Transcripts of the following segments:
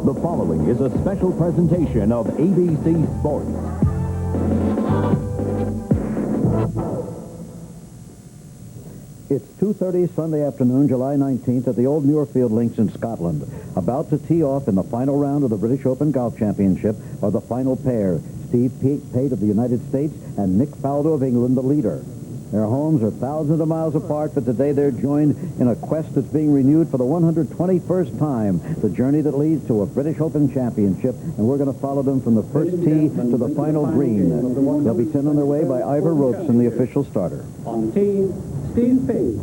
The following is a special presentation of ABC Sports. It's 2:30 Sunday afternoon, July 19th, at the old Muirfield Links in Scotland. About to tee off in the final round of the British Open Golf Championship are the final pair, Steve Pate of the United States and Nick Faldo of England, the leader. Their homes are thousands of miles apart, but today they're joined in a quest that's being renewed for the 121st time, the journey that leads to a British Open Championship, and we're going to follow them from the first tee to the final green. They'll be sent on their way by Ivor Ropes and the official starter. On tee, Steve Pate.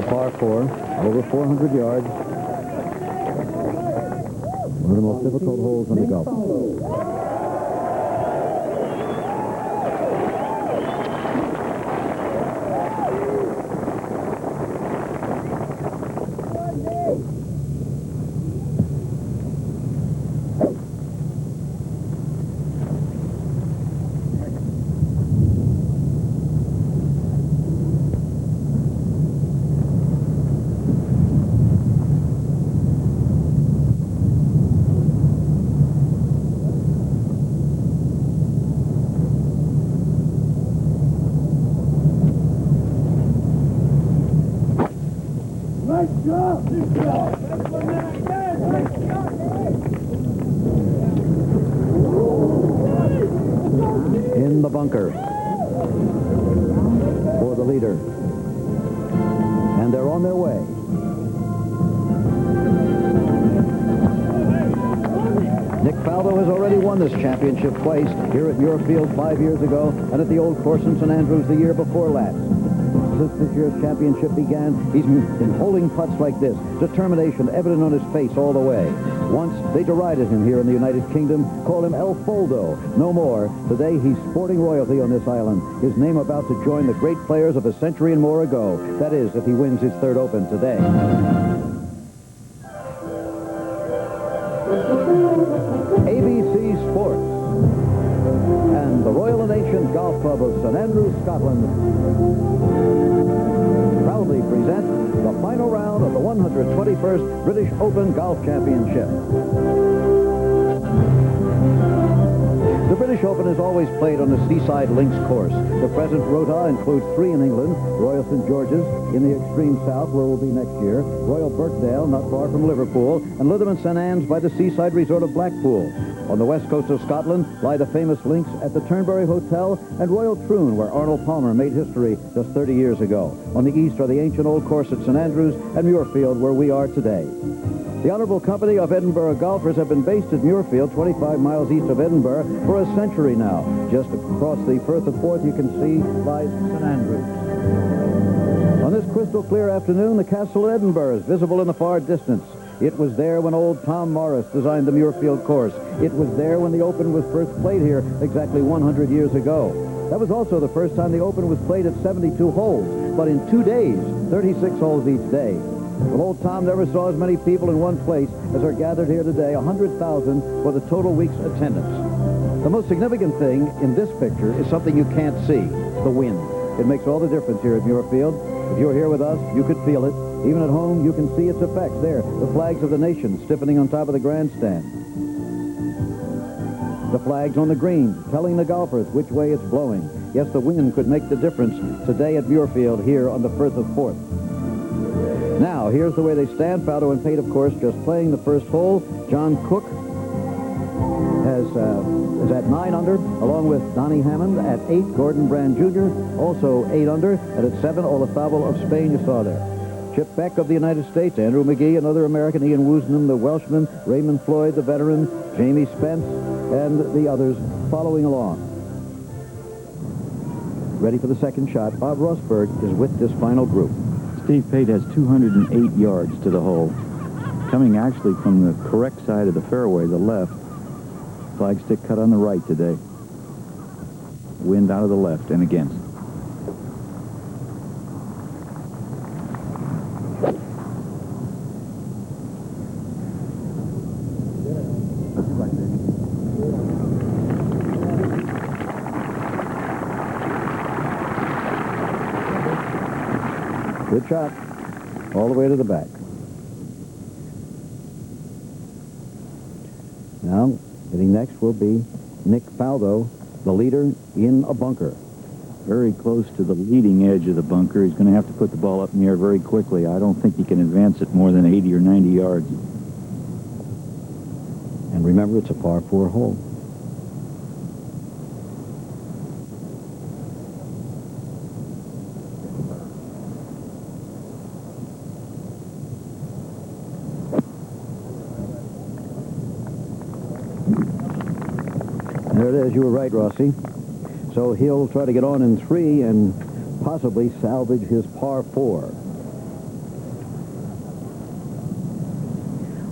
Par 4, over 400 yards. One of the most difficult holes in the golf. In the bunker for the leader. And they're on their way. Nick Faldo has already won this championship twice, here at Muirfield 5 years ago and at the old course in St. Andrews the year before last. Since this year's championship began, he's been holding putts like this, determination evident on his face all the way. Once, they derided him here in the United Kingdom, called him El Faldo. No more. Today, he's sporting royalty on this island, his name about to join the great players of a century and more ago. That is, if he wins his third Open today. ABC Sports and the Royal and Ancient Golf Club of St. Andrews, Scotland, proudly present the final round of the 121st British Open Golf Championship. The British Open is always played on the Seaside Links course. The present rota includes 3 in England, Royal St. George's in the extreme south, where we'll be next year, Royal Birkdale, not far from Liverpool, and Lytham St. Anne's by the seaside resort of Blackpool. On the west coast of Scotland lie the famous links at the Turnberry Hotel and Royal Troon, where Arnold Palmer made history just 30 years ago. On the east are the ancient old course at St. Andrews and Muirfield, where we are today. The Honorable Company of Edinburgh Golfers have been based at Muirfield, 25 miles east of Edinburgh, for a century now. Just across the Firth of Forth, you can see lies St. Andrews. On this crystal clear afternoon, the Castle of Edinburgh is visible in the far distance. It was there when old Tom Morris designed the Muirfield course. It was there when the Open was first played here exactly 100 years ago. That was also the first time the Open was played at 72 holes, but in 2 days, 36 holes each day. Well, old Tom never saw as many people in one place as are gathered here today, 100,000 for the total week's attendance. The most significant thing in this picture is something you can't see, the wind. It makes all the difference here at Muirfield. If you're here with us, you could feel it. Even at home, you can see its effects there, the flags of the nation stiffening on top of the grandstand. The flags on the greens telling the golfers which way it's blowing. Yes, the wind could make the difference today at Muirfield here on the Firth of Forth. Now, here's the way they stand. Faldo and Pate, of course, just playing the first hole. John Cook is at 9 under, along with Donnie Hammond at 8. Gordon Brand Jr. also 8 under, and at 7, Olazabal of Spain, you saw there. Chip Beck of the United States, Andrew McGee, another American, Ian Woosnam, the Welshman, Raymond Floyd, the veteran, Jamie Spence, and the others following along. ready for the second shot. Bob Rosberg is with this final group. Steve Pate has 208 yards to the hole. Coming actually from the correct side of the fairway, the left. Flagstick cut on the right today. Wind out of the left and against. Good shot. All the way to the back. Now, hitting next will be Nick Faldo, the leader in a bunker. Very close to the leading edge of the bunker. He's going to have to put the ball up in the air very quickly. I don't think he can advance it more than 80 or 90 yards. And remember, it's a par 4 hole. There it is. You were right, Rossi. So he'll try to get on in 3 and possibly salvage his par 4.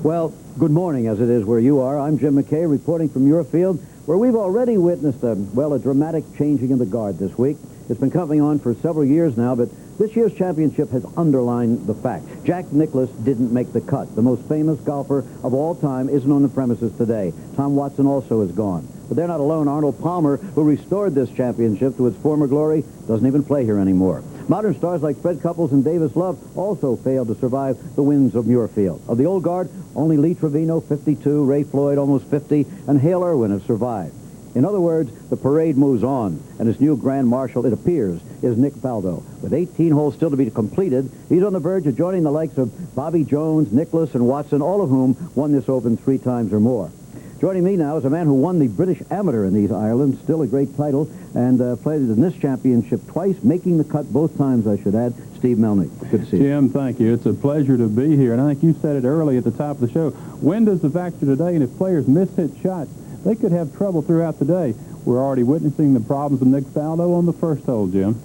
Well, good morning, as it is where you are. I'm Jim McKay, reporting from your field, where we've already witnessed a dramatic changing of the guard this week. It's been coming on for several years now, but this year's championship has underlined the fact. Jack Nicklaus didn't make the cut. The most famous golfer of all time isn't on the premises today. Tom Watson also is gone. But they're not alone. Arnold Palmer, who restored this championship to its former glory, doesn't even play here anymore. Modern stars like Fred Couples and Davis Love also failed to survive the winds of Muirfield. Of the old guard, only Lee Trevino, 52, Ray Floyd, almost 50, and Hale Irwin have survived. In other words, the parade moves on, and its new Grand Marshal, it appears, is Nick Faldo. With 18 holes still to be completed, he's on the verge of joining the likes of Bobby Jones, Nicklaus, and Watson, all of whom won this Open 3 times or more. Joining me now is a man who won the British Amateur in these islands, still a great title, and played in this championship twice, making the cut both times, I should add, Steve Melnick. Good to see you. Jim, thank you. It's a pleasure to be here, and I think you said it early at the top of the show. Wind is the factor today, and if players miss-hit shots, they could have trouble throughout the day. We're already witnessing the problems of Nick Faldo on the first hole, Jim.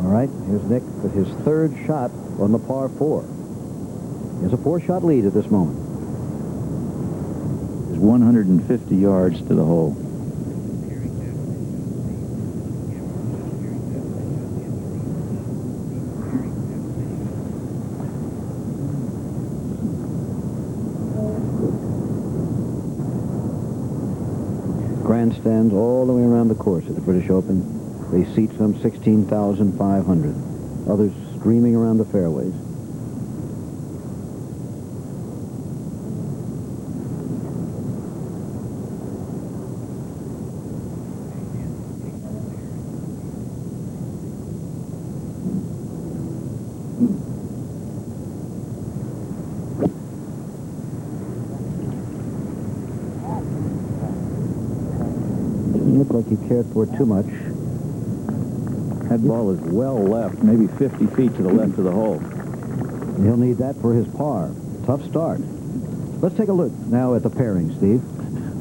All right, here's Nick with his third shot on the par 4. He has a 4-shot lead at this moment. 150 yards to the hole. Grandstands all the way around the course at the British Open. They seat some 16,500. Others streaming around the fairways. Looked like he cared for it too much. That ball is well left, maybe 50 feet to the left of the hole. He'll need that for his par. Tough start. Let's take a look now at the pairing, Steve.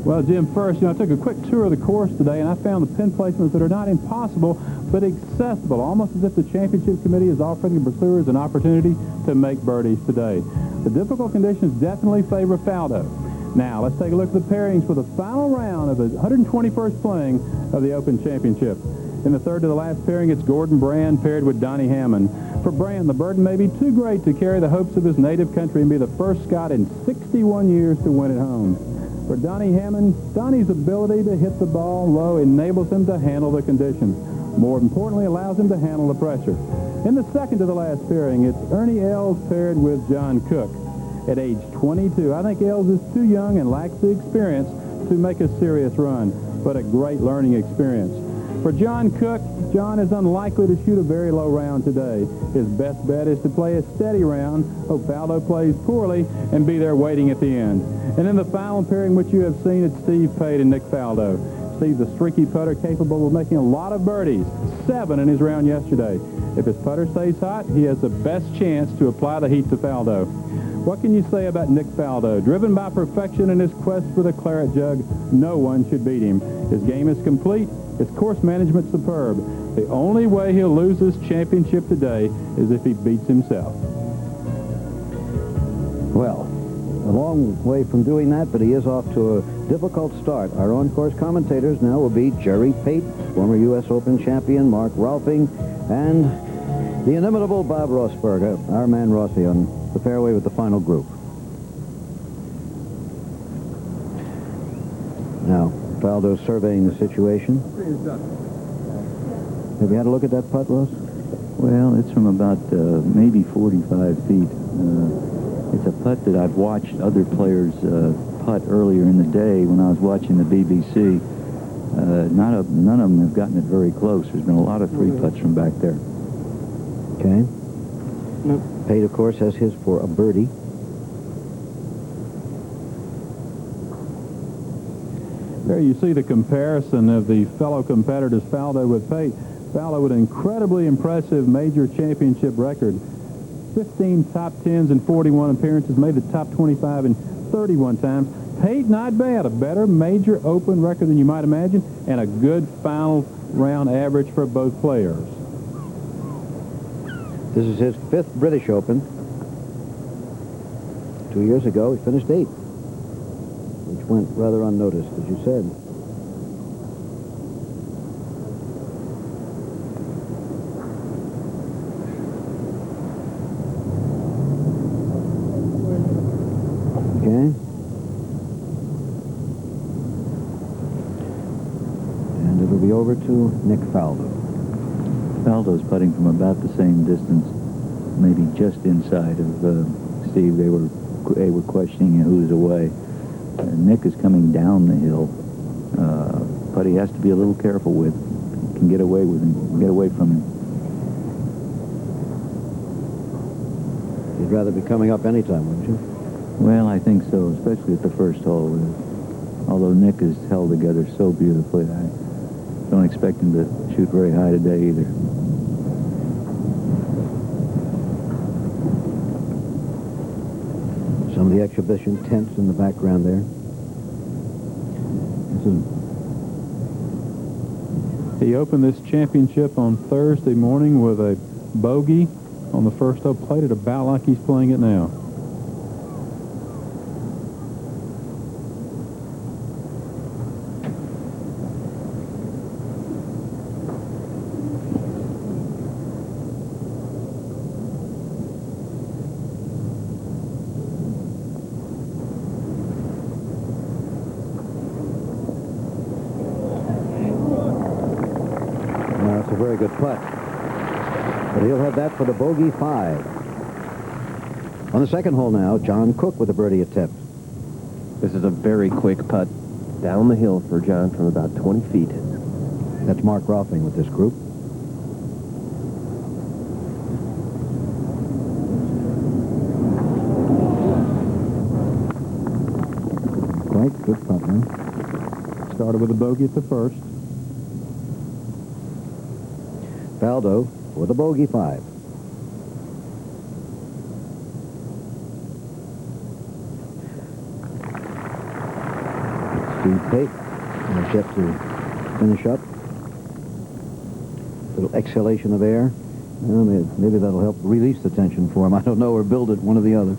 Well, Jim, first, I took a quick tour of the course today, and I found the pin placements that are not impossible, but accessible, almost as if the championship committee is offering the pursuers an opportunity to make birdies today. The difficult conditions definitely favor Faldo. Now, let's take a look at the pairings for the final round of the 121st playing of the Open Championship. In the third to the last pairing, it's Gordon Brand paired with Donnie Hammond. For Brand, the burden may be too great to carry the hopes of his native country and be the first Scot in 61 years to win at home. For Donnie Hammond, Donnie's ability to hit the ball low enables him to handle the conditions. More importantly, allows him to handle the pressure. In the second to the last pairing, it's Ernie Els paired with John Cook. At age 22, I think Els is too young and lacks the experience to make a serious run, but a great learning experience. For John Cook, John is unlikely to shoot a very low round today. His best bet is to play a steady round, hope Faldo plays poorly, and be there waiting at the end. And in the final pairing, which you have seen, it's Steve Pate and Nick Faldo. Steve's a streaky putter capable of making a lot of birdies, 7 in his round yesterday. If his putter stays hot, he has the best chance to apply the heat to Faldo. What can you say about Nick Faldo? Driven by perfection in his quest for the claret jug, no one should beat him. His game is complete, his course management superb. The only way he'll lose this championship today is if he beats himself. Well, a long way from doing that, but he is off to a difficult start. Our on-course commentators now will be Jerry Pate, former U.S. Open champion, Mark Rolfing, and the inimitable Bob Rosberg, our man Rossi, on the fairway with the final group. Now, Faldo surveying the situation. Have you had a look at that putt, Ross? Well, it's from about maybe 45 feet. It's a putt that I've watched other players putt earlier in the day when I was watching the BBC. None of them have gotten it very close. There's been a lot of free putts from back there. Okay. Pate, of course, has his for a birdie. There you see the comparison of the fellow competitors, Faldo with Pate. Faldo with an incredibly impressive major championship record. 15 top 10s in 41 appearances, made the top 25 in 31 times. Pate, not bad. A better major open record than you might imagine, and a good final round average for both players. This is his 5th British Open. 2 years ago, he finished 8th, which went rather unnoticed, as you said. Okay. And it'll be over to Nick Faldo. Faldo's putting from about the same distance, maybe just inside of Steve. They were questioning who's away. Nick is coming down the hill, but he has to be a little careful with. Can get away with him, get away from him. You'd rather be coming up anytime, wouldn't you? Well, I think so, especially at the first hole. Although Nick is held together so beautifully, I don't expect him to shoot very high today either. Some of the exhibition tents in the background there. He opened this championship on Thursday morning with a bogey on the first hole. Played it about like he's playing it now. Very good putt. But he'll have that for the bogey 5. On the second hole now, John Cook with a birdie attempt. This is a very quick putt down the hill for John from about 20 feet. That's Mark Rolfing with this group. Quite good putt, man. Started with a bogey at the first. Faldo with a bogey 5. Steve Pate has yet to finish up. Little exhalation of air. Well, maybe that'll help release the tension for him. I don't know, or build it, one or the other.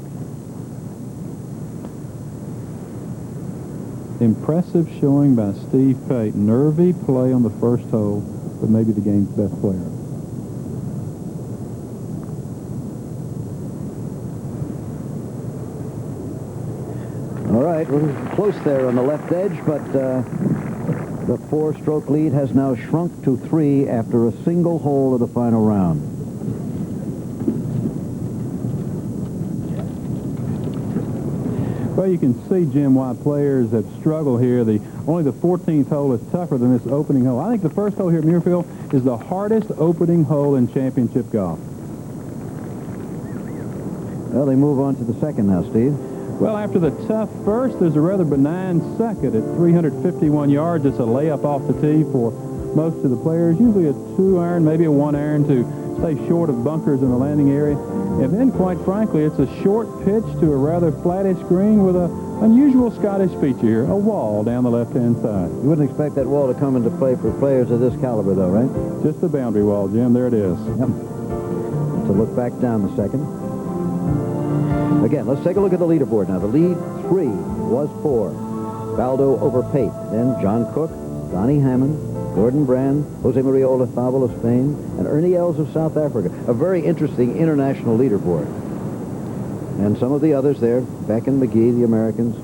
Impressive showing by Steve Pate. Nervy play on the first hole, but maybe the game's best player. All right, a little close there on the left edge, but the 4-stroke lead has now shrunk to 3 after a single hole of the final round. Well, you can see, Jim, why players have struggled here. Only the 14th hole is tougher than this opening hole. I think the first hole here at Muirfield is the hardest opening hole in championship golf. Well, they move on to the second now, Steve. Well, after the tough first, there's a rather benign second at 351 yards. It's a layup off the tee for most of the players. Usually a 2-iron, maybe a 1-iron to stay short of bunkers in the landing area. And then, quite frankly, it's a short pitch to a rather flattish green with an unusual Scottish feature here, a wall down the left-hand side. You wouldn't expect that wall to come into play for players of this caliber, though, right? Just a boundary wall, Jim. There it is. Yep. So look back down the second. Again, let's take a look at the leaderboard now. The lead 3 was 4. Faldo over Pate. Then John Cook, Donnie Hammond, Gordon Brand, Jose Maria Olazabal of Spain, and Ernie Els of South Africa. A very interesting international leaderboard. And some of the others there, Beck and McGee, the Americans.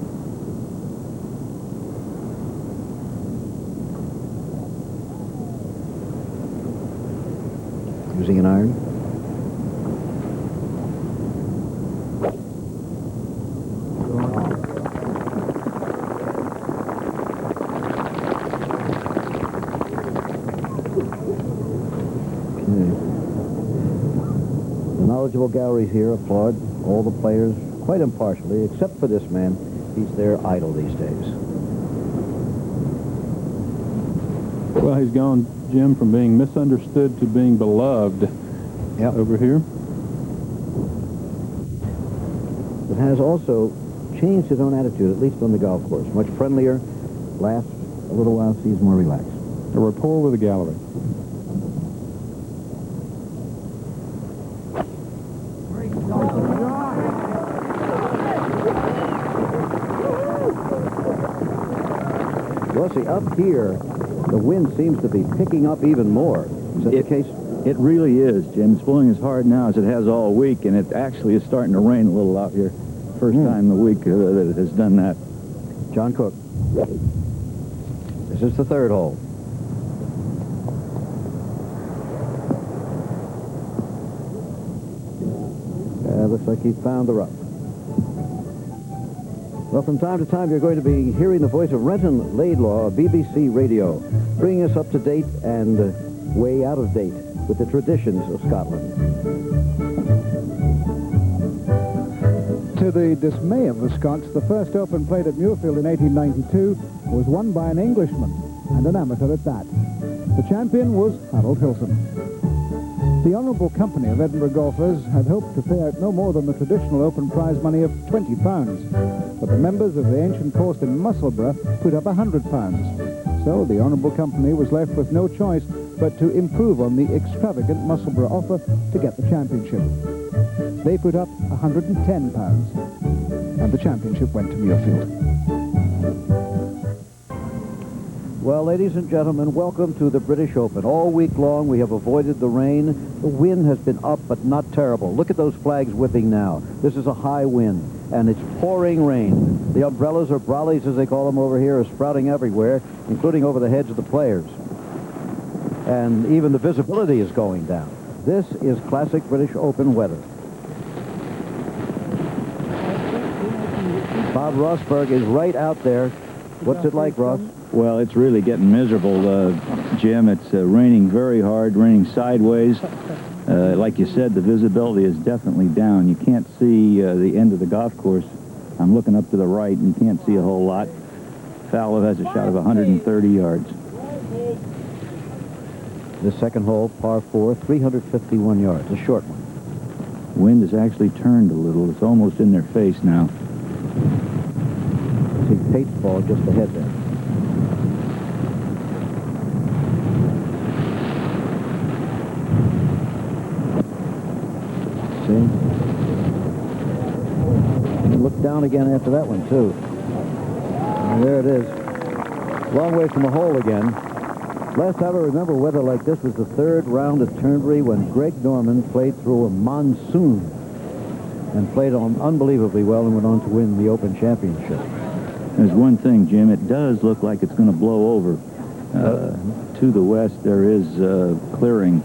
Using an iron. Knowledgeable galleries here applaud all the players quite impartially, except for this man. He's their idol these days. Well, he's gone, Jim, from being misunderstood to being beloved over here. But has also changed his own attitude, at least on the golf course. Much friendlier, laughs a little while, seems more relaxed. A rapport with the gallery. Well, see, up here, the wind seems to be picking up even more. Is that the case? It really is, Jim. It's blowing as hard now as it has all week, and it actually is starting to rain a little out here. First time the week that it has done that. John Cook. This is the third hole. Looks like he found the rough. Well, from time to time, you're going to be hearing the voice of Renton Laidlaw of BBC Radio, bringing us up to date and way out of date with the traditions of Scotland. To the dismay of the Scots, the first Open played at Muirfield in 1892 was won by an Englishman, and an amateur at that. The champion was Harold Hilton. The Honourable Company of Edinburgh golfers had hoped to pay out no more than the traditional Open prize money of £20, but the members of the ancient course in Musselburgh put up £100. So the Honourable Company was left with no choice but to improve on the extravagant Musselburgh offer to get the championship. They put up £110, and the championship went to Muirfield. Well, ladies and gentlemen, welcome to the British Open. All week long, we have avoided the rain. The wind has been up, but not terrible. Look at those flags whipping now. This is a high wind, and it's pouring rain. The umbrellas, or brollies as they call them over here, are sprouting everywhere, including over the heads of the players. And even the visibility is going down. This is classic British Open weather. Bob Rosberg is right out there. What's it like, Ross? Well, it's really getting miserable, Jim. It's raining very hard, raining sideways. Like you said, the visibility is definitely down. You can't see the end of the golf course. I'm looking up to the right, and you can't see a whole lot. Faldo has a shot of 130 yards. The second hole, par 4, 351 yards, a short one. Wind has actually turned a little. It's almost in their face now. See Pate's ball just ahead there. See? And look down again after that one, too. And there it is. Long way from the hole again. Last time I remember weather like this was the third round at Turnberry when Greg Norman played through a monsoon and played on unbelievably well and went on to win the Open Championship. There's one thing, Jim. It does look like it's going to blow over. To the west, there is clearing.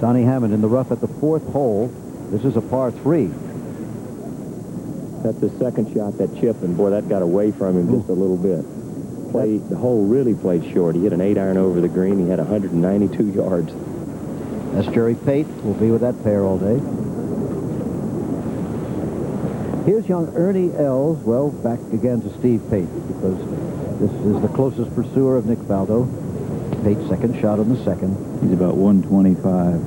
Donnie Hammond in the rough at the fourth hole. This is a par 3. That's his second shot, that chip, and boy, that got away from him just a little bit. The hole really played short. He hit an 8-iron over the green. He had 192 yards. That's Jerry Pate. We'll be with that pair all day. Here's young Ernie Els. Well, back again to Steve Pate, because this is the closest pursuer of Nick Faldo. Pate's second shot on the second. He's about 125.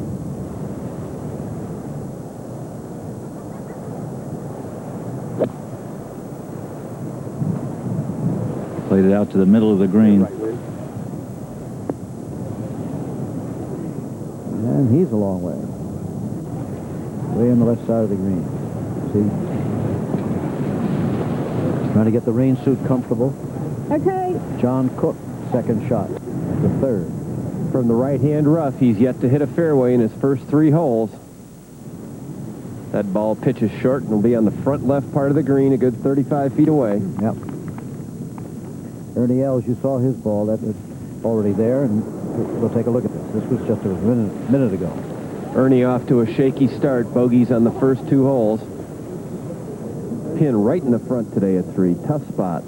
Played it out to the middle of the green. And he's a long way. Way on the left side of the green. See? Trying to get the rain suit comfortable. Okay. John Cook, second shot. The third. From the right-hand rough, he's yet to hit a fairway in his first 3 holes. That ball pitches short and will be on the front left part of the green, a good 35 feet away. Yep. Ernie Els, you saw his ball. That was already there, and we'll take a look at this. This was just a minute ago. Ernie off to a shaky start. Bogeys on the first 2 holes. Pin right in the front today at 3. Tough spot.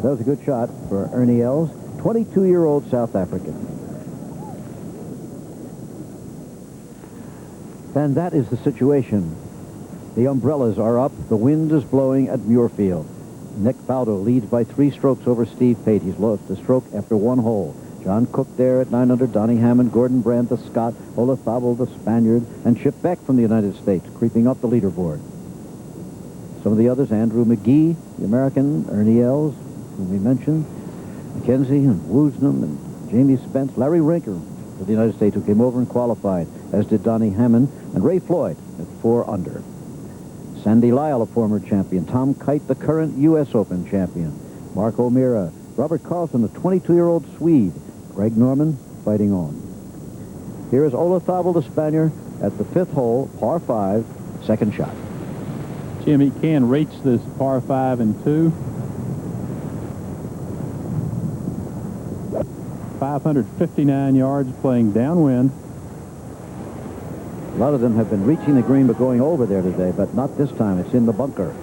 That was a good shot for Ernie Els, 22-year-old South African. And that is the situation. The umbrellas are up. The wind is blowing at Muirfield. Nick Faldo leads by 3 strokes over Steve Pate. He's lost a stroke after 1 hole. John Cook there at 9 under, Donnie Hammond, Gordon Brandt, the Scot, Olafable, the Spaniard, and Chip Beck from the United States, creeping up the leaderboard. Some of the others, Andrew McGee, the American, Ernie Els, whom we mentioned, McKenzie and Woosnam and Jamie Spence, Larry Rinker of the United States, who came over and qualified, as did Donnie Hammond, and Ray Floyd at 4 under. Sandy Lyle, a former champion. Tom Kite, the current U.S. Open champion. Mark O'Meara. Robert Carlson, a 22-year-old Swede. Greg Norman fighting on. Here is Olafable, the Spaniard, at the 5th hole, par 5, second shot. Jim, he can reach this par 5 and 2. 559 yards, playing downwind. A lot of them have been reaching the green but going over there today, but not this time. It's in the bunker.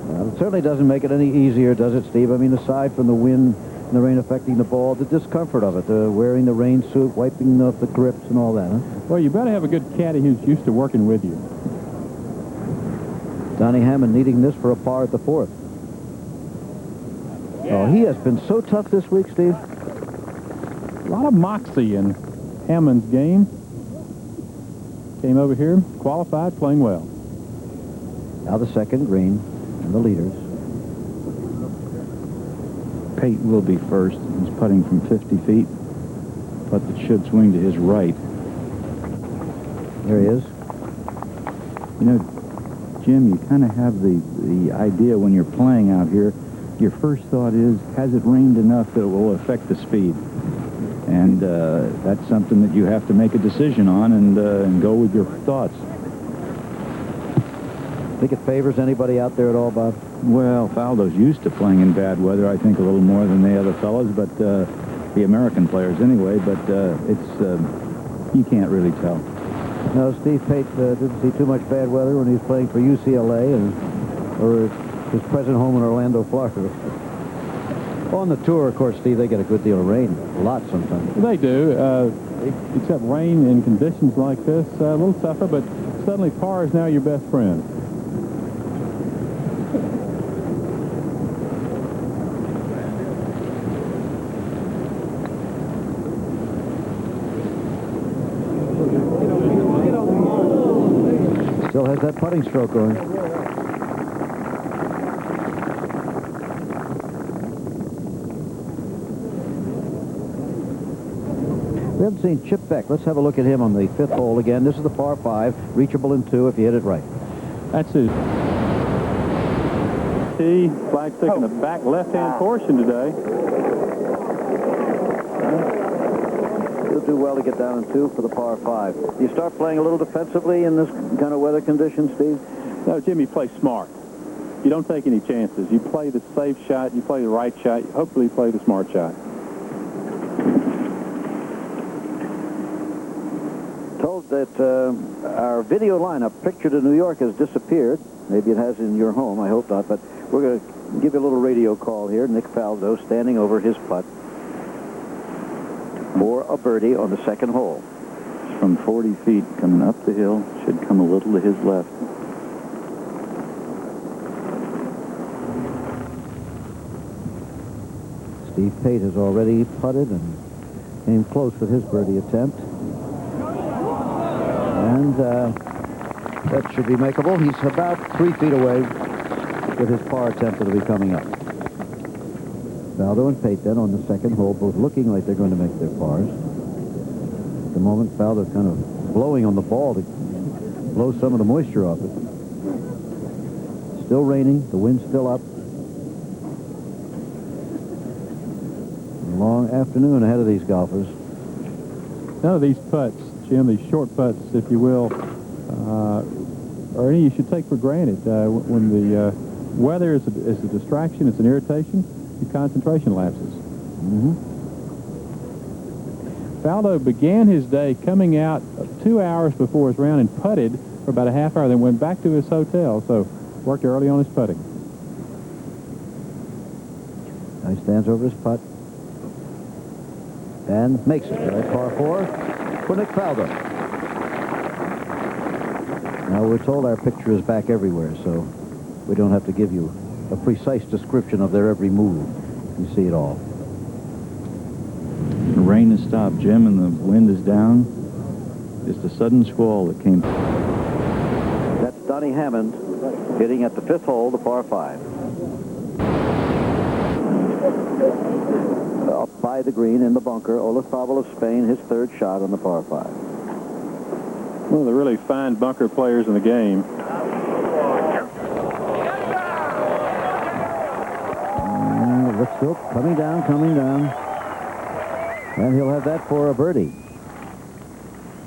Well, it certainly doesn't make it any easier, does it, Steve? I mean, aside from the wind and the rain affecting the ball, the discomfort of it, wearing the rain suit, wiping off the grips and all that, huh? Well, you better have a good caddy who's used to working with you. Donnie Hammond needing this for a par at the 4th. Oh, he has been so tough this week, Steve. A lot of moxie in Hammond's game. Came over here, qualified, playing well. Now the second green and the leaders. Pate will be first. He's putting from 50 feet. Putt that should swing to his right. There he is. You know, Jim, you kind of have the idea when you're playing out here, your first thought is, has it rained enough that it will affect the speed? And that's something that you have to make a decision on and go with your thoughts. Think it favors anybody out there at all, Bob? Well, Faldo's used to playing in bad weather, I think, a little more than the other fellows, but the American players anyway, but you can't really tell. No, Steve Pate didn't see too much bad weather when he was playing for UCLA or his present home in Orlando, Florida. On the tour, of course, Steve, they get a good deal of rain. A lot sometimes. They do, except rain in conditions like this, a little tougher, but suddenly par is now your best friend. Still has that putting stroke going. We haven't seen Chip Beck. Let's have a look at him on the 5th hole again. This is the par 5, reachable in 2 if you hit it right. That's it. Tee, flagstick in the back left-hand portion today. He'll do well to get down in 2 for the par 5. You start playing a little defensively in this kind of weather conditions, Steve? No, Jimmy, play smart. You don't take any chances. You play the safe shot. You play the right shot. Hopefully you play the smart shot. Told that our video lineup pictured in New York has disappeared. Maybe it has in your home. I hope not. But we're going to give you a little radio call here. Nick Faldo standing over his putt for a birdie on the 2nd hole. From 40 feet coming up the hill, should come a little to his left. Steve Pate has already putted and came close with his birdie attempt. And that should be makeable. He's about 3 feet away with his par attempt that'll be coming up. Faldo and Pate then on the second hole, both looking like they're going to make their pars. At the moment, Faldo kind of blowing on the ball to blow some of the moisture off it. Still raining, the wind's still up. A long afternoon ahead of these golfers. None of these putts, Jim, these short putts, if you will, are any you should take for granted. When the weather is a distraction, it's an irritation, your concentration lapses. Faldo began his day coming out 2 hours before his round and putted for about a half hour, then went back to his hotel, so worked early on his putting. Now he stands over his putt and makes it. Right, par 4 for Nick Faldo. Now we're told our picture is back everywhere, so we don't have to give you a precise description of their every move. You see it all. The rain has stopped, Jim, and the wind is down. Just a sudden squall that came. That's Donnie Hammond hitting at the 5th hole, the par 5. Up by the green in the bunker, Olazabal of Spain, his 3rd shot on the par 5. One of the really fine bunker players in the game. Looks still coming down. And he'll have that for a birdie.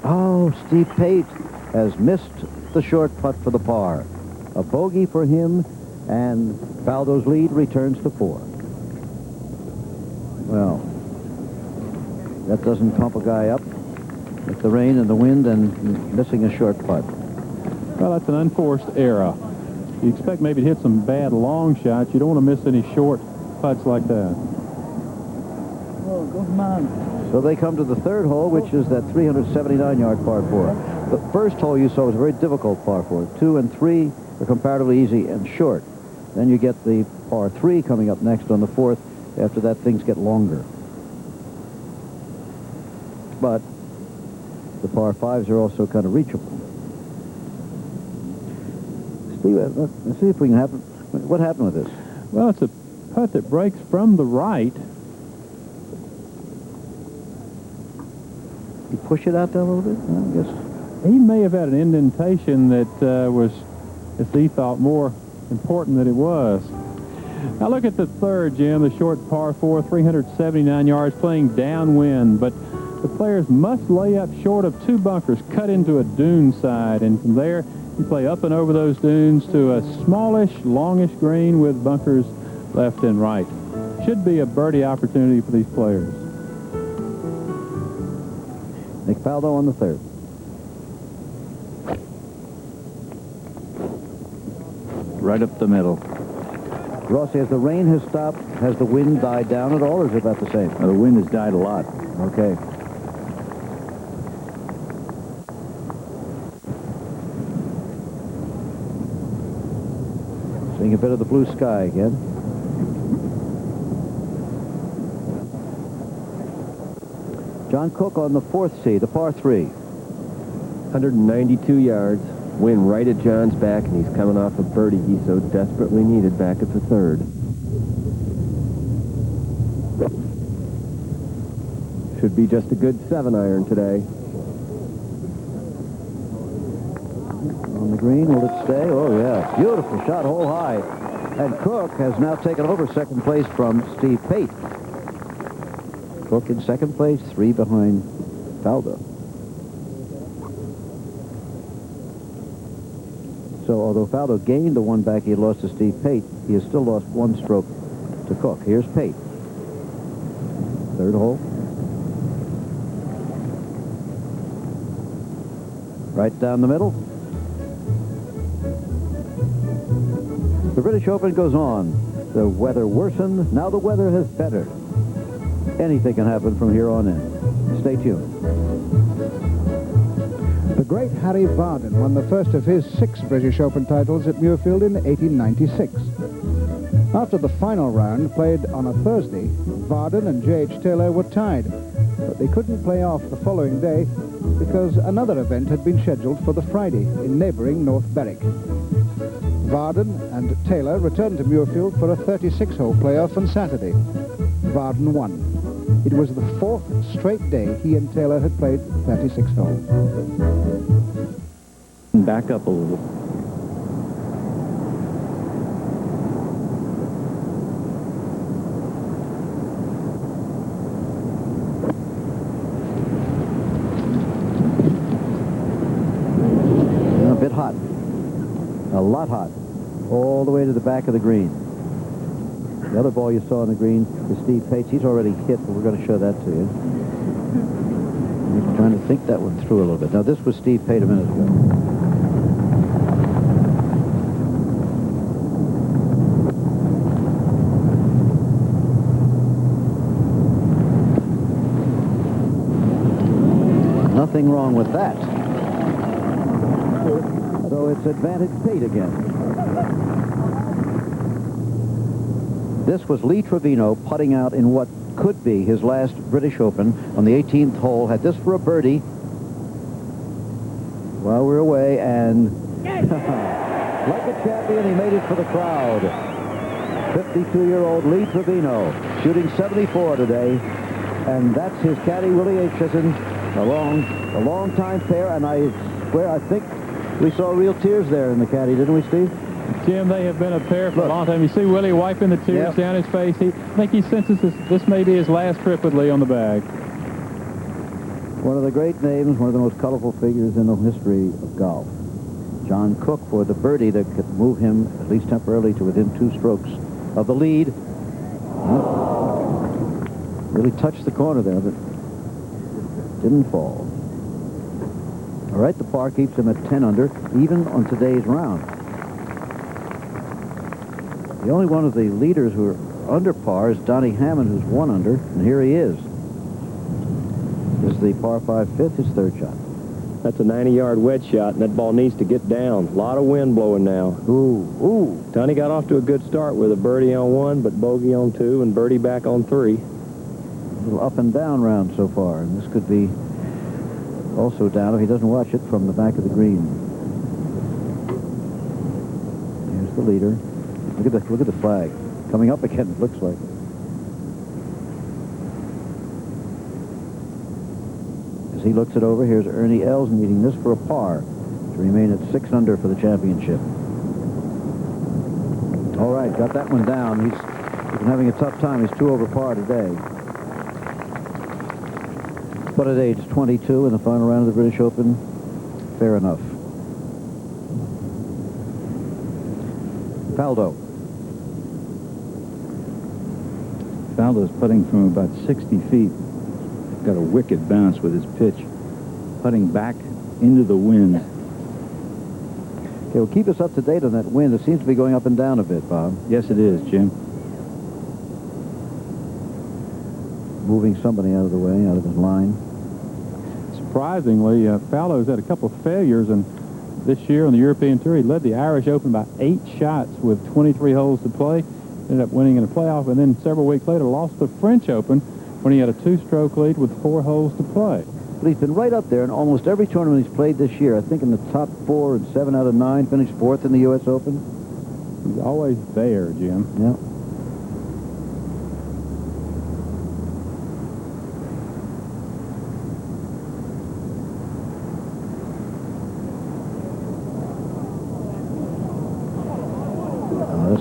Oh, Steve Pate has missed the short putt for the par. A bogey for him, and Faldo's lead returns to 4. Well, that doesn't pump a guy up with the rain and the wind and missing a short putt. Well, that's an unforced error. You expect maybe to hit some bad long shots. You don't want to miss any short putts like that. So they come to the 3rd hole, which is that 379-yard par 4. The first hole you saw was a very difficult par 4. 2 and 3 are comparatively easy and short. Then you get the par 3 coming up next on the 4th. After that, things get longer. But the par 5s are also kind of reachable. Steve, let's see if we can happen. What happened with this? Well, it's a putt that breaks from the right. You push it out there a little bit? I guess. He may have had an indentation that was, as he thought, more important than it was. Now look at the 3rd, Jim, the short par 4, 379 yards, playing downwind, but the players must lay up short of 2 bunkers, cut into a dune side, and from there you play up and over those dunes to a smallish, longish green with bunkers left and right. Should be a birdie opportunity for these players. Nick Faldo on the 3rd. Right up the middle. Rossi, as the rain has stopped, has the wind died down at all, or is it about the same? The wind has died a lot. Okay. Seeing a bit of the blue sky again. John Cook on the 4th tee, the par 3. 192 yards. Wind right at John's back, and he's coming off a birdie he so desperately needed back at the 3rd. Should be just a good 7-iron today. On the green, will it stay? Oh, yeah. Beautiful shot, hole high. And Cook has now taken over 2nd place from Steve Pate. Cook in 2nd place, 3 behind Faldo. So although Faldo gained the 1 back he had lost to Steve Pate, he has still lost 1 stroke to Cook. Here's Pate. 3rd hole. Right down the middle. The British Open goes on. The weather worsened. Now the weather has bettered. Anything can happen from here on in. Stay tuned. The great Harry Vardon won the first of his 6 British Open titles at Muirfield in 1896. After the final round, played on a Thursday, Varden and J.H. Taylor were tied, but they couldn't play off the following day because another event had been scheduled for the Friday in neighbouring North Berwick. Varden and Taylor returned to Muirfield for a 36-hole playoff on Saturday. Varden won. It was the fourth straight day he and Taylor had played 36 holes. Back up a little. A bit hot. A lot hot. All the way to the back of the green. The other ball you saw on the green is Steve Pate. He's already hit, but we're going to show that to you. I'm trying to think that one through a little bit. Now, this was Steve Pate a minute ago. Nothing wrong with that. So it's advantage Pate again. This was Lee Trevino putting out in what could be his last British Open on the 18th hole. Had this for a birdie while we're away, and like a champion, he made it for the crowd. 52-year-old Lee Trevino shooting 74 today, and that's his caddy, Willie Aitchison, a long-time pair, and I swear, I think we saw real tears there in the caddy, didn't we, Steve? Jim, they have been a pair for a long time. You see Willie wiping the tears down his face. I think he senses this may be his last trip with Lee on the bag. One of the great names, one of the most colorful figures in the history of golf. John Cook for the birdie that could move him, at least temporarily, to within 2 strokes of the lead. Really touched the corner there, but didn't fall. All right, the par keeps him at 10 under, even on today's round. The only one of the leaders who are under par is Donnie Hammond, who's 1 under, and here he is. This is the par 5 fifth, his third shot. That's a 90-yard wedge shot, and that ball needs to get down. A lot of wind blowing now. Ooh. Donnie got off to a good start with a birdie on 1, but bogey on 2, and birdie back on 3. A little up and down round so far, and this could be also down if he doesn't watch it from the back of the green. Here's the leader. Look at the flag coming up again. It looks like. As he looks it over, here's Ernie Els needing this for a par to remain at 6 under for the championship. All right, got that one down. He's been having a tough time. He's 2 over par today. But at age 22 in the final round of the British Open, fair enough. Faldo. Faldo's putting from about 60 feet. Got a wicked bounce with his pitch. Putting back into the wind. Okay, well, keep us up to date on that wind. It seems to be going up and down a bit, Bob. Yes, it is, Jim. Moving somebody out of the way, out of his line. Surprisingly, Faldo's had a couple of failures, and this year on the European Tour, he led the Irish Open by 8 shots with 23 holes to play. Ended up winning in a playoff, and then several weeks later lost the French Open when he had a 2-stroke lead with 4 holes to play. But he's been right up there in almost every tournament he's played this year. I think in the top 4 and 7 out of 9, finished 4th in the U.S. Open. He's always there, Jim. Yeah.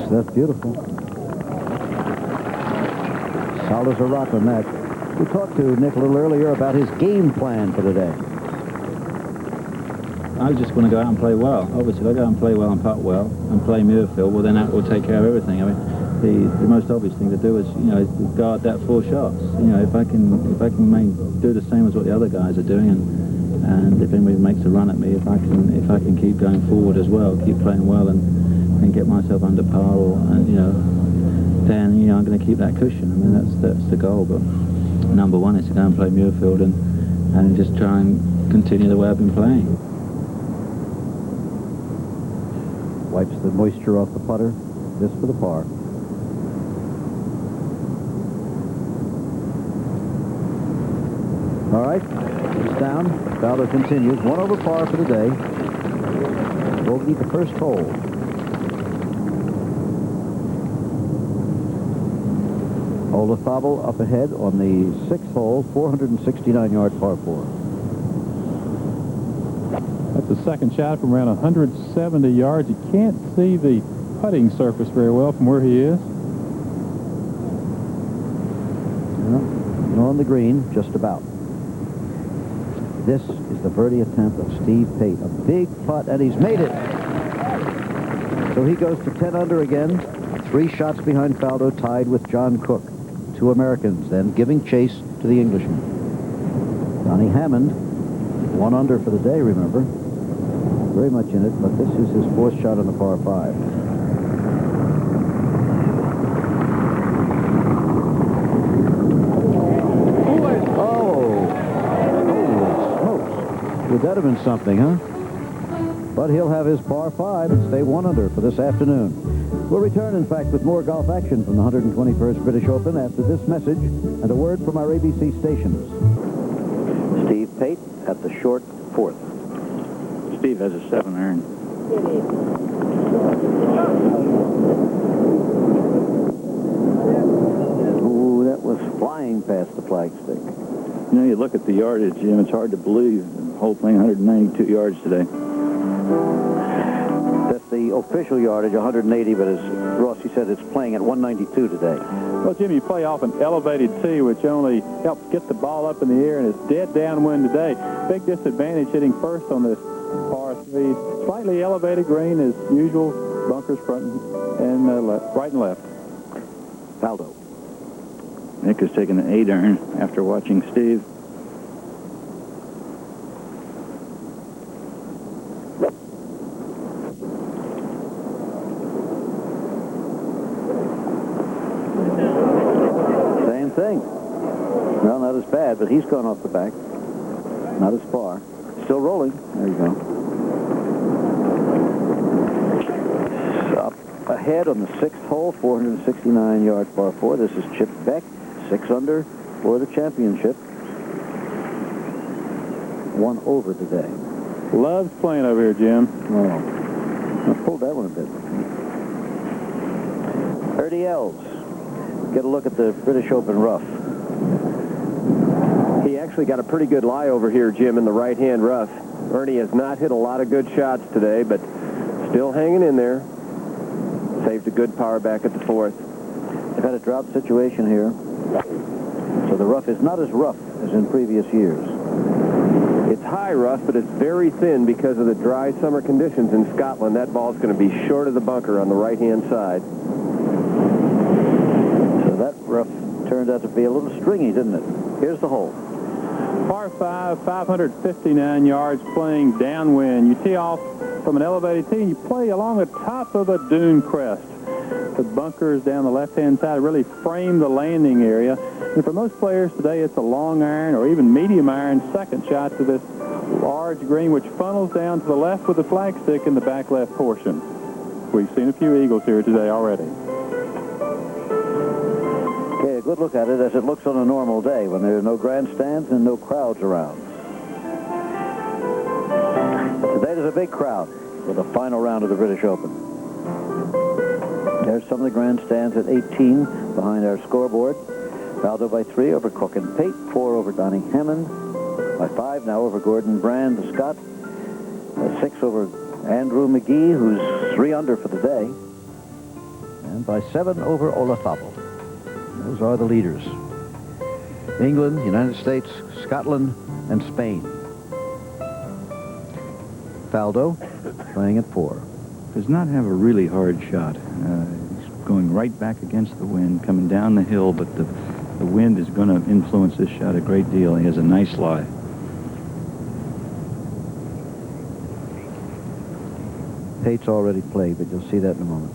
That's beautiful. Solid as a rock on that. We talked to Nick a little earlier about his game plan for today. I just want to go out and play well. Obviously, if I go out and play well and putt well and play Muirfield, well, then that will take care of everything. I mean, the most obvious thing to do is, is guard that 4 shots. If I can do the same as what the other guys are doing, and if anybody makes a run at me, if I can keep going forward as well, keep playing well, and get myself under par, then I'm going to keep that cushion. I mean, that's the goal. But number one is to go and play Muirfield and just try and continue the way I've been playing. Wipes the moisture off the putter. This for the par. All right, he's down. Faldo continues. 1 over par for the day. Bogey the first hole. Olafable up ahead on the 6th hole, 469-yard par 4. That's the second shot from around 170 yards. You can't see the putting surface very well from where he is. On the green, just about. This is the birdie attempt of Steve Pate. A big putt, and he's made it. So he goes to 10 under again. 3 shots behind Faldo, tied with John Cook. 2 Americans then giving chase to the Englishman. Donnie Hammond, 1 under for the day, remember. Very much in it, but this is his 4th shot on the par 5. Would that have been something, huh? But he'll have his par 5 and stay 1 under for this afternoon. We'll return, in fact, with more golf action from the 121st British Open after this message and a word from our ABC stations. Steve Pate at the short 4th. Steve has a 7-iron. Ooh, that was flying past the flagstick. You know, you look at the yardage, Jim, it's hard to believe. The whole thing, 192 yards today. That's the official yardage, 180, but as Rossi said, it's playing at 192 today. Well, Jim, you play off an elevated tee, which only helps get the ball up in the air, and it's dead downwind today. Big disadvantage hitting first on this par 3. Slightly elevated green as usual, bunkers front and left, right and left. Faldo. Nick has taken an 8-iron after watching Steve. Same thing. Well, not as bad, but he's gone off the back. Not as far. Still rolling. There you go. Up ahead on the 6th hole, 469-yard par 4. This is Chip Beck. 6 under for the championship. 1 over today. Loves playing over here, Jim. Oh, I pulled that one a bit. Ernie Els. Get a look at the British Open rough. He actually got a pretty good lie over here, Jim, in the right-hand rough. Ernie has not hit a lot of good shots today, but still hanging in there. Saved a good power back at the 4th. They've had a drought situation here, so the rough is not as rough as in previous years. It's high rough, but it's very thin because of the dry summer conditions in Scotland. That ball's going to be short of the bunker on the right-hand side. So that rough turned out to be a little stringy, didn't it? Here's the hole. Par 5, 559 yards, playing downwind. You tee off from an elevated tee, and you play along the top of a dune crest. The bunkers down the left-hand side really frame the landing area. And for most players today, it's a long iron or even medium iron second shot to this large green, which funnels down to the left with the flagstick in the back left portion. We've seen a few eagles here today already. Okay, a good look at it as it looks on a normal day when there are no grandstands and no crowds around. Today there's a big crowd for the final round of the British Open. There's some of the grandstands at 18 behind our scoreboard. Faldo by 3 over Cook and Pate, 4 over Donnie Hammond, by 5 now over Gordon Brand, the Scot, 6 over Andrew McGee, who's 3 under for the day, and by 7 over Olafable. Those are the leaders. England, United States, Scotland, and Spain. Faldo playing at 4. Does not have a really hard shot. He's going right back against the wind, coming down the hill, but the wind is going to influence this shot a great deal. He has a nice lie. Pate's already played, but you'll see that in a moment.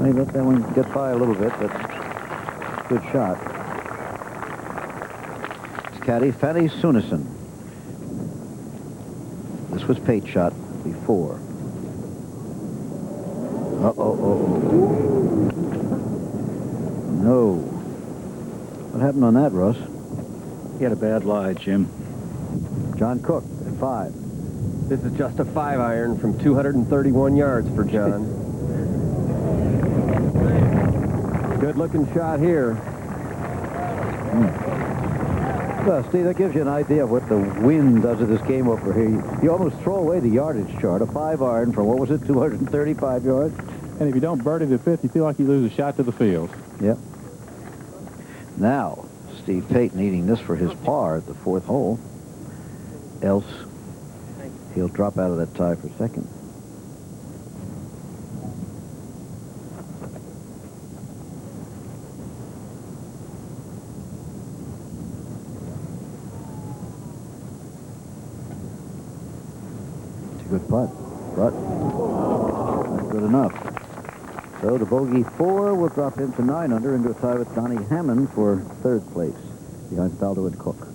He let that one get by a little bit, but good shot. His caddy, Fanny Sunison. This was Pate's shot before. No. What happened on that, Russ? He had a bad lie, Jim. John Cook at 5. This is just a 5-iron from 231 yards for John. Good-looking shot here. Well, Steve, that gives you an idea of what the wind does to this game over here. You almost throw away the yardage chart. A 5-iron from, what was it, 235 yards? And if you don't birdie the 5th, you feel like you lose a shot to the field. Yep. Now, Steve Pate needing this for his par at the 4th hole. Else, he'll drop out of that tie for second. It's a good putt, but not good enough. So the bogey 4 will drop him to 9 under into a tie with Donnie Hammond for 3rd place behind Faldo and Cook.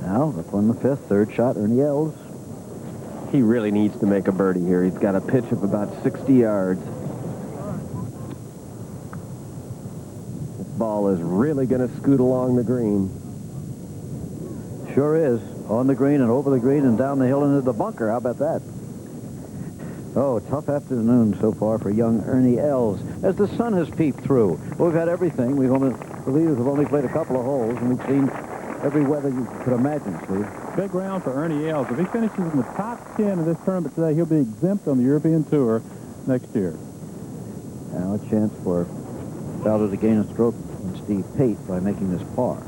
Now, up on the 5th, 3rd shot, Ernie Els. He really needs to make a birdie here. He's got a pitch of about 60 yards. This ball is really going to scoot along the green. Sure is. On the green and over the green and down the hill into the bunker. How about that? Oh, tough afternoon so far for young Ernie Els. As the sun has peeped through. Well, we've had everything. The leaders have only played a couple of holes, and we've seen every weather you could imagine, Steve. Big round for Ernie Els. If he finishes in the top 10 of this tournament today, he'll be exempt on the European Tour next year. Now a chance for Faldo to gain a stroke on Steve Pate by making this par.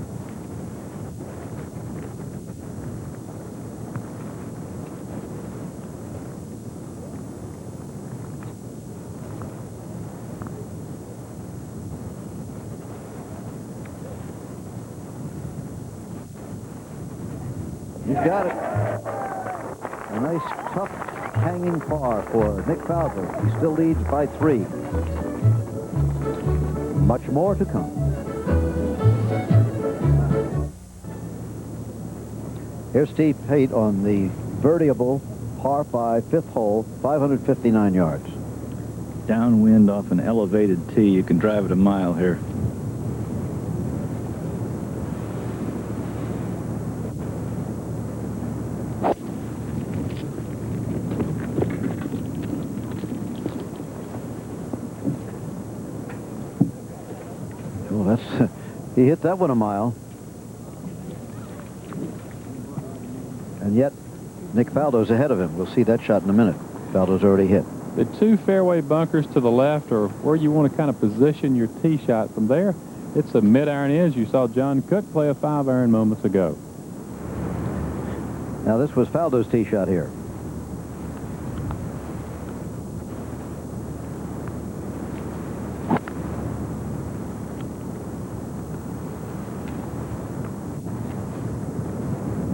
He's got it. A nice, tough, hanging par for Nick Faldo. He still leads by 3. Much more to come. Here's Steve Pate on the birdieable par 5, 5th hole, 559 yards. Downwind off an elevated tee. You can drive it a mile here. He hit that one a mile. And yet, Nick Faldo's ahead of him. We'll see that shot in a minute. Faldo's already hit. The 2 fairway bunkers to the left are where you want to kind of position your tee shot. From there, it's a mid-iron edge. You saw John Cook play a 5-iron moments ago. Now, this was Faldo's tee shot here.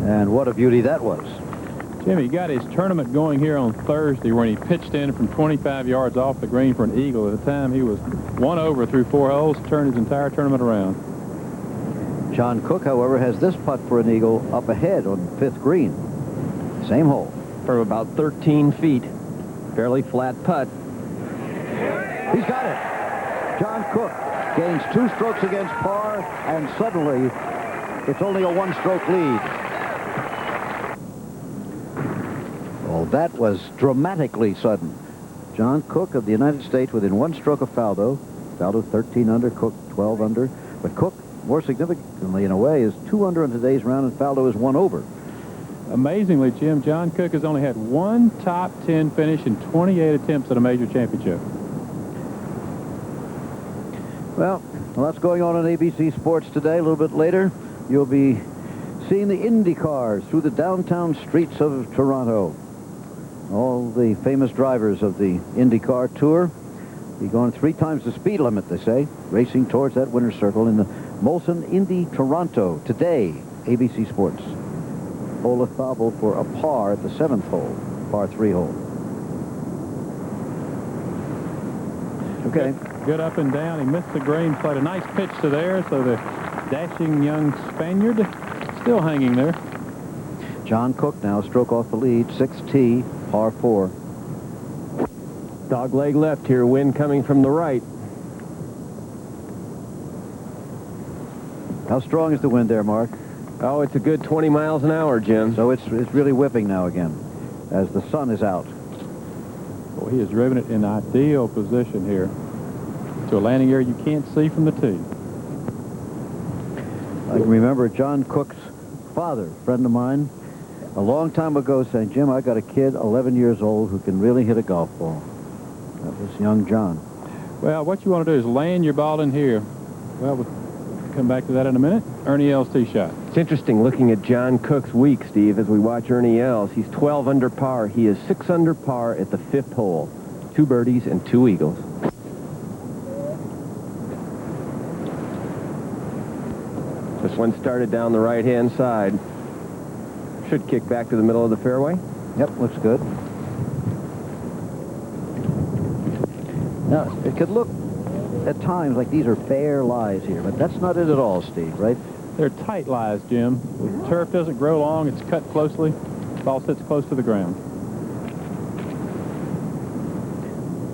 And what a beauty that was. Jimmy got his tournament going here on Thursday when he pitched in from 25 yards off the green for an eagle. At the time, he was 1 over through 4 holes, turned his entire tournament around. John Cook, however, has this putt for an eagle up ahead on 5th green. Same hole. From about 13 feet. Fairly flat putt. He's got it. John Cook gains 2 strokes against par, and suddenly it's only a 1-stroke lead. Well, that was dramatically sudden. John Cook of the United States within 1 stroke of Faldo. Faldo 13 under, Cook 12 under. But Cook, more significantly in a way, is 2 under in today's round, and Faldo is 1 over. Amazingly, Jim, John Cook has only had 1 top 10 finish in 28 attempts at a major championship. Well, that's going on ABC Sports today. A little bit later, you'll be seeing the Indy cars through the downtown streets of Toronto. All the famous drivers of the IndyCar Tour be going 3 times the speed limit, they say, racing towards that winner's circle in the Molson Indy Toronto today. ABC Sports. Olafable for a par at the 7th hole, par 3 hole. Okay. Good up and down. He missed the green, played a nice pitch to there, so the dashing young Spaniard still hanging there. John Cook now, stroke off the lead, 6 tee, par 4. Dog leg left here, wind coming from the right. How strong is the wind there, Mark? Oh, it's a good 20 miles an hour, Jim. So it's really whipping now again, as the sun is out. Well, he has driven it in ideal position here to a landing area you can't see from the tee. I can remember John Cook's father, a friend of mine, a long time ago saying, Jim, I got a kid 11 years old who can really hit a golf ball. That was young John. Well, what you want to do is land your ball in here. Well, we'll come back to that in a minute. Ernie Els' tee shot. It's interesting looking at John Cook's week, Steve, as we watch Ernie Els. He's 12 under par. He is 6 under par at the 5th hole. 2 birdies and 2 eagles. This one started down the right-hand side. Should kick back to the middle of the fairway. Yep, looks good. Now, it could look at times like these are bare lies here, but that's not it at all, Steve, right? They're tight lies, Jim. The turf doesn't grow long. It's cut closely. Ball sits close to the ground.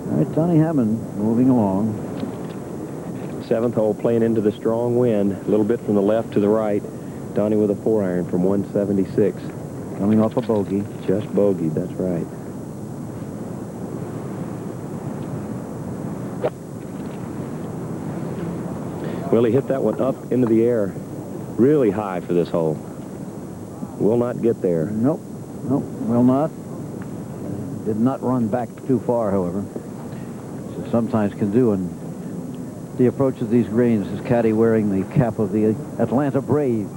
All right, Donnie Hammond moving along. 7th hole playing into the strong wind. A little bit from the left to the right. Donnie with a 4-iron from 176. Coming off a bogey. Just bogeyed, that's right. Well, he hit that one up into the air really high for this hole. Will not get there. Nope, will not. Did not run back too far, however. So sometimes can do, and the approach of these greens is caddy wearing the cap of the Atlanta Braves.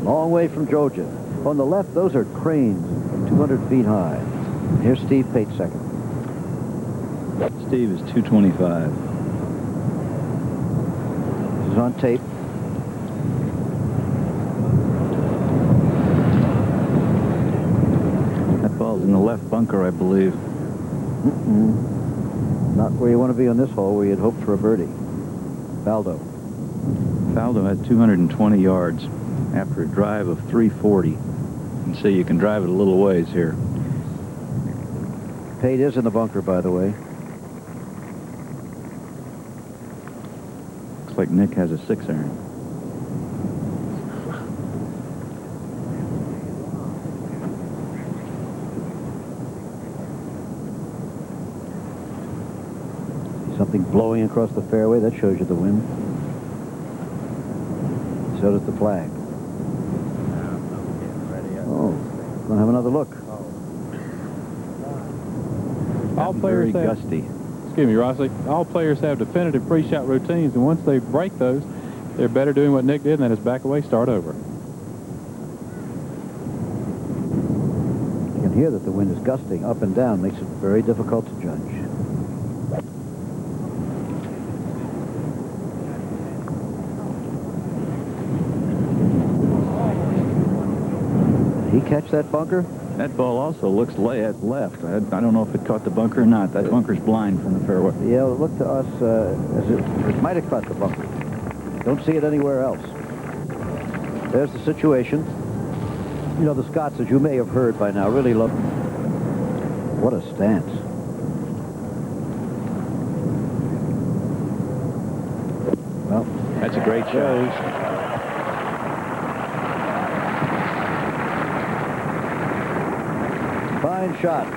Long way from Georgia. On the left, those are cranes, 200 feet high. Here's Steve Pate second. Steve is 225. This is on tape. That ball's in the left bunker, I believe. Not where you want to be on this hole, where you'd hope for a birdie. Faldo. Faldo had 220 yards after a drive of 340. And so you can drive it a little ways here. Pate is in the bunker, by the way. Looks like Nick has a 6-iron. Something blowing across the fairway, that shows you the wind. So does the flag. Oh, gonna have another look. All players very have, gusty. excuse me, Rossi, all players have definitive pre-shot routines, and once they break those, they're better doing what Nick did, and that is back away, start over. You can hear that the wind is gusting up and down, makes it very difficult to judge. Did he catch that bunker? That ball also looks at left. I don't know if it caught the bunker or not. That bunker's blind from the fairway. Yeah, it looked to us as it might have caught the bunker. Don't see it anywhere else. There's the situation. You know, the Scots, as you may have heard by now, really love... What a stance. Well, That's a great shot. Fine shot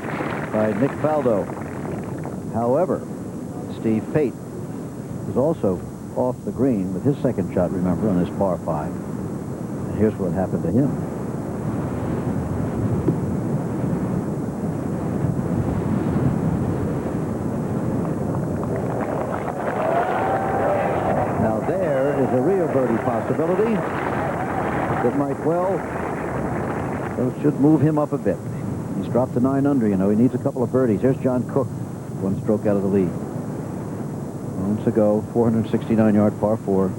by Nick Faldo. However, Steve Pate was also off the green with his second shot, remember, on this par 5. And here's what happened to him. Now there is a real birdie possibility that might well, those should move him up a bit. He's dropped to 9 under, you know. He needs a couple of birdies. Here's John Cook, 1 stroke out of the lead. Moments ago, 469-yard par 4.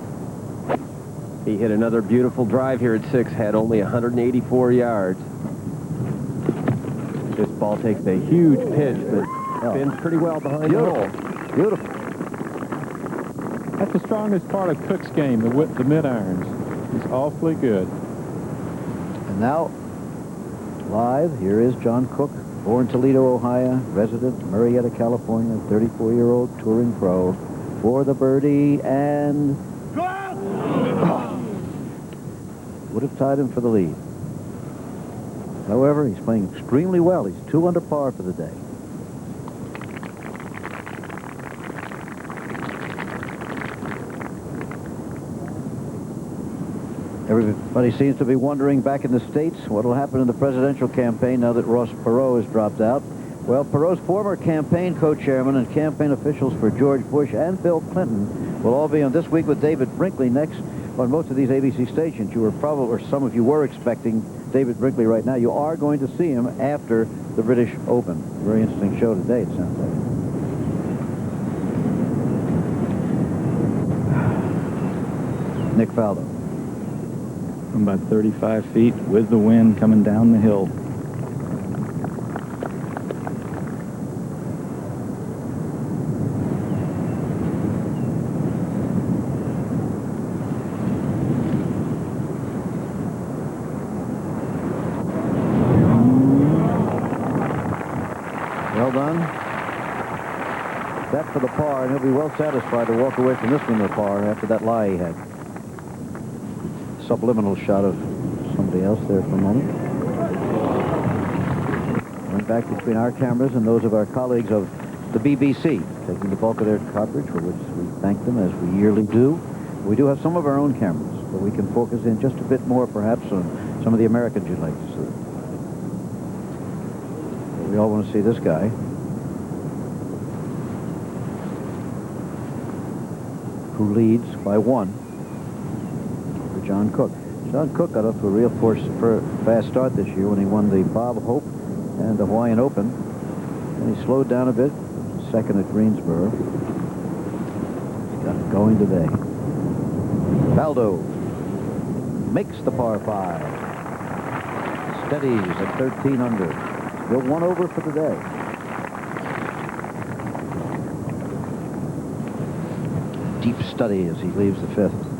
He hit another beautiful drive here at 6, had only 184 yards. This ball takes a huge pitch, but spins pretty well behind the hole. Beautiful. That's the strongest part of Cook's game, the mid-irons. It's awfully good. And now, Live, here is John Cook, born Toledo, Ohio, resident Marietta, California, 34-year-old touring pro, for the birdie, and would have tied him for the lead. However, he's playing extremely well. He's 2 under par for the day. Everybody seems to be wondering back in the States what will happen in the presidential campaign now that Ross Perot has dropped out. Well, Perot's former campaign co-chairman and campaign officials for George Bush and Bill Clinton will all be on This Week with David Brinkley next on most of these ABC stations. You were probably, or some of you were expecting David Brinkley right now. You are going to see him after the British Open. Very interesting show today, it sounds like. Nick Faldo. From about 35 feet with the wind coming down the hill. Well done. That for the par, and he'll be well satisfied to walk away from this one with a par after that lie he had. Subliminal shot of somebody else there for a moment. Went back between our cameras and those of our colleagues of the BBC, taking the bulk of their coverage, for which we thank them as we yearly do. We do have some of our own cameras, but we can focus in just a bit more perhaps on some of the Americans you'd like to see. We all want to see this guy. Who leads by 1. John Cook. John Cook got off to a real fast start this year when he won the Bob Hope and the Hawaiian Open. And he slowed down a bit. Second at Greensboro. He's got it going today. Faldo makes the par 5. Steadies at 13 under. Still 1 over for the day. Deep study as he leaves the 5th.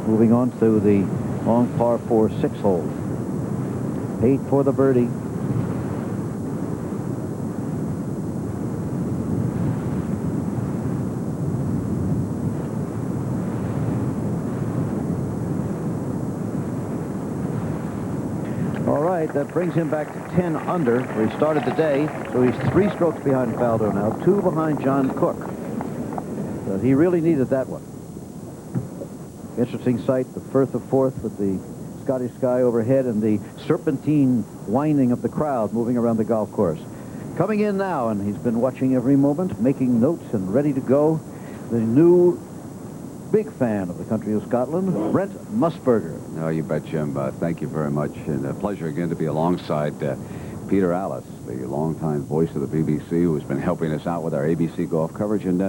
Moving on to the long par 4 6-hole. Pate for the birdie. All right, that brings him back to 10 under, where he started the day. So he's 3 strokes behind Faldo now, 2 behind John Cook. But he really needed that one. Interesting sight, the Firth of Forth with the Scottish sky overhead and the serpentine winding of the crowd moving around the golf course. Coming in now, and he's been watching every moment, making notes and ready to go, the new big fan of the country of Scotland, Brent Musburger. Oh, you bet, Jim. Thank you very much, and a pleasure again to be alongside Peter Alice, the longtime voice of the BBC, who has been helping us out with our ABC golf coverage. And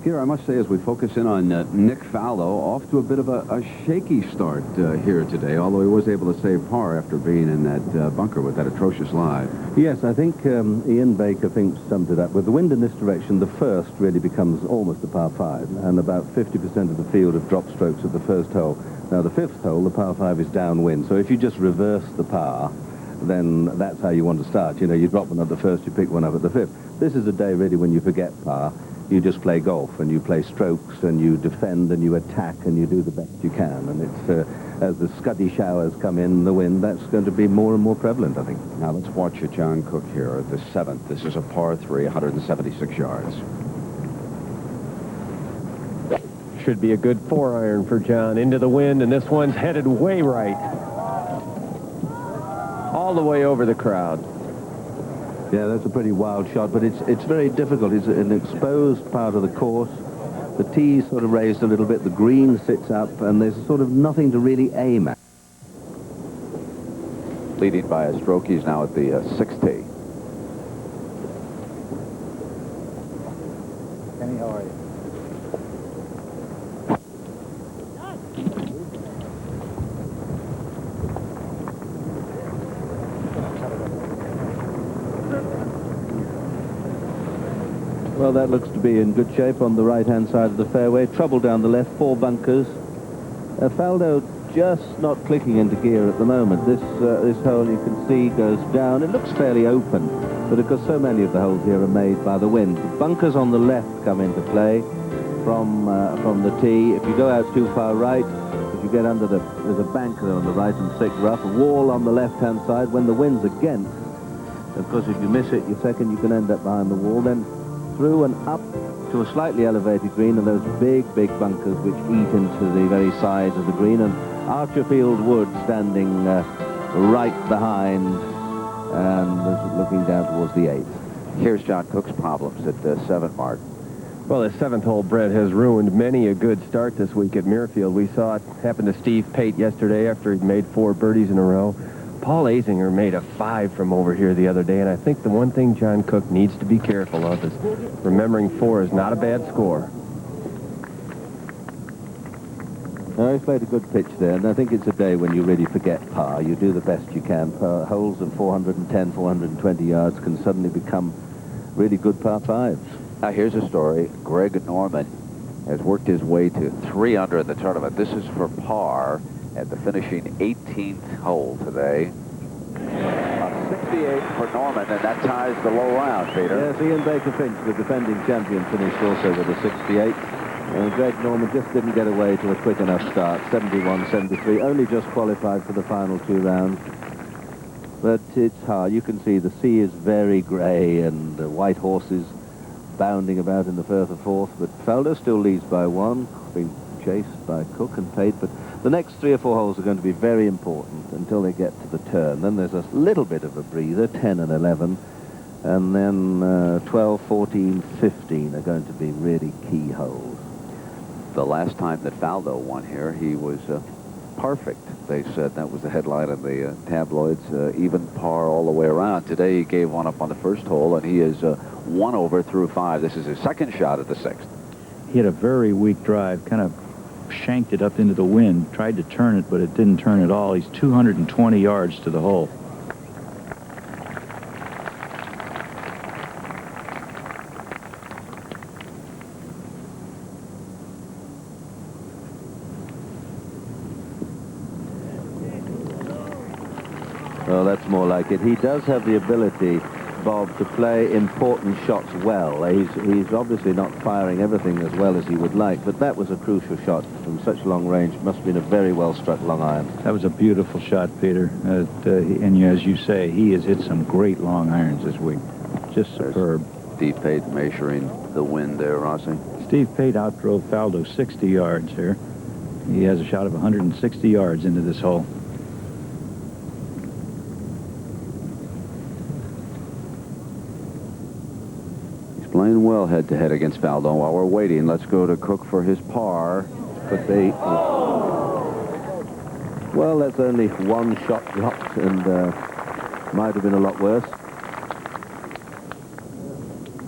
Peter, I must say, as we focus in on Nick Faldo, off to a bit of a shaky start here today, although he was able to save par after being in that bunker with that atrocious lie. Yes, I think Ian Baker summed it up. With the wind in this direction, the first really becomes almost a par 5, and about 50% of the field have drop strokes at the first hole. Now, the 5th hole, the par 5 is downwind, so if you just reverse the par, then that's how you want to start. You know, you drop one at the first, you pick one up at the 5th. This is a day really when you forget par. You just play golf, and you play strokes, and you defend, and you attack, and you do the best you can. And it's as the scuddy showers come in, the wind, that's going to be more and more prevalent, I think. Now let's watch John Cook here at the 7th. This is a par 3, 176 yards. Should be a good 4-iron for John. Into the wind, and this one's headed way right. All the way over the crowd. Yeah, that's a pretty wild shot, but it's very difficult. It's an exposed part of the course. The tee's sort of raised a little bit, the green sits up, and there's sort of nothing to really aim at. Leading by a stroke, he's now at the 6th tee. Kenny, how are you? Well, that looks to be in good shape on the right-hand side of the fairway. Trouble down the left, 4 bunkers. Faldo just not clicking into gear at the moment. This hole, you can see, goes down. It looks fairly open, but of course so many of the holes here are made by the wind. The bunkers on the left come into play from the tee. If you go out too far right, if you get under there's a bank there on the right and thick rough, a wall on the left-hand side. When the wind's against, of course, if you miss it, your second, you can end up behind the wall. Then through and up to a slightly elevated green, and those big bunkers which eat into the very sides of the green, and Archerfield Wood standing right behind and looking down towards the 8th. Here's John Cook's problems at the 7th mark. Well, the 7th hole, Brett, has ruined many a good start this week at Muirfield. We saw it happen to Steve Pate yesterday after he'd made 4 birdies in a row. Paul Azinger made a 5 from over here the other day, and I think the one thing John Cook needs to be careful of is remembering 4 is not a bad score. No, he's played a good pitch there, and I think it's a day when you really forget par. You do the best you can. Holes of 410, 420 yards can suddenly become really good par 5s. Now, here's a story. Greg Norman has worked his way to 3 under in the tournament. This is for par at the finishing 18th hole today. 68 for Norman, and that ties the low round, Peter. Yes, Ian Baker Finch, the defending champion, finished also with a 68. And Greg Norman just didn't get away to a quick enough start. 71, 73, only just qualified for the final 2 rounds. But it's hard. You can see the sea is very grey, and white horses bounding about in the 1st or 4th. But Faldo still leads by 1, being chased by Cook and Pate. But the next 3 or 4 holes are going to be very important until they get to the turn. Then there's a little bit of a breather, 10 and 11. And then 12, 14, 15 are going to be really key holes. The last time that Faldo won here, he was perfect. They said that was the headline of the tabloids, even par all the way around. Today he gave one up on the 1st hole, and he is 1 over through 5. This is his 2nd shot at the 6th. He had a very weak drive, kind of shanked it up into the wind, tried to turn it, but it didn't turn at all. He's 220 yards to the hole. Well, that's more like it. He does have the ability, Bob, to play important shots well. He's obviously not firing everything as well as he would like, but that was a crucial shot from such long range. Must have been a very well-struck long iron. That was a beautiful shot, Peter. And as you say, he has hit some great long irons this week. Just superb. Steve Pate measuring the wind there, Rossi. Steve Pate outdrove Faldo 60 yards here. He has a shot of 160 yards into this hole. Playing well head-to-head against Faldo. While we're waiting, let's go to Cook for his par. Could be... Well, that's only 1 shot dropped, and might have been a lot worse.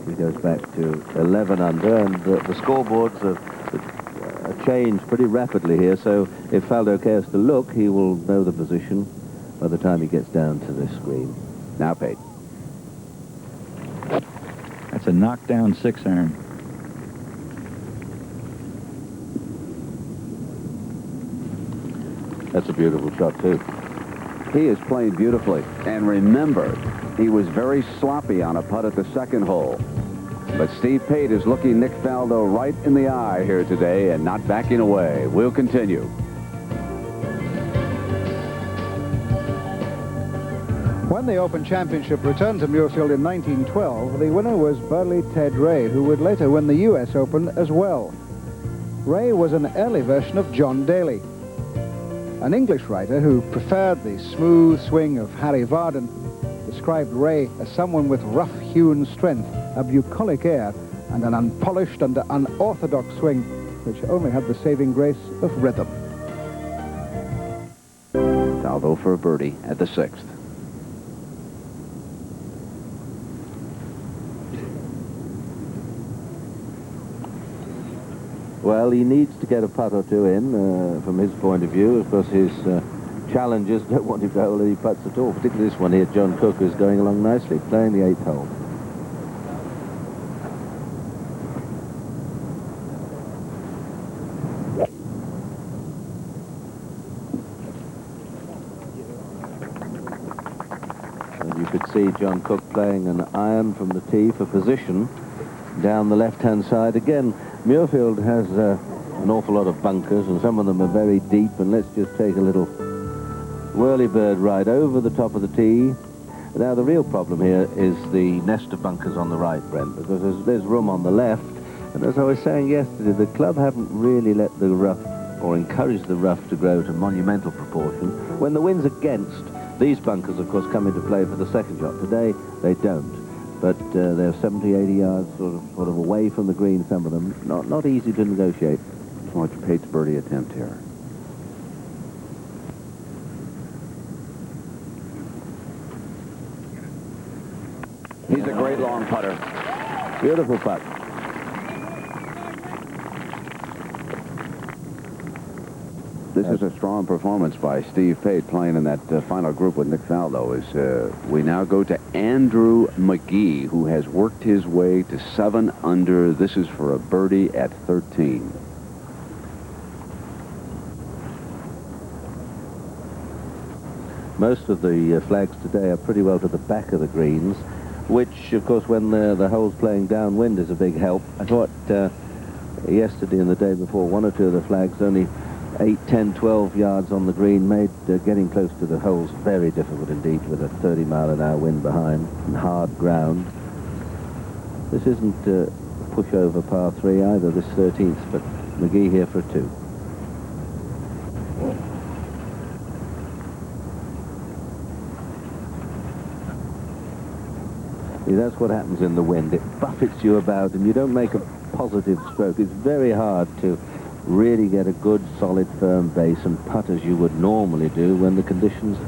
He goes back to 11 under, and the scoreboards have changed pretty rapidly here, so if Faldo cares to look, he will know the position by the time he gets down to this screen. Now, Pate. That's a knockdown 6-iron. That's a beautiful shot, too. He is playing beautifully. And remember, he was very sloppy on a putt at the 2nd hole. But Steve Pate is looking Nick Faldo right in the eye here today and not backing away. We'll continue. When the Open Championship returned to Muirfield in 1912, the winner was Burley Ted Ray, who would later win the U.S. Open as well. Ray was an early version of John Daly, an English writer who preferred the smooth swing of Harry Vardon, described Ray as someone with rough-hewn strength, a bucolic air, and an unpolished and unorthodox swing, which only had the saving grace of rhythm. Faldo for a birdie at the 6th. Well, he needs to get a putt or 2 in, from his point of view. Of course, his challengers don't want him to hole any putts at all, particularly this one here, John Cook, who's going along nicely, playing the 8th hole. see John Cook playing an iron from the tee for position down the left-hand side. Again, Muirfield has an awful lot of bunkers, and some of them are very deep, and let's just take a little whirly-bird ride over the top of the tee. Now, the real problem here is the nest of bunkers on the right, Brent, because there's room on the left, and as I was saying yesterday, the club haven't really let the rough or encouraged the rough to grow to monumental proportion. When the wind's against, these bunkers, of course, come into play for the second shot. Today, they don't. But they're 70, 80 yards sort of away from the green, some of them. Not easy to negotiate. Watch Pate's birdie attempt here. He's a great long putter. Beautiful putt. This is a strong performance by Steve Pate playing in that final group with Nick Faldo. We now go to Andrew McGee, who has worked his way to 7 under. This is for a birdie at 13. Most of the flags today are pretty well to the back of the greens, which, of course, when the hole's playing downwind is a big help. I thought yesterday and the day before, one or two of the flags only 8, 10, 12 yards on the green made getting close to the holes very difficult indeed with a 30-mile-an-hour wind behind and hard ground. This isn't a pushover par 3 either, this 13th, but McGee here for a 2. See, that's what happens in the wind. It buffets you about and you don't make a positive stroke. It's very hard to really get a good, solid, firm base and putt as you would normally do when the conditions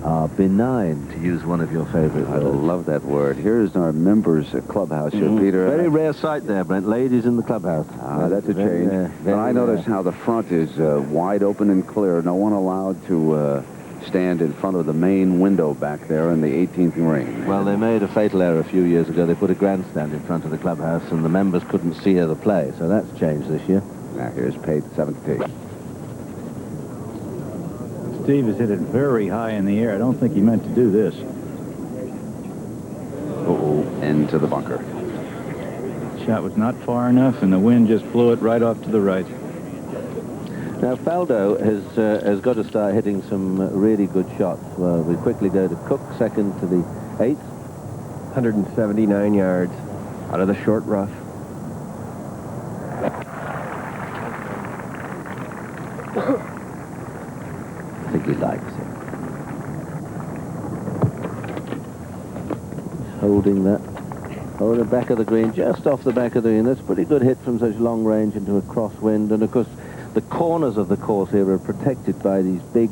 are benign, to use one of your favorite words. I love that word. Here's our members clubhouse here, Peter. Very rare sight there, Brent. Ladies in the clubhouse. That's a change. But I notice how the front is wide open and clear. No one allowed to stand in front of the main window back there in the 18th ring. Well, they made a fatal error a few years ago. They put a grandstand in front of the clubhouse and the members couldn't see the play, so that's changed this year. Now here's Pate, 7th tee. Steve has hit it very high in the air. I don't think he meant to do this. Into the bunker. Shot was not far enough, and the wind just blew it right off to the right. Now, Faldo has got to start hitting some really good shots. We quickly go to Cook, second to the 8th. 179 yards out of the short rough. I think he likes it. Holding that. Oh, the back of the green, just off the back of the green. That's a pretty good hit from such long range into a crosswind. And, of course, the corners of the course here are protected by these big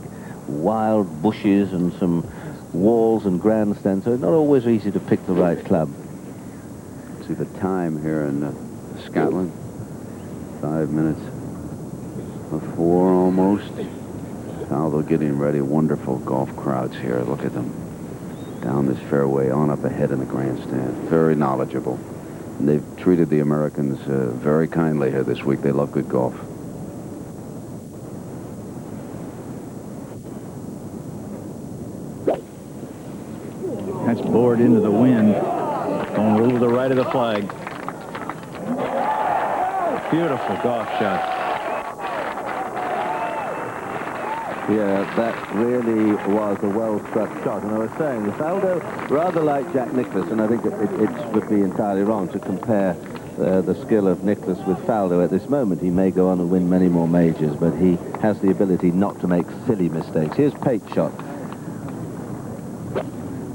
wild bushes and some walls and grandstands, so it's not always easy to pick the right club. See the time here in Scotland. 5 minutes before almost. Faldo getting ready. Wonderful golf crowds here. Look at them. Down this fairway, on up ahead in the grandstand. Very knowledgeable. And they've treated the Americans very kindly here this week. They love good golf. That's bored into the wind. Going over the right of the flag. Beautiful golf shot. Yeah, that really was a well-struck shot. And I was saying, Faldo, rather like Jack Nicklaus, and I think it would be entirely wrong to compare the skill of Nicklaus with Faldo at this moment. He may go on and win many more majors, but he has the ability not to make silly mistakes. Here's Pate's shot.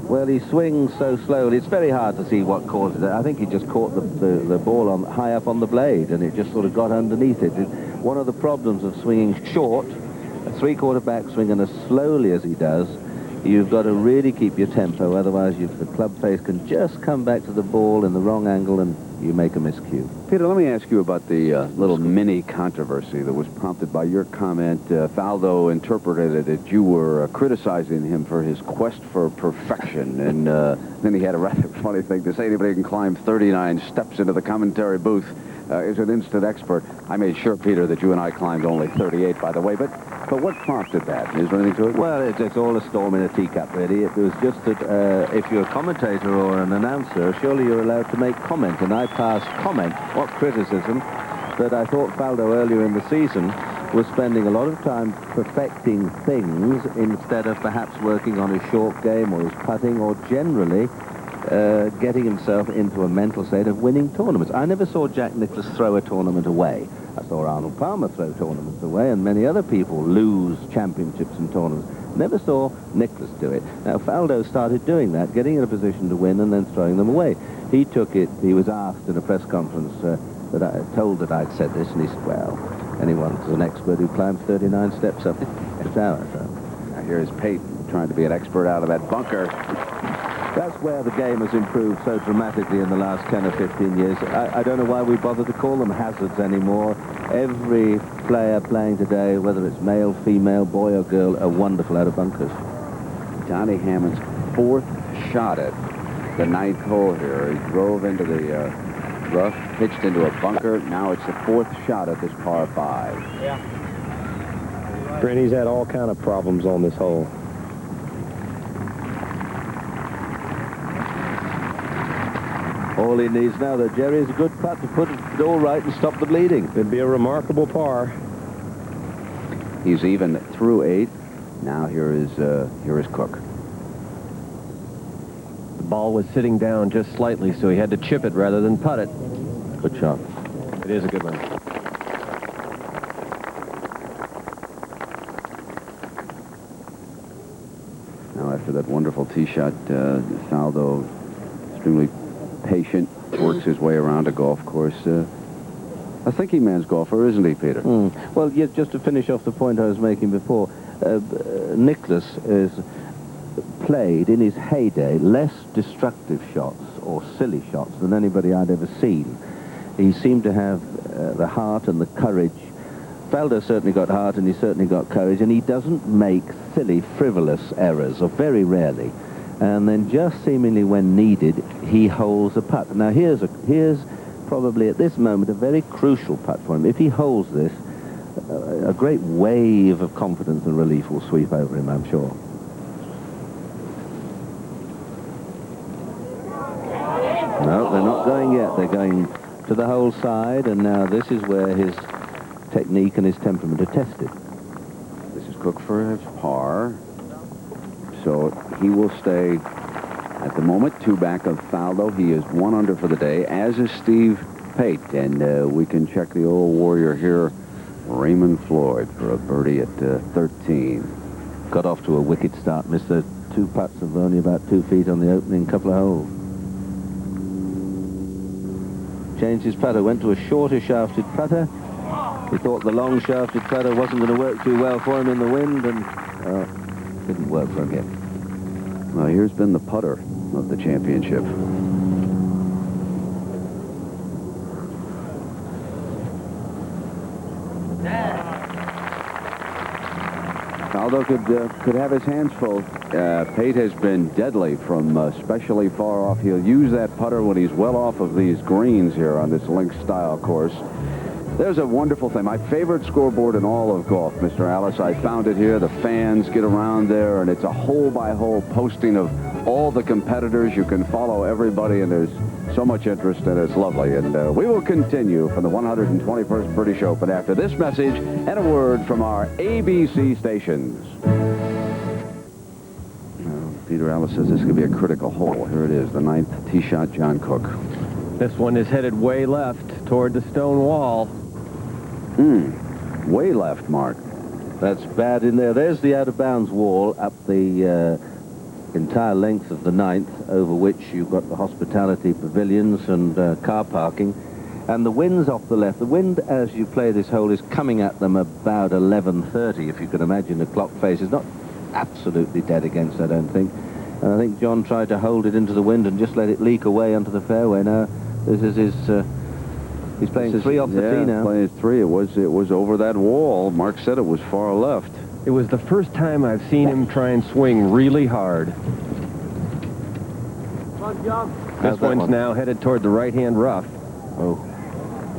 Well, he swings so slowly, it's very hard to see what causes it. I think he just caught the ball high up on the blade, and it just sort of got underneath it. One of the problems of swinging short, a three-quarter backswing, and as slowly as he does, you've got to really keep your tempo, otherwise the club face can just come back to the ball in the wrong angle and you make a miscue. Peter, let me ask you about the little mini controversy that was prompted by your comment. Faldo interpreted it that you were criticizing him for his quest for perfection, and then he had a rather funny thing to say. Anybody can climb 39 steps into the commentary booth is an instant expert. I made sure, Peter, that you and I climbed only 38, by the way, but But what prompted that? Is there anything to it? Well, it's all a storm in a teacup, really. It was just that if you're a commentator or an announcer, surely you're allowed to make comment, and I passed comment, what criticism, that I thought Faldo earlier in the season was spending a lot of time perfecting things instead of perhaps working on his short game or his putting or generally getting himself into a mental state of winning tournaments. I never saw Jack Nicklaus throw a tournament away. I saw Arnold Palmer throw tournaments away, and many other people lose championships and tournaments. Never saw Nicklaus do it. Now, Faldo started doing that, getting in a position to win and then throwing them away. He took it, he was asked in a press conference told that I'd said this, and he said, well, anyone's an expert who climbs 39 steps up the tower. So. Now here's Pate trying to be an expert out of that bunker. That's where the game has improved so dramatically in the last 10 or 15 years. I don't know why we bother to call them hazards anymore. Every player playing today, whether it's male, female, boy or girl, are wonderful out of bunkers. Johnny Hammond's 4th shot at the 9th hole here. He drove into the rough, pitched into a bunker. Now it's the 4th shot at this par 5. Brent, he's had all kind of problems on this hole. All he needs now, though, Jerry, is a good putt to put it all right and stop the bleeding. It'd be a remarkable par. He's even through 8. Now here is Cook. The ball was sitting down just slightly, so he had to chip it rather than putt it. Good shot. It is a good one. Now after that wonderful tee shot, Faldo, extremely patient, works his way around a golf course. A thinking man's golfer, isn't he, Peter? Well, yeah, just to finish off the point I was making before, Nicklaus is played in his heyday less destructive shots or silly shots than anybody I'd ever seen. He seemed to have the heart and the courage. Faldo certainly got heart and he certainly got courage, and he doesn't make silly, frivolous errors, or very rarely. And then just seemingly when needed, he holds a putt. Now here's probably at this moment a very crucial putt for him. If he holds this, a great wave of confidence and relief will sweep over him, I'm sure. No, they're not going yet. They're going to the hole side, and now this is where his technique and his temperament are tested. This is Cook for his par. So he will stay at the moment 2 back of Faldo. He is 1 under for the day, as is Steve Pate. And we can check the old warrior here, Raymond Floyd, for a birdie at 13. Got off to a wicked start, missed the 2 putts of only about 2 feet on the opening couple of holes. Changed his putter, went to a shorter shafted putter. He thought the long shafted putter wasn't going to work too well for him in the wind, and didn't work for him yet. Well, here's been the putter of the championship. Faldo could have his hands full. Pate has been deadly from especially far off. He'll use that putter when he's well off of these greens here on this links-style course. There's a wonderful thing. My favorite scoreboard in all of golf, Mr. Alice. I found it here. The fans get around there, and it's a hole-by-hole posting of all the competitors. You can follow everybody, and there's so much interest, and it's lovely. And we will continue from the 121st British Open after this message and a word from our ABC stations. Peter Alice says this could be a critical hole. Here it is, the 9th tee shot, John Cook. This one is headed way left toward the stone wall. Way left, Mark. That's bad in there. There's the out-of-bounds wall up the entire length of the 9th, over which you've got the hospitality pavilions and car parking. And the wind's off the left. The wind, as you play this hole, is coming at them about 11:30, if you can imagine the clock face. It's not absolutely dead against, I don't think. And I think John tried to hold it into the wind and just let it leak away onto the fairway. Now, this is his... he's playing 3 off the tee now. Playing 3. It was over that wall. Mark said it was far left. It was the first time I've seen him try and swing really hard. This one's now headed toward the right-hand rough. Oh.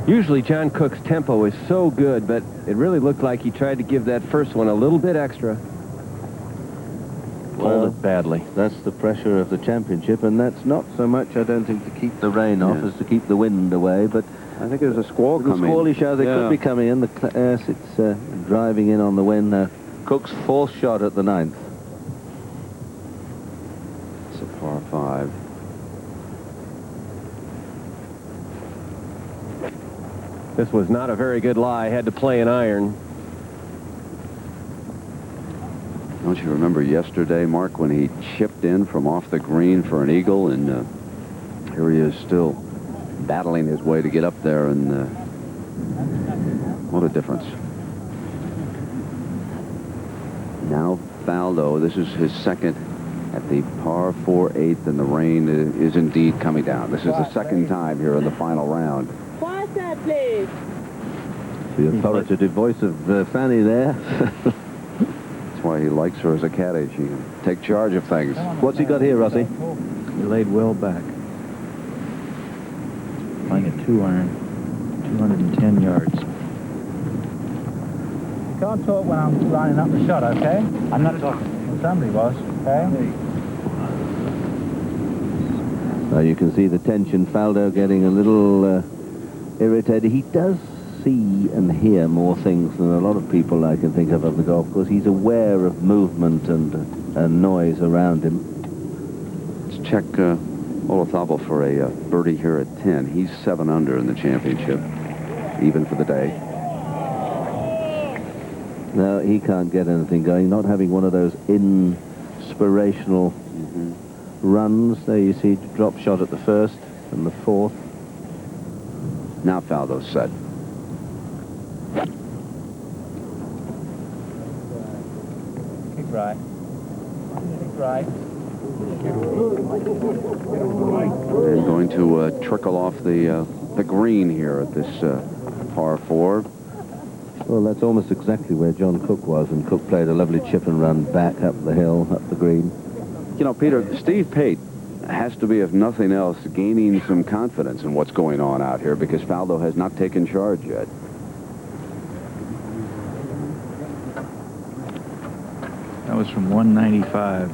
Usually John Cook's tempo is so good, but it really looked like he tried to give that first one a little bit extra. Pulled it badly. That's the pressure of the championship, and that's not so much, I don't think, to keep the rain off as to keep the wind away, but I think there's a squall coming. Squally shows it could be coming in. Yes, it's driving in on the wind now. Cook's fourth shot at the 9th. It's a par 5. This was not a very good lie. Had to play an iron. Don't you remember yesterday, Mark, when he chipped in from off the green for an eagle, and here he is still battling his way to get up there, and what a difference. Now Faldo, this is his second at the par 4/8, and the rain is indeed coming down. This is the second time here in the final round. The authoritative voice of Fanny there. That's why he likes her as a caddy. She can take charge of things. What's he got here, Rossi? He laid well back. Playing a 2-iron, 210 yards. You can't talk when I'm lining up the shot, okay? I'm not talking. Well, somebody was, okay? Now you can see the tension. Faldo getting a little irritated. He does see and hear more things than a lot of people I can think of on the golf course. He's aware of movement and noise around him. Let's check Olazabal for a birdie here at 10. He's 7 under in the championship, even for the day. No, he can't get anything going. Not having one of those inspirational runs. There you see, drop shot at the 1st and the 4th. Now Faldo's set. Kick right. Kick right. And going to trickle off the green here at this par 4. Well, that's almost exactly where John Cook was, and Cook played a lovely chip and run back up the hill, up the green. You know, Peter, Steve Pate has to be, if nothing else, gaining some confidence in what's going on out here, because Faldo has not taken charge yet. That was from 195.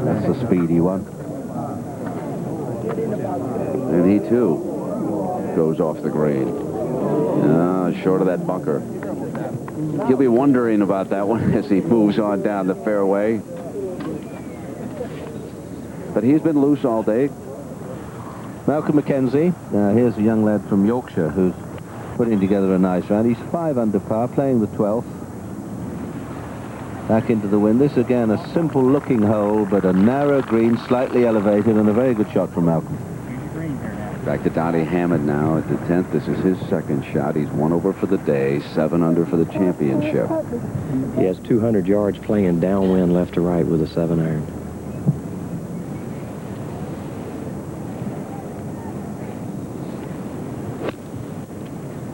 That's the speedy one. And he, too, goes off the green. Short of that bunker. He'll be wondering about that one as he moves on down the fairway. But he's been loose all day. Malcolm Mackenzie. Here's a young lad from Yorkshire who's putting together a nice round. He's 5 under par, playing the 12th. Back into the wind. This, again, a simple-looking hole, but a narrow green, slightly elevated, and a very good shot from Malcolm. Back to Donnie Hammond now at the 10th. This is his second shot. He's 1 over for the day, 7 under for the championship. He has 200 yards playing downwind left to right with a 7-iron.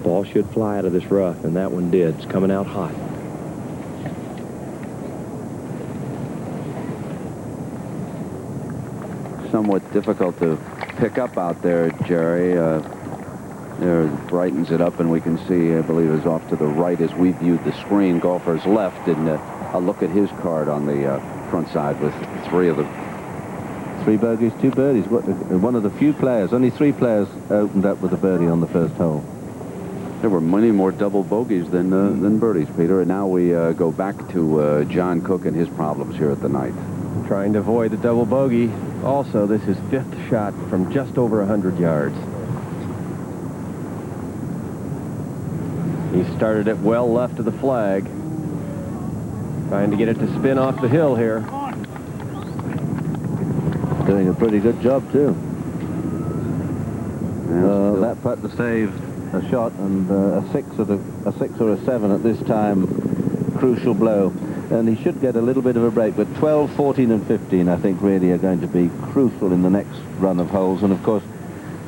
Ball should fly out of this rough, and that one did. It's coming out hot. Somewhat difficult to pick up out there, Jerry. There brightens it up, and we can see, I believe, is off to the right as we viewed the screen. Golfer's left, and a look at his card on the front side with 3 of them. 3 bogeys, 2 birdies. One of the few players, only 3 players opened up with a birdie on the first hole. There were many more double bogeys than birdies, Peter. And now we go back to John Cook and his problems here at the 9th. Trying to avoid the double bogey. Also, this is 5th shot from just over 100 yards. He started it well left of the flag. Trying to get it to spin off the hill here. Doing a pretty good job, too. That putt to save a shot, and a 6 or a 7 at this time. Crucial blow. And he should get a little bit of a break, but 12, 14, and 15, I think, really are going to be crucial in the next run of holes. And, of course,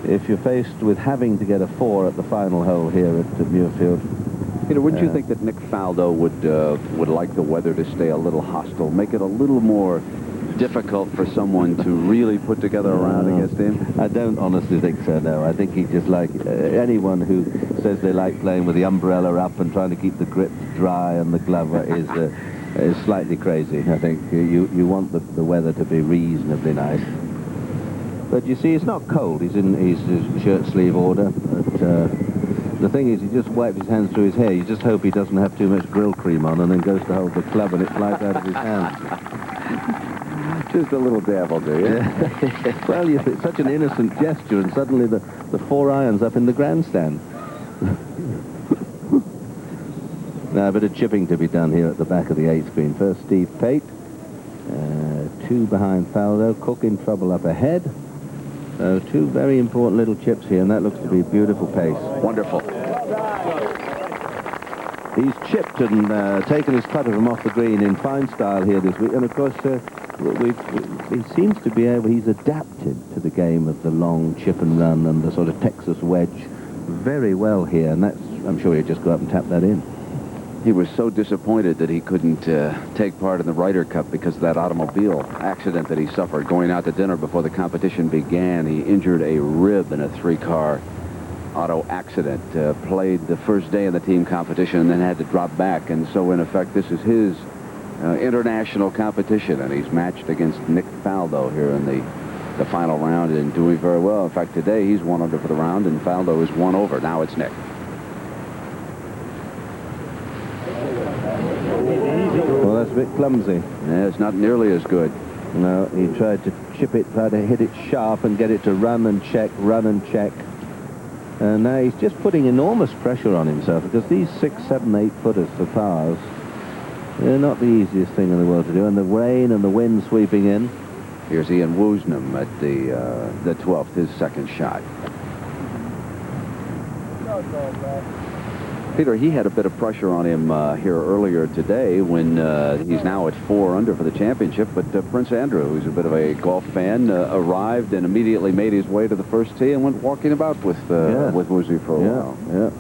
if you're faced with having to get a 4 at the final hole here at Muirfield... Peter, wouldn't you think that Nick Faldo would like the weather to stay a little hostile, make it a little more difficult for someone to really put together a round against him? I don't honestly think so, no. I think he just like anyone who says they like playing with the umbrella up and trying to keep the grip dry and the glove is slightly crazy. I think you want the weather to be reasonably nice. But you see, it's not cold. He's in his shirt sleeve order. But the thing is, he just wiped his hands through his hair. You just hope he doesn't have too much grill cream on and then goes to hold the club and it flies out of his hands. Just a little dab will do, yeah? Well, it's such an innocent gesture, and suddenly the 4 irons up in the grandstand. Now, a bit of chipping to be done here at the back of the 8th green. First, Steve Pate. 2 behind Faldo. Cook in trouble up ahead. So 2 very important little chips here, and that looks to be a beautiful pace. Wonderful. He's chipped and taken his putt of him off the green in fine style here this week. And, of course, he seems to be able... He's adapted to the game of the long chip and run and the sort of Texas wedge very well here. And that's... I'm sure he'll just go up and tap that in. He was so disappointed that he couldn't take part in the Ryder Cup because of that automobile accident that he suffered going out to dinner before the competition began. He injured a rib in a 3-car auto accident, played the first day of the team competition and then had to drop back. And so, in effect, this is his international competition, and he's matched against Nick Faldo here in the final round and doing very well. In fact, today he's 1 under for the round, and Faldo is 1 over. Now it's Nick. Well, that's a bit clumsy. Yeah, it's not nearly as good. No, he tried to chip it, tried to hit it sharp and get it to run and check. And now he's just putting enormous pressure on himself, because these 6, 7, 8 footers for pars, they're not the easiest thing in the world to do. And the rain and the wind sweeping in. Here's Ian Woosnam at the 12th, his second shot. Peter, he had a bit of pressure on him here earlier today when he's now at 4 under for the championship. But Prince Andrew, who's a bit of a golf fan, arrived and immediately made his way to the first tee and went walking about with Woosie for a while. Yeah.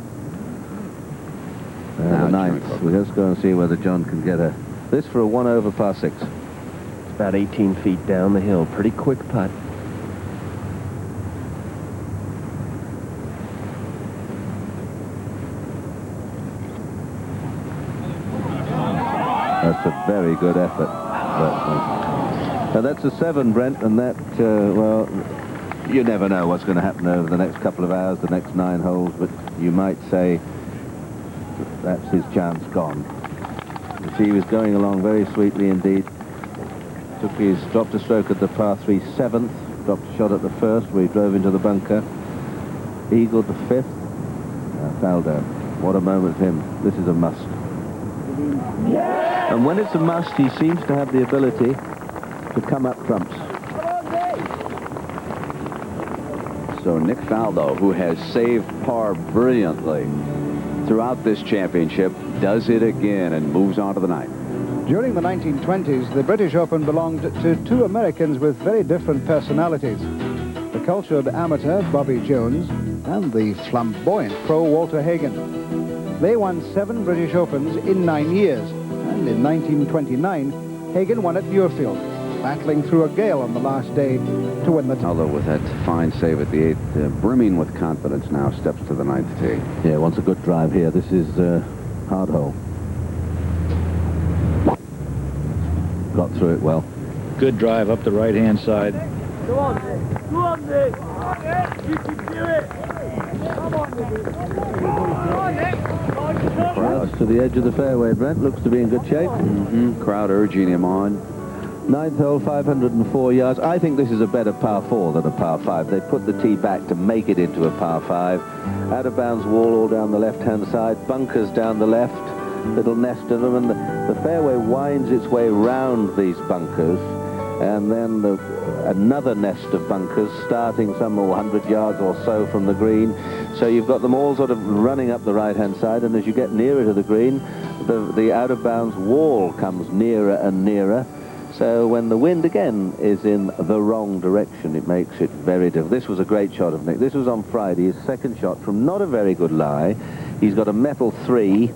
The 9th. We'll just go and see whether John can get this for a 1 over par 6. It's about 18 feet down the hill. Pretty quick putt. That's a very good effort. Now that's a 7, Brent, and that, well, you never know what's going to happen over the next couple of hours, the next 9 holes, but you might say that's his chance gone. You see, he was going along very sweetly indeed. Dropped a stroke at the par 3 7th, dropped a shot at the 1st where he drove into the bunker, eagled the 5th. Faldo, what a moment for him. This is a must. And when it's a must, he seems to have the ability to come up trumps. So Nick Faldo, who has saved par brilliantly throughout this championship, does it again and moves on to the 9th. During the 1920s, the British Open belonged to 2 Americans with very different personalities. The cultured amateur, Bobby Jones, and the flamboyant pro, Walter Hagen. They won 7 British Opens in 9 years, and in 1929, Hagen won at Muirfield, battling through a gale on the last day to win the title. Although with that fine save at the 8th, brimming with confidence now, steps to the 9th tee. Yeah, wants a good drive here. This is hard hole. Got through it well. Good drive up the right-hand side. Come on, Nick. Come on, Nick. Come on, Nick. You can do it. Come on, Nick. Come on, Nick. Crowd to the edge of the fairway, Brent. Looks to be in good shape. Crowd urging him on. 9th hole, 504 yards. I think this is a better par 4 than a par 5. They put the tee back to make it into a par 5. Out of bounds wall all down the left-hand side. Bunkers down the left. Little nest of them. And the fairway winds its way round these bunkers. And then another nest of bunkers starting some 100 yards or so from the green. So you've got them all sort of running up the right-hand side, and as you get nearer to the green, the out-of-bounds wall comes nearer and nearer. So when the wind again is in the wrong direction, it makes it very difficult. This was a great shot of Nick. This was on Friday, his second shot from not a very good lie. He's got a metal 3,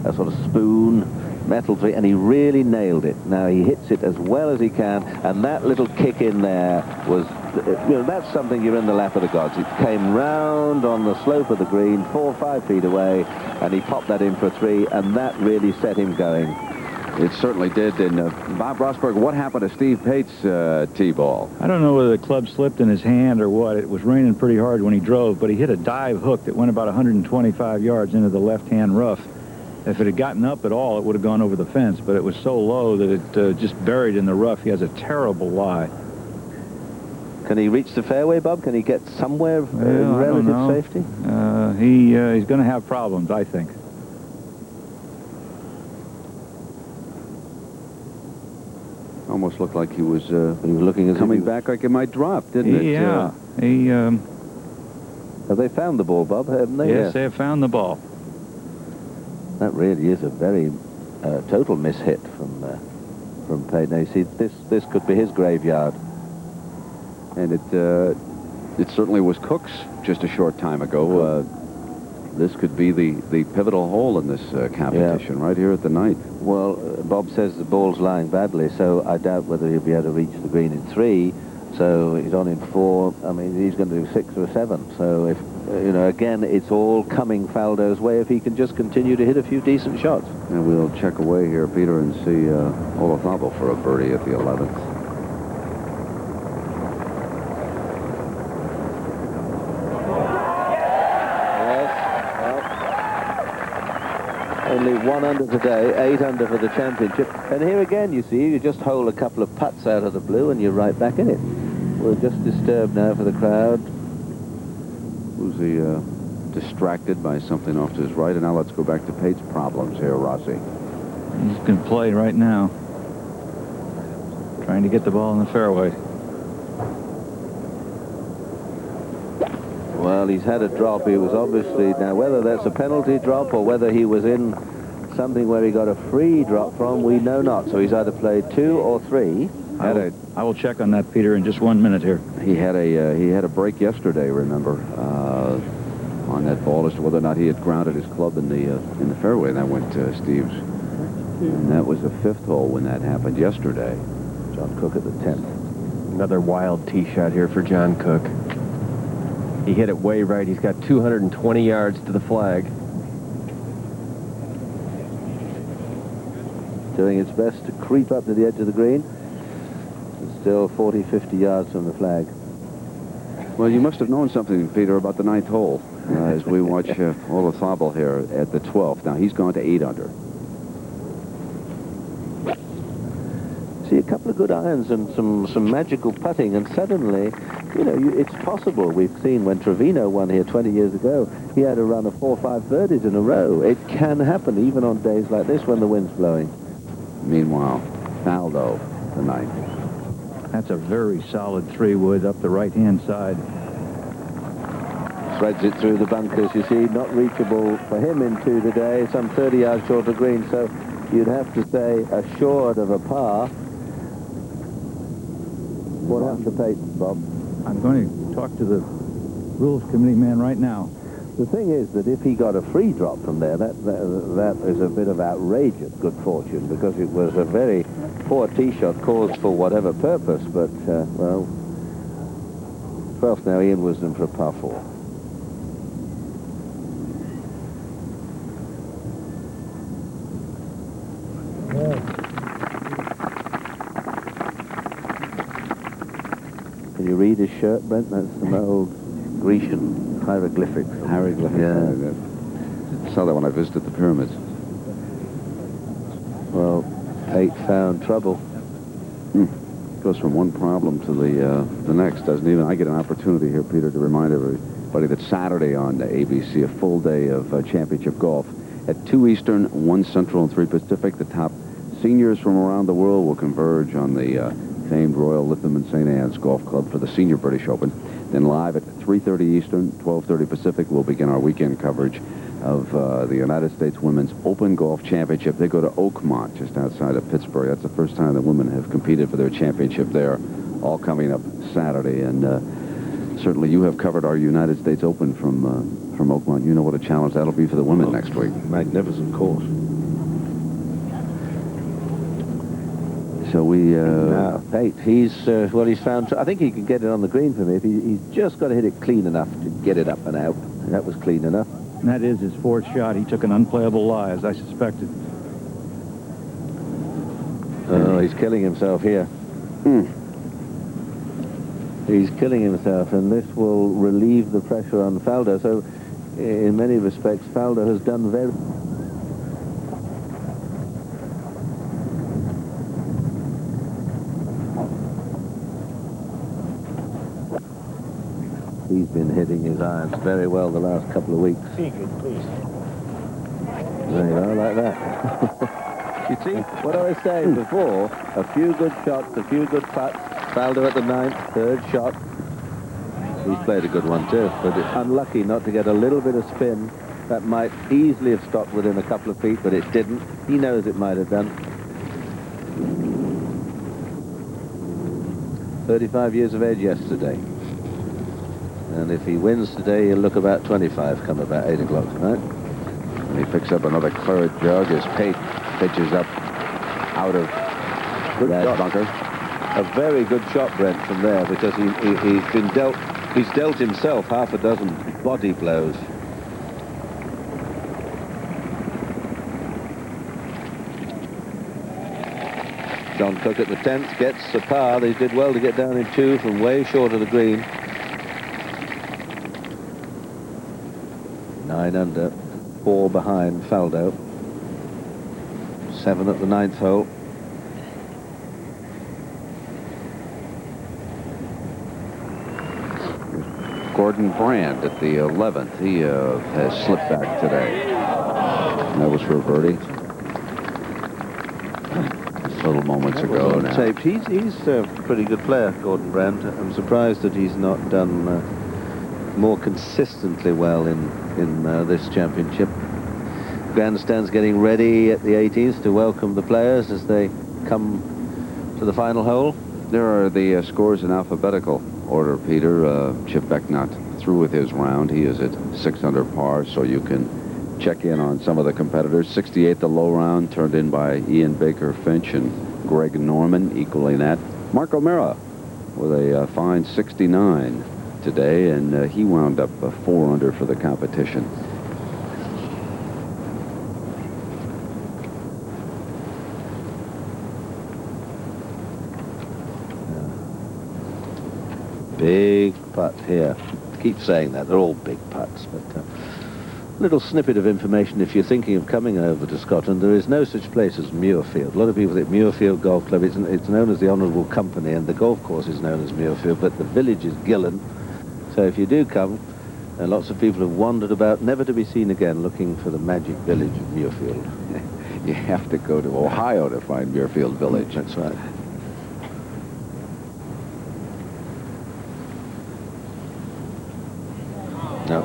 a sort of spoon, metal three, and he really nailed it. Now he hits it as well as he can, and that little kick in there was, that's something you're in the lap of the gods. It came round on the slope of the green, 4 or 5 feet away, and he popped that in for 3, and that really set him going. It certainly did. And Bob Rosberg, what happened to Steve Pate's tee-ball? I don't know whether the club slipped in his hand or what. It was raining pretty hard when he drove, but he hit a dive hook that went about 125 yards into the left-hand rough. If it had gotten up at all, it would have gone over the fence, but it was so low that it just buried in the rough. He has a terrible lie. Can he reach the fairway, Bob? Can he get somewhere in relative safety? He's going to have problems, I think. Almost looked like he was looking as coming back like it might drop, didn't it? Yeah. Have they found the ball, Bob? Haven't they? Yes, they have found the ball. That really is a very total mishit from Pate. Now, you see, this could be his graveyard. And it certainly was Cook's just a short time ago. This could be the pivotal hole in this competition, right here at the ninth. Well, Bob says the ball's lying badly, so I doubt whether he'll be able to reach the green in 3. So he's on in 4. I mean, he's going to do 6 or 7. So if, again, it's all coming Faldo's way if he can just continue to hit a few decent shots. And we'll check away here, Peter, and see Olafabo for a birdie at the 11th. Only 1 under today, 8 under for the championship. And here again, you see, you just hole a couple of putts out of the blue and you're right back in it. We're just disturbed now for the crowd. Who's he distracted by something off to his right? And now let's go back to Pate's problems here, Rossi. He's going to play right now. Trying to get the ball in the fairway. Well, he's had a drop. He was obviously, now whether that's a penalty drop or whether he was in something where he got a free drop from, we know not. So he's either played 2 or 3. I will check on that, Peter, in just 1 minute here. He had a break yesterday, remember, on that ball as to whether or not he had grounded his club in the fairway. And that went to Steve's. And that was the 5th hole when that happened yesterday. John Cook at the 10th. Another wild tee shot here for John Cook. He hit it way right. He's got 220 yards to the flag. Doing its best to creep up to the edge of the green. It's still 40, 50 yards from the flag. Well, you must have known something, Peter, about the 9th hole as we watch Olafabo here at the 12th. Now, he's gone to 8 under. See a couple of good irons and some magical putting, and suddenly, it's possible. We've seen when Trevino won here 20 years ago, he had a run of 4 or 5 birdies in a row. It can happen even on days like this when the wind's blowing. Meanwhile, Faldo, the 9th. That's a very solid 3-wood up the right-hand side. Threads it through the bunkers, you see, not reachable for him in 2 today, some 30 yards short of green, so you'd have to say assured of a par. What happened to Pate, Bob? I'm going to talk to the rules committee man right now. The thing is that if he got a free drop from there, that is a bit of outrageous good fortune, because it was a very poor tee shot caused for whatever purpose. But, well, 12th now, Ian Wisdom for a par 4. Can you read his shirt, Brent? That's some old Grecian hieroglyphics. Hieroglyphics. Yeah. I saw that when I visited the pyramids. Well, Pate found trouble. Goes from one problem to the next, doesn't even? I get an opportunity here, Peter, to remind everybody that Saturday on the ABC, a full day of championship golf. At 2 Eastern, 1 Central, and 3 Pacific, the top seniors from around the world will converge on the famed Royal Lytham and St. Anne's Golf Club for the Senior British Open. Then live at 3:30 Eastern, 12:30 Pacific, we'll begin our weekend coverage of the United States Women's Open Golf Championship. They go to Oakmont, just outside of Pittsburgh. That's the first time the women have competed for their championship there, all coming up Saturday. And certainly you have covered our United States Open from Oakmont. You know what a challenge that'll be for the women next week. Magnificent course. So we... Now, Pate, he's found... I think he can get it on the green for me. If he's just got to hit it clean enough to get it up and out. That was clean enough. And that is his fourth shot. He took an unplayable lie, as I suspected. Oh, he's killing himself here. He's killing himself, and this will relieve the pressure on Faldo. So, in many respects, Faldo has done very... He's been hitting his irons very well the last couple of weeks. Be good, please. There you are, like that. You see, what I was saying before, a few good shots, a few good putts. Faldo at the 9th, third shot. He's played a good one too, but it's unlucky not to get a little bit of spin. That might easily have stopped within a couple of feet, but it didn't. He knows it might have done. 35 years of age yesterday. And if he wins today, he'll look about 25 come about 8 o'clock tonight. And he picks up another claret jug as Pate pitches up out of that bunker. A very good shot, Brent, from there, because he's dealt himself half a dozen body blows. John Cook at the 10th gets a par. They did well to get down in 2 from way short of the green. 9 under, 4 behind Faldo. 7 at the 9th hole. Gordon Brand at the 11th. He has slipped back today. And that was for a birdie. Just little moments ago now. Taped. He's a pretty good player, Gordon Brand. I'm surprised that he's not done more consistently well in this championship. Grandstand's getting ready at the 18th to welcome the players as they come to the final hole. There are the scores in alphabetical order, Peter. Chip Beck not through with his round. He is at 6 under par, so you can check in on some of the competitors. 68, the low round, turned in by Ian Baker Finch and Greg Norman, equaling that. Mark O'Meara with a fine 69 today, and he wound up 4 under for the competition. Big putt here. Keep saying that. They're all big putts, but little snippet of information. If you're thinking of coming over to Scotland, there is no such place as Muirfield. A lot of people think Muirfield Golf Club, it's known as the Honourable Company, and the golf course is known as Muirfield, but the village is Gillen. So if you do come, and lots of people have wandered about, never to be seen again, looking for the magic village of Muirfield. You have to go to Ohio to find Muirfield Village. That's right. No.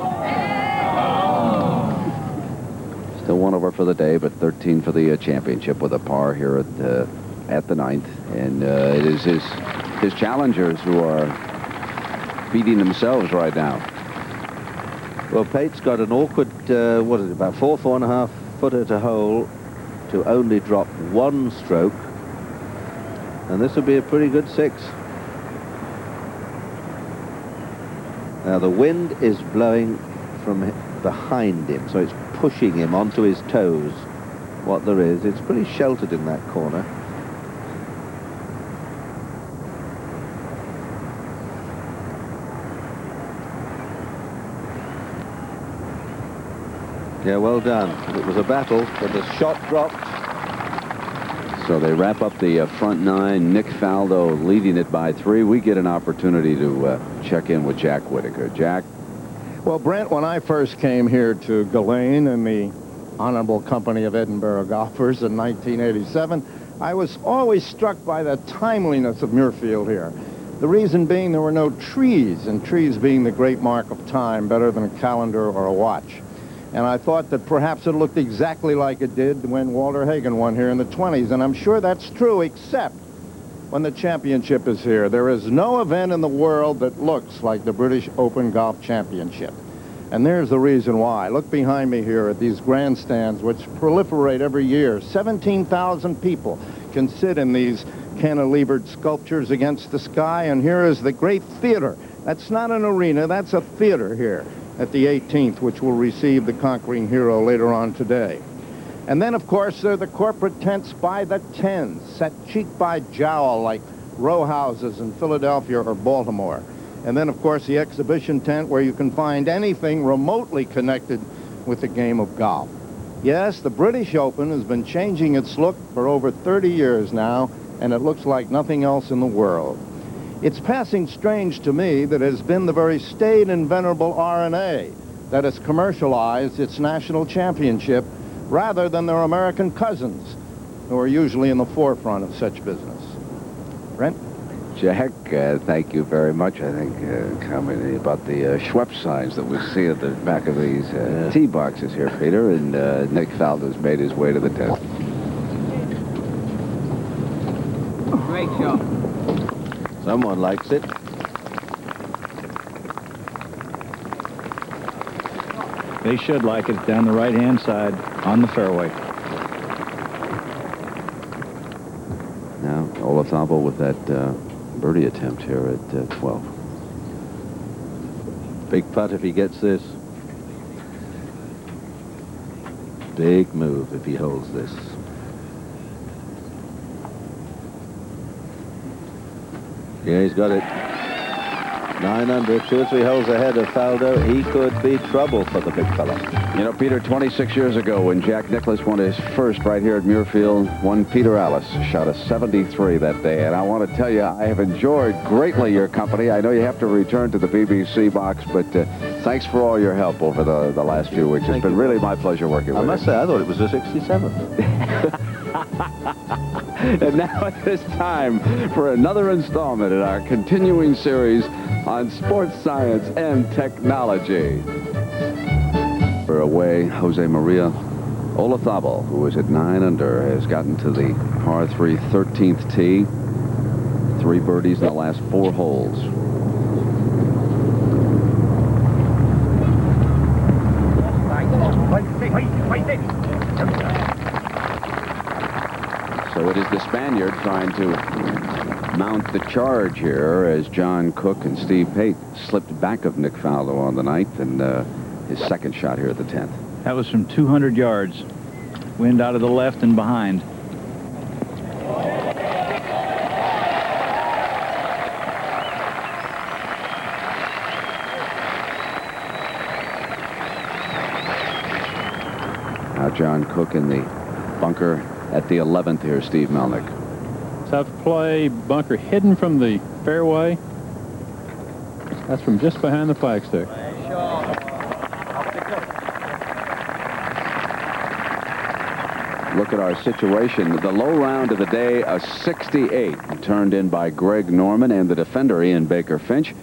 Still 1 over for the day, but 13 for the championship with a par here at the 9th. And it is his challengers who are beating themselves right now. Well, Pate's got an awkward, about 4.5 footer to hole to only drop 1 stroke. And this would be a pretty good 6. Now, the wind is blowing from behind him, so it's pushing him onto his toes. What there is, it's pretty sheltered in that corner. Yeah, well done. It was a battle, but the shot dropped. So they wrap up the front 9. Nick Faldo leading it by 3. We get an opportunity to check in with Jack Whitaker. Jack? Well, Brent, when I first came here to Gillane in the Honorable Company of Edinburgh Golfers in 1987, I was always struck by the timeliness of Muirfield here. The reason being there were no trees, and trees being the great mark of time, better than a calendar or a watch. And I thought that perhaps it looked exactly like it did when Walter Hagen won here in the 20s. And I'm sure that's true, except when the championship is here. There is no event in the world that looks like the British Open Golf Championship. And there's the reason why. Look behind me here at these grandstands, which proliferate every year. 17,000 people can sit in these cantilevered sculptures against the sky, and here is the great theater. That's not an arena, that's a theater here at the 18th, which will receive the conquering hero later on today. And then, of course, there are the corporate tents by the tens, set cheek by jowl like row houses in Philadelphia or Baltimore. And then, of course, the exhibition tent where you can find anything remotely connected with the game of golf. Yes, the British Open has been changing its look for over 30 years now, and it looks like nothing else in the world. It's passing strange to me that it has been the very staid and venerable R&A that has commercialized its national championship rather than their American cousins, who are usually in the forefront of such business. Brent? Jack, thank you very much. I think commenting about the Schweppes signs that we see at the back of these tee boxes here, Peter, and Nick Faldo's made his way to the tent. Great shot. Someone likes it. They should like it. Down the right-hand side on the fairway. Now, Olazabal with that birdie attempt here at 12. Big putt if he gets this. Big move if he holds this. Yeah, he's got it. 9 under, 2 or 3 holes ahead of Faldo. He could be trouble for the big fella. You know, Peter, 26 years ago when Jack Nicklaus won his first right here at Muirfield, one Peter Alice shot a 73 that day. And I want to tell you, I have enjoyed greatly your company. I know you have to return to the BBC box, but thanks for all your help over the last few weeks. It's been really my pleasure working with you. I must say, I thought it was a 67. And now it is time for another installment in our continuing series on sports science and technology. For away, Jose Maria Olazabal, who is at 9 under, has gotten to the par 3 13th tee. 3 birdies in the last 4 holes. So it is the Spaniard trying to mount the charge here as John Cook and Steve Pate slipped back of Nick Faldo on the 9th and his second shot here at the 10th. That was from 200 yards. Wind out of the left and behind. Now John Cook in the bunker at the 11th here, Steve Melnick. Tough play, bunker hidden from the fairway. That's from just behind the flagstick. Look at our situation. The low round of the day, a 68, turned in by Greg Norman and the defender, Ian Baker Finch.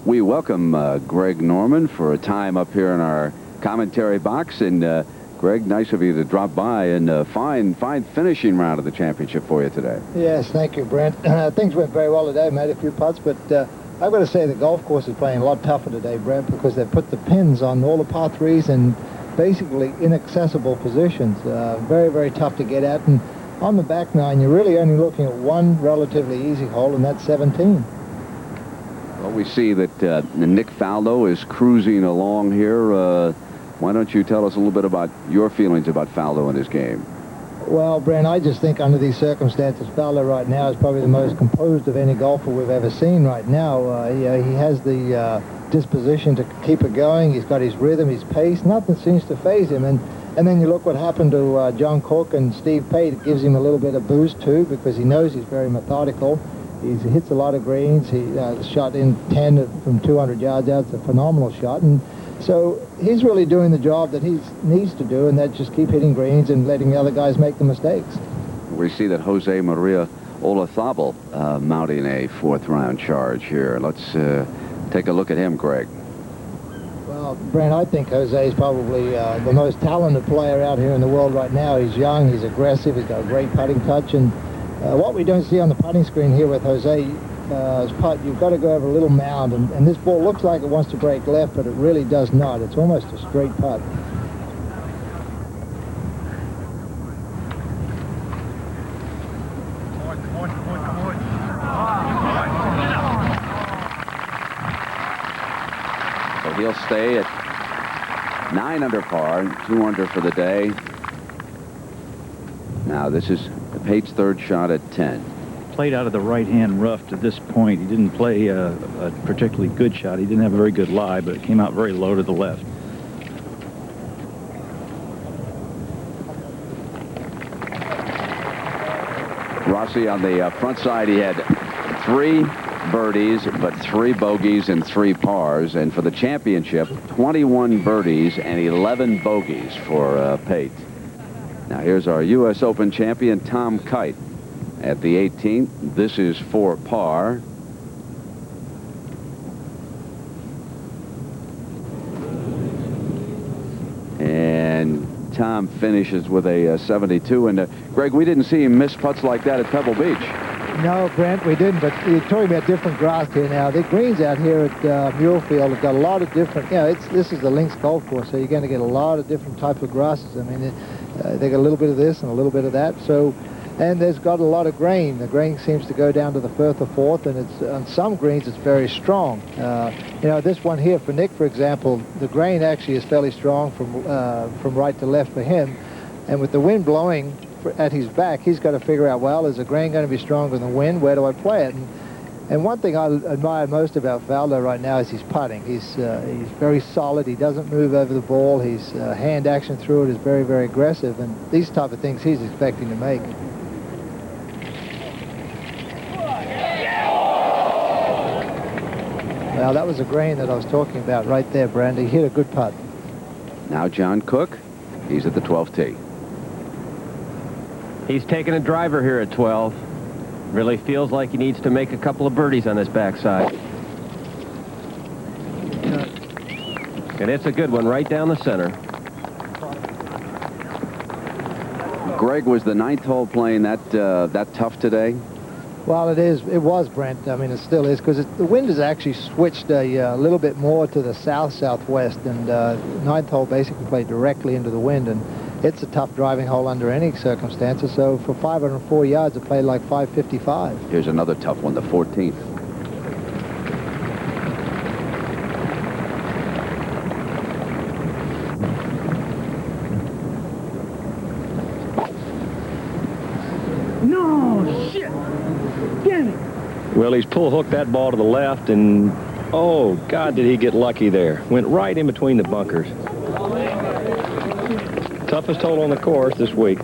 We welcome Greg Norman for a time up here in our commentary box. And Greg, nice of you to drop by, and fine finishing round of the championship for you today. Yes, thank you, Brent. Things went very well today. Made a few putts, but I've got to say the golf course is playing a lot tougher today, Brent, because they put the pins on all the par 3s in basically inaccessible positions. Very, very tough to get at. And on the back 9, you're really only looking at one relatively easy hole, and that's 17. Well, we see that Nick Faldo is cruising along here. Why don't you tell us a little bit about your feelings about Faldo and his game? Well, Brent, I just think under these circumstances, Faldo right now is probably the most composed of any golfer we've ever seen right now. He has the disposition to keep it going. He's got his rhythm, his pace. Nothing seems to faze him. And then you look what happened to John Cook and Steve Pate. It gives him a little bit of boost, too, because he knows he's very methodical. He hits a lot of greens. He shot in 10 from 200 yards out. It's a phenomenal shot. And so he's really doing the job that he needs to do, and that just keep hitting greens and letting the other guys make the mistakes. We see that Jose Maria Olazabal mounting a 4th round charge here. Let's take a look at him, Greg. Well, Brent, I think Jose is probably the most talented player out here in the world right now. He's young, he's aggressive, he's got a great putting touch, and what we don't see on the putting screen here with Jose's putt, you've got to go over a little mound, and this ball looks like it wants to break left, but it really does not. It's almost a straight putt. Come on. he'll stay at 9 under par, 2 under for the day. Now, this is Pate's third shot at 10. Played out of the right-hand rough to this point. He didn't play a particularly good shot. He didn't have a very good lie, but it came out very low to the left. Rossi on the front side, he had 3 birdies, but 3 bogeys and 3 pars. And for the championship, 21 birdies and 11 bogeys for Pate. Now here's our U.S. Open champion, Tom Kite, at the 18th. This is for par. And Tom finishes with a 72. And Greg, we didn't see him miss putts like that at Pebble Beach. No, Brent, we didn't, but you're talking about different grass here now. The greens out here at Muirfield have got a lot of different, this is the links golf course, so you're going to get a lot of different types of grasses. I mean, they got a little bit of this and a little bit of that, so, and there's got a lot of grain. The grain seems to go down to the 1st or 4th, and it's on some greens it's very strong. This one here for Nick, for example, the grain actually is fairly strong from right to left for him, and with the wind blowing at his back, he's got to figure out, well, is the grain going to be stronger than the wind? Where do I play it? And one thing I admire most about Faldo right now is his putting. He's very solid. He doesn't move over the ball. His hand action through it is very, very aggressive. And these type of things he's expecting to make. Well, that was a grain that I was talking about right there, Brandy. He hit a good putt. Now John Cook, he's at the 12th tee. He's taking a driver here at 12. Really feels like he needs to make a couple of birdies on this backside. And it's a good one right down the center. Greg, was the 9th hole playing that tough today? Well, it was, Brent. I mean, it still is, because the wind has actually switched a little bit more to the south-southwest, and 9th hole basically played directly into the wind, and it's a tough driving hole under any circumstances. So for 504 yards, it played like 555. Here's another tough one, the 14th. No, shit. Damn it. Well, he's pull hooked that ball to the left, and oh, God, did he get lucky there. Went right in between the bunkers. Toughest hole on the course this week.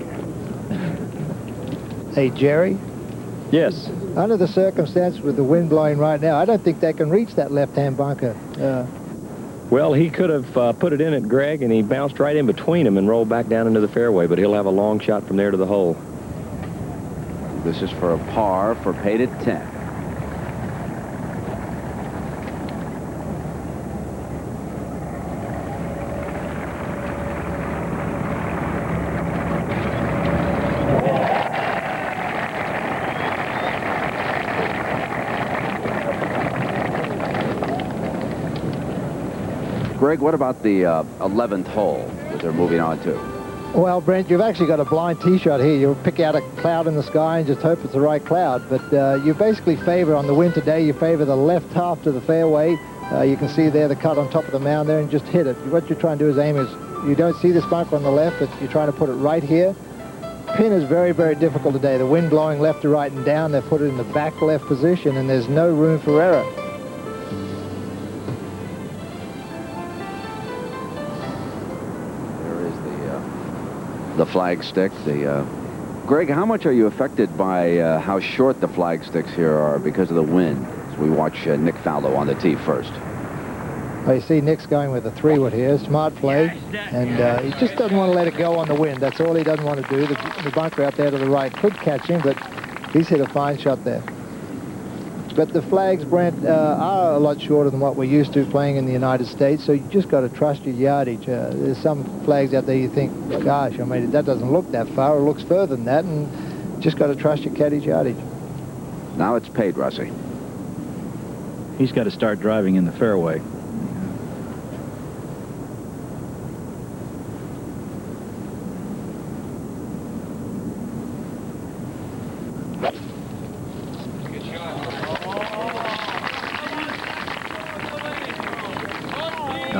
Hey, Jerry? Yes. Under the circumstances with the wind blowing right now, I don't think they can reach that left-hand bunker. Well, he could have put it in at Greg, and he bounced right in between them and rolled back down into the fairway, but he'll have a long shot from there to the hole. This is for a par for Pate at 10. Greg, what about the 11th hole that they're moving on to? Well, Brent, you've actually got a blind tee shot here. You pick out a cloud in the sky and just hope it's the right cloud. But you basically favor, on the wind today, you favor the left half to the fairway. You can see there the cut on top of the mound there, and just hit it. What you're trying to do is aim is, you don't see this bunker on the left, but you're trying to put it right here. Pin is very, very difficult today. The wind blowing left to right and down. They've put it in the back left position, and there's no room for error. The flag stick. Greg, how much are you affected by how short the flag sticks here are because of the wind? As we watch Nick Faldo on the tee first. Well, you see Nick's going with a 3-wood here. Smart play. And he just doesn't want to let it go on the wind. That's all he doesn't want to do. The bunker out there to the right could catch him, but he's hit a fine shot there. But the flags, Brent, are a lot shorter than what we're used to playing in the United States, so you just got to trust your yardage. There's some flags out there you think, gosh, I mean, that doesn't look that far, or looks further than that, and just got to trust your caddy's yardage. Now it's Pate, Rossi. He's got to start driving in the fairway.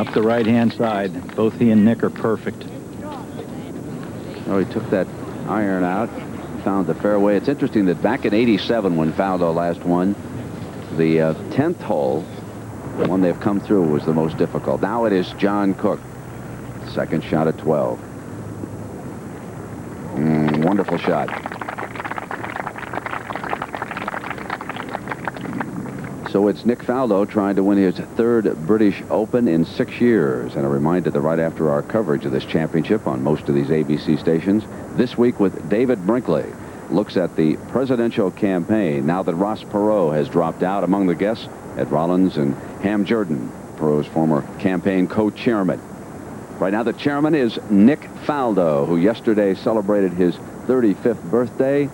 off the right-hand side. Both he and Nick are perfect. Oh, he took that iron out, found the fairway. It's interesting that back in '87, when Faldo last won, the 10th hole, the one they've come through, was the most difficult. Now it is John Cook. Second shot at 12. Wonderful shot. So it's Nick Faldo trying to win his 3rd British Open in 6 years. And a reminder that right after our coverage of this championship on most of these ABC stations, this week with David Brinkley, looks at the presidential campaign now that Ross Perot has dropped out. Among the guests, Ed Rollins and Ham Jordan, Perot's former campaign co-chairman. Right now the chairman is Nick Faldo, who yesterday celebrated his 35th birthday.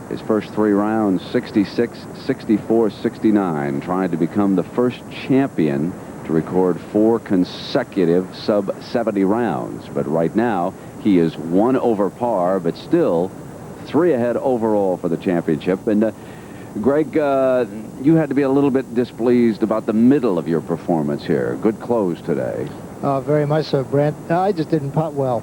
His first 3 rounds, 66, 64, 69, trying to become the first champion to record 4 consecutive sub-70 rounds. But right now, he is 1 over par, but still 3 ahead overall for the championship. And Greg, you had to be a little bit displeased about the middle of your performance here. Good close today. Very much so, Brent. I just didn't putt well.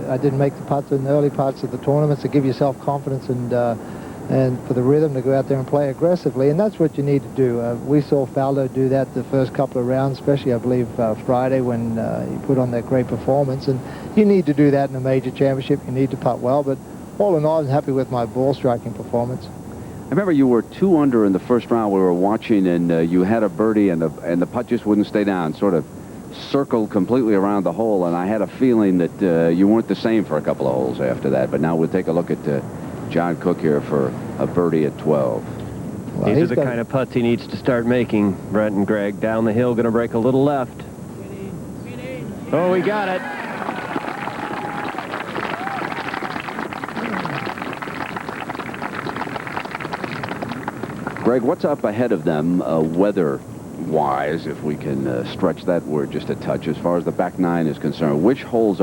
I didn't make the putts in the early parts of the tournament to give yourself confidence and for the rhythm to go out there and play aggressively, and that's what you need to do. We saw Faldo do that the first couple of rounds, especially, I believe, Friday when he put on that great performance, and you need to do that in a major championship. You need to putt well, but all in all, I'm happy with my ball striking performance. I remember you were 2 under in the first round we were watching, and you had a birdie, and the putt just wouldn't stay down, sort of circled completely around the hole, and I had a feeling that you weren't the same for a couple of holes after that. But now we'll take a look at John Cook here for a birdie at 12. Well, these are the kind of putts he needs to start making, Brent and Greg. Down the hill, going to break a little left. Oh, he got it. Greg, what's up ahead of them weather-wise, if we can stretch that word just a touch, as far as the back 9 is concerned? Which holes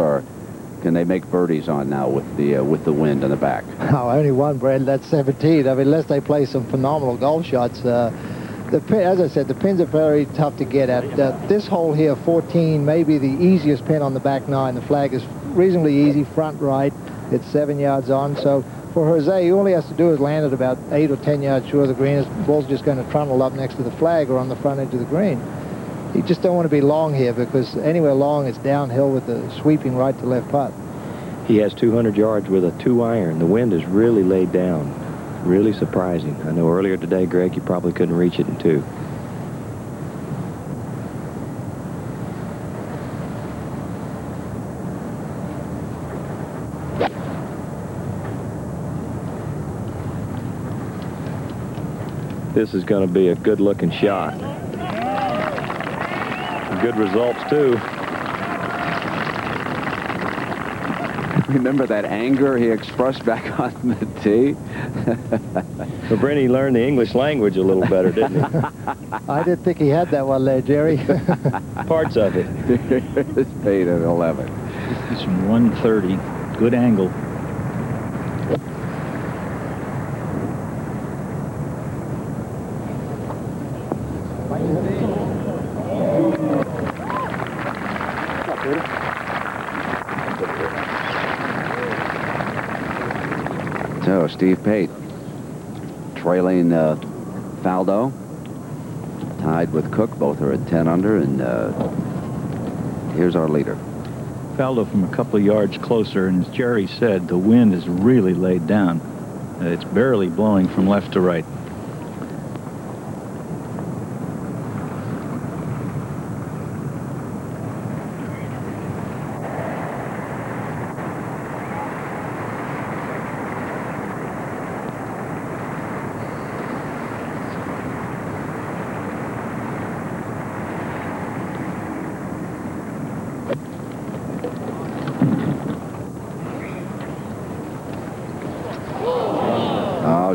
can they make birdies on now with the wind in the back? Oh, only one, Brad. That's 17. I mean, unless they play some phenomenal golf shots. As I said, the pins are very tough to get at. This hole here, 14, may be the easiest pin on the back 9. The flag is reasonably easy, front right. It's 7 yards on. So for Jose, all he has to do is land it about 8 or 10 yards short of the green. His ball's just going to trundle up next to the flag or on the front edge of the green. You just don't want to be long here, because anywhere long it's downhill with the sweeping right to left putt. He has 200 yards with a 2-iron. The wind is really laid down. Really surprising. I know earlier today, Greg, you probably couldn't reach it in 2. This is going to be a good-looking shot. Good results, too. Remember that anger he expressed back on the tee? Well, Brenny learned the English language a little better, didn't he? I didn't think he had that one there, Jerry. Parts of it. It's Pate at 11. This is from 130. Good angle. So Steve Pate trailing Faldo, tied with Cook. Both are at 10 under, and here's our leader. Faldo from a couple of yards closer, and as Jerry said, the wind is really laid down. It's barely blowing from left to right.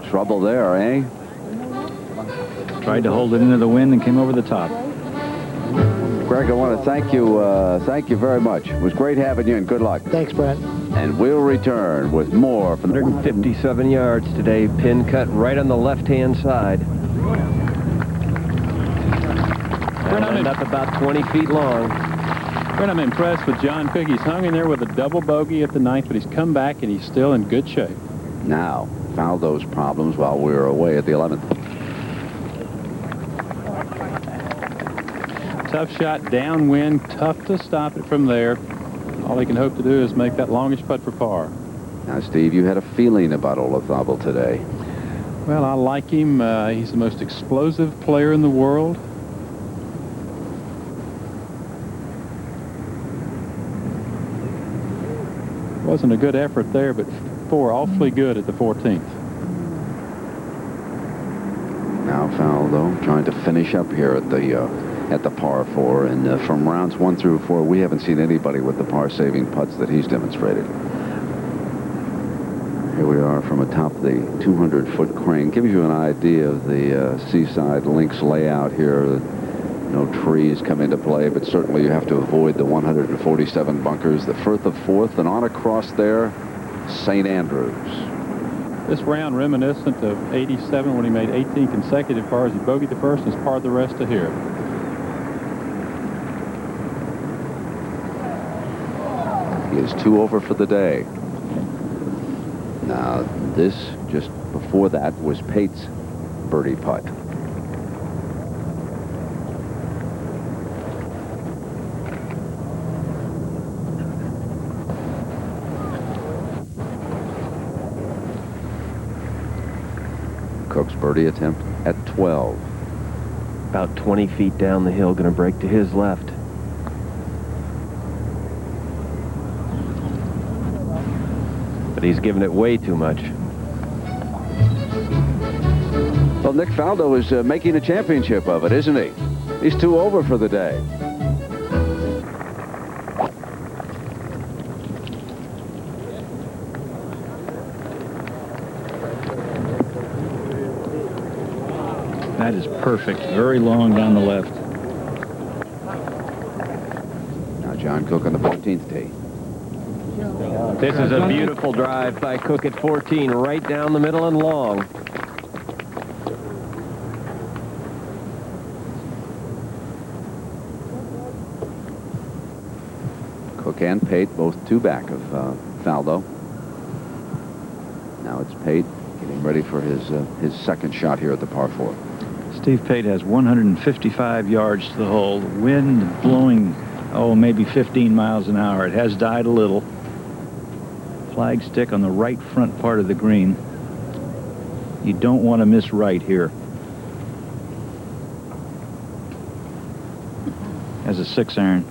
Trouble there, eh? Tried to hold it into the wind and came over the top. Greg, I want to thank you very much. It was great having you, and good luck. Thanks, Brent. And we'll return with more from the 157 yards today, pin cut right on the left-hand side. That'll end up about 20 feet long. Brent, I'm impressed with John Cook. He's hung in there with a double bogey at the 9th, but he's come back and he's still in good shape. Now, Faldo's problems while we were away at the 11th. Tough shot downwind, tough to stop it from there. All he can hope to do is make that longish putt for par. Now, Steve, you had a feeling about Olazabal today. Well, I like him. He's the most explosive player in the world. Wasn't a good effort there, but 4 awfully good at the 14th. Now Faldo trying to finish up here at the par 4, and from rounds 1 through 4, we haven't seen anybody with the par-saving putts that he's demonstrated. Here we are from atop the 200-foot crane. Gives you an idea of the Seaside Links layout here. No trees come into play, but certainly you have to avoid the 147 bunkers. The Firth of Fourth, and on across there, St. Andrews. This round reminiscent of '87 when he made 18 consecutive pars. He bogeyed the first and has parred the rest to here. He is 2 over for the day. Now, this, just before that, was Pate's birdie putt. Cook's birdie attempt at 12. About 20 feet down the hill, going to break to his left. But he's giving it way too much. Well, Nick Faldo is making a championship of it, isn't he? He's 2 over for the day. That is perfect. Very long down the left. Now John Cook on the 14th tee. This is a beautiful drive by Cook at 14, right down the middle and long. Cook and Pate both 2 back of Faldo. Now it's Pate getting ready for his second shot here at the par 4. Steve Pate has 155 yards to the hole. Wind blowing, maybe 15 miles an hour. It has died a little. Flag stick on the right front part of the green. You don't want to miss right here. As a 6-iron.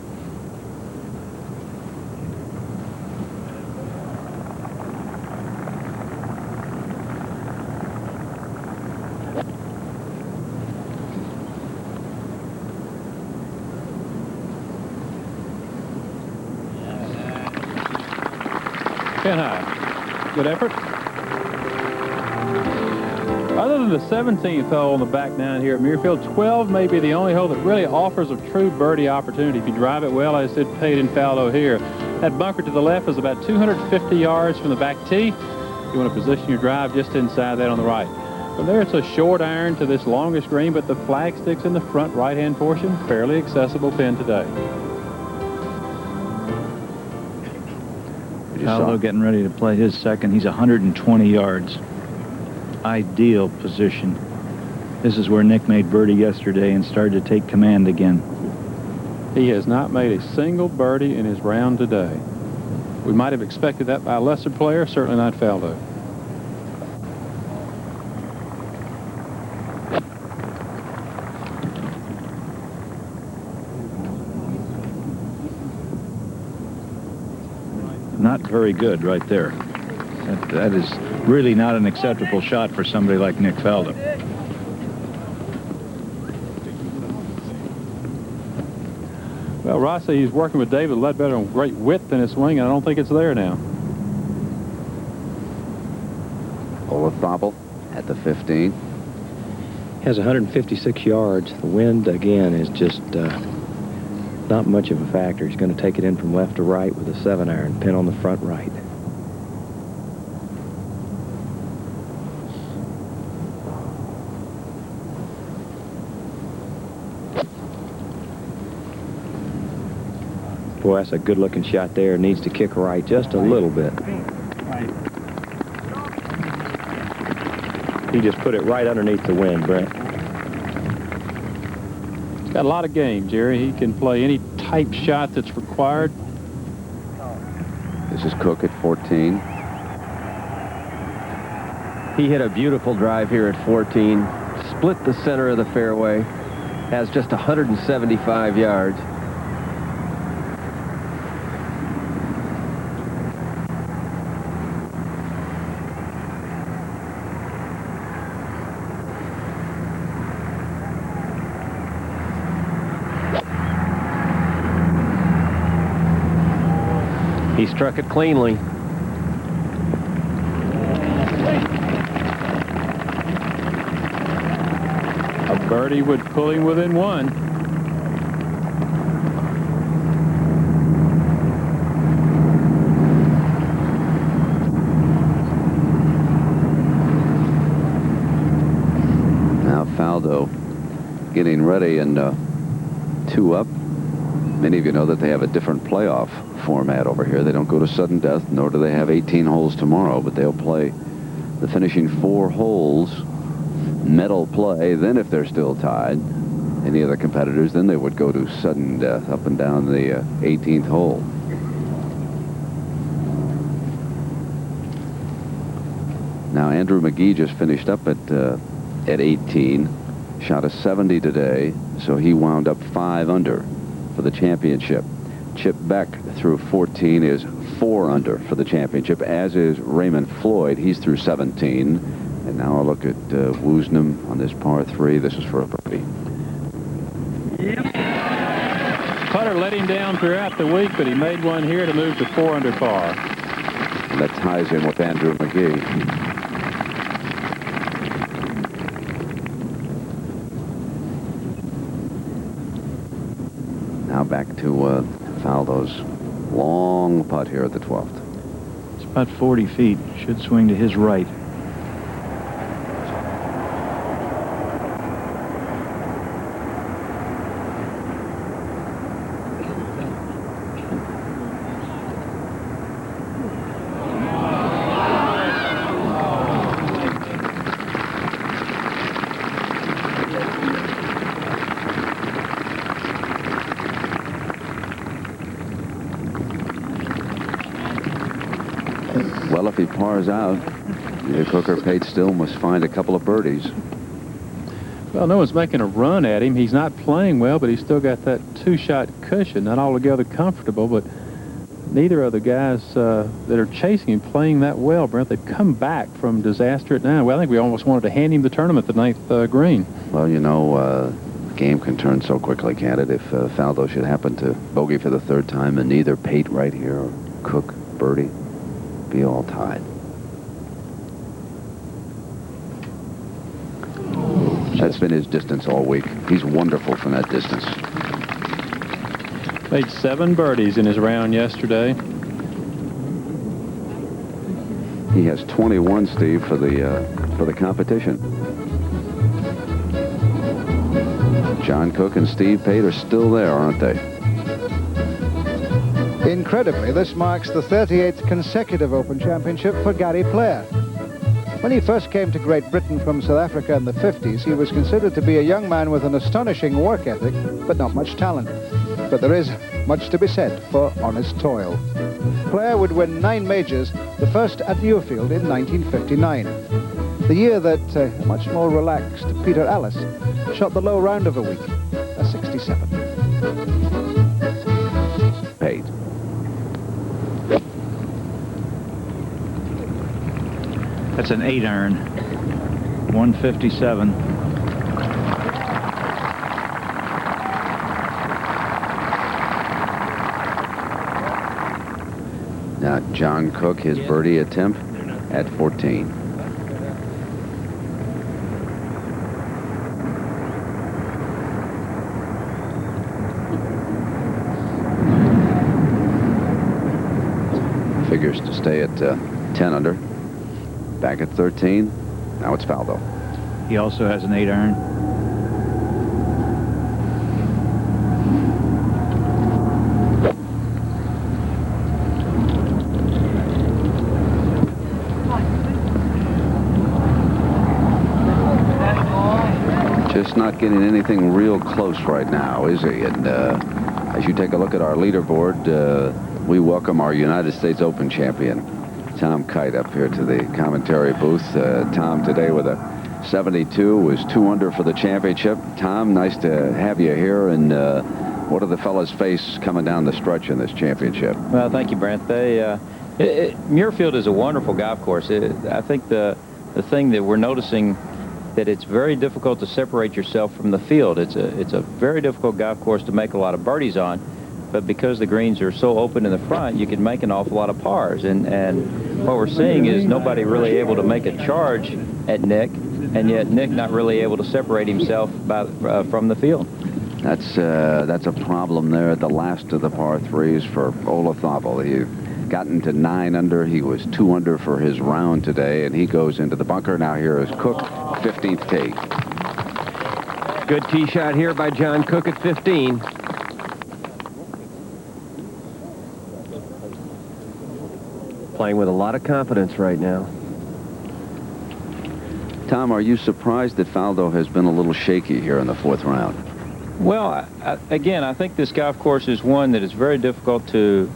High. Good effort. Other than the 17th hole on the back nine here at Muirfield, 12 may be the only hole that really offers a true birdie opportunity. If you drive it well, as did Pate and Faldo here. That bunker to the left is about 250 yards from the back tee. You want to position your drive just inside that on the right. From there, it's a short iron to this longest green, but the flag sticks in the front right-hand portion. Fairly accessible pin today. Faldo getting ready to play his second. He's 120 yards. Ideal position. This is where Nick made birdie yesterday and started to take command again. He has not made a single birdie in his round today. We might have expected that by a lesser player, certainly not Faldo. Not very good right there. That is really not an acceptable shot for somebody like Nick Faldo. Well, Rossi, he's working with David Ledbetter on great width in his swing, and I don't think it's there now. Olazabal at the 15. Has 156 yards. The wind, again, is just not much of a factor. He's going to take it in from left to right with a 7-iron, pin on the front right. Boy, that's a good-looking shot there. Needs to kick right just a little bit. He just put it right underneath the wind, Brent. He's got a lot of game, Jerry. He can play any type shot that's required. This is Cook at 14. He hit a beautiful drive here at 14. Split the center of the fairway. Has just 175 yards. He struck it cleanly. A birdie would pull him within one. Now Faldo getting ready and 2 up. Many of you know that they have a different playoff format over here. They don't go to sudden death, nor do they have 18 holes tomorrow, but they'll play the finishing 4 holes, medal play. Then if they're still tied, any of the competitors, then they would go to sudden death up and down the 18th hole. Now Andrew McGee just finished up at 18, shot a 70 today, so he wound up 5 under for the championship. Chip Beck through 14 is 4 under for the championship, as is Raymond Floyd. He's through 17. And now a look at Woosnam on this par 3. This is for a birdie. Putter let him down throughout the week, but he made one here to move to 4 under par. And that ties him with Andrew McGee. Now back to Faldo's long putt here at the 12th. It's about 40 feet. Should swing to his right. Well, if he pars out, either Cook or Pate still must find a couple of birdies. Well, no one's making a run at him. He's not playing well, but he's still got that 2-shot cushion. Not altogether comfortable, but neither of the guys that are chasing him playing that well, Brent. They've come back from disaster at 9. Well, I think we almost wanted to hand him the tournament, the 9th green. Well, you know, the game can turn so quickly, can't it? If Faldo should happen to bogey for the 3rd time and neither Pate right here or Cook birdie, be all tied. That's been his distance all week. He's wonderful from that distance. Made 7 birdies in his round yesterday. He has 21, Steve, for the competition. John Cook and Steve Pate are still there, aren't they? Incredibly, this marks the 38th consecutive Open Championship for Gary Player. When he first came to Great Britain from South Africa in the 50s, he was considered to be a young man with an astonishing work ethic, but not much talent. But there is much to be said for honest toil. Player would win 9 majors, the first at Muirfield in 1959. The year that a much more relaxed Peter Allis shot the low round of the week, a 67. Pate. That's an 8-iron. 157. Now John Cook, his birdie attempt at 14. Figures to stay at 10 under. Back at 13. Now it's Faldo. He also has an 8-iron. just not getting anything real close right now, is he? And as you take a look at our leaderboard, we welcome our United States Open champion, Tom Kite, up here to the commentary booth. Tom today with a 72, was 2 under for the championship. Tom, nice to have you here. And what do the fellas face coming down the stretch in this championship? Well, thank you, Brent. Muirfield is a wonderful golf course. I think the thing that we're noticing that it's very difficult to separate yourself from the field. It's a very difficult golf course to make a lot of birdies on, but because the greens are so open in the front, you can make an awful lot of pars. And what we're seeing is nobody really able to make a charge at Nick, and yet Nick not really able to separate himself from the field. That's a problem there at the last of the par 3s for Olafable. He gotten to 9 under. He was 2 under for his round today, and he goes into the bunker. Now here is Cook, 15th tee. Good tee shot here by John Cook at 15. Playing with a lot of confidence right now. Tom, are you surprised that Faldo has been a little shaky here in the 4th round? Well, again, I think this golf course is one that is very difficult to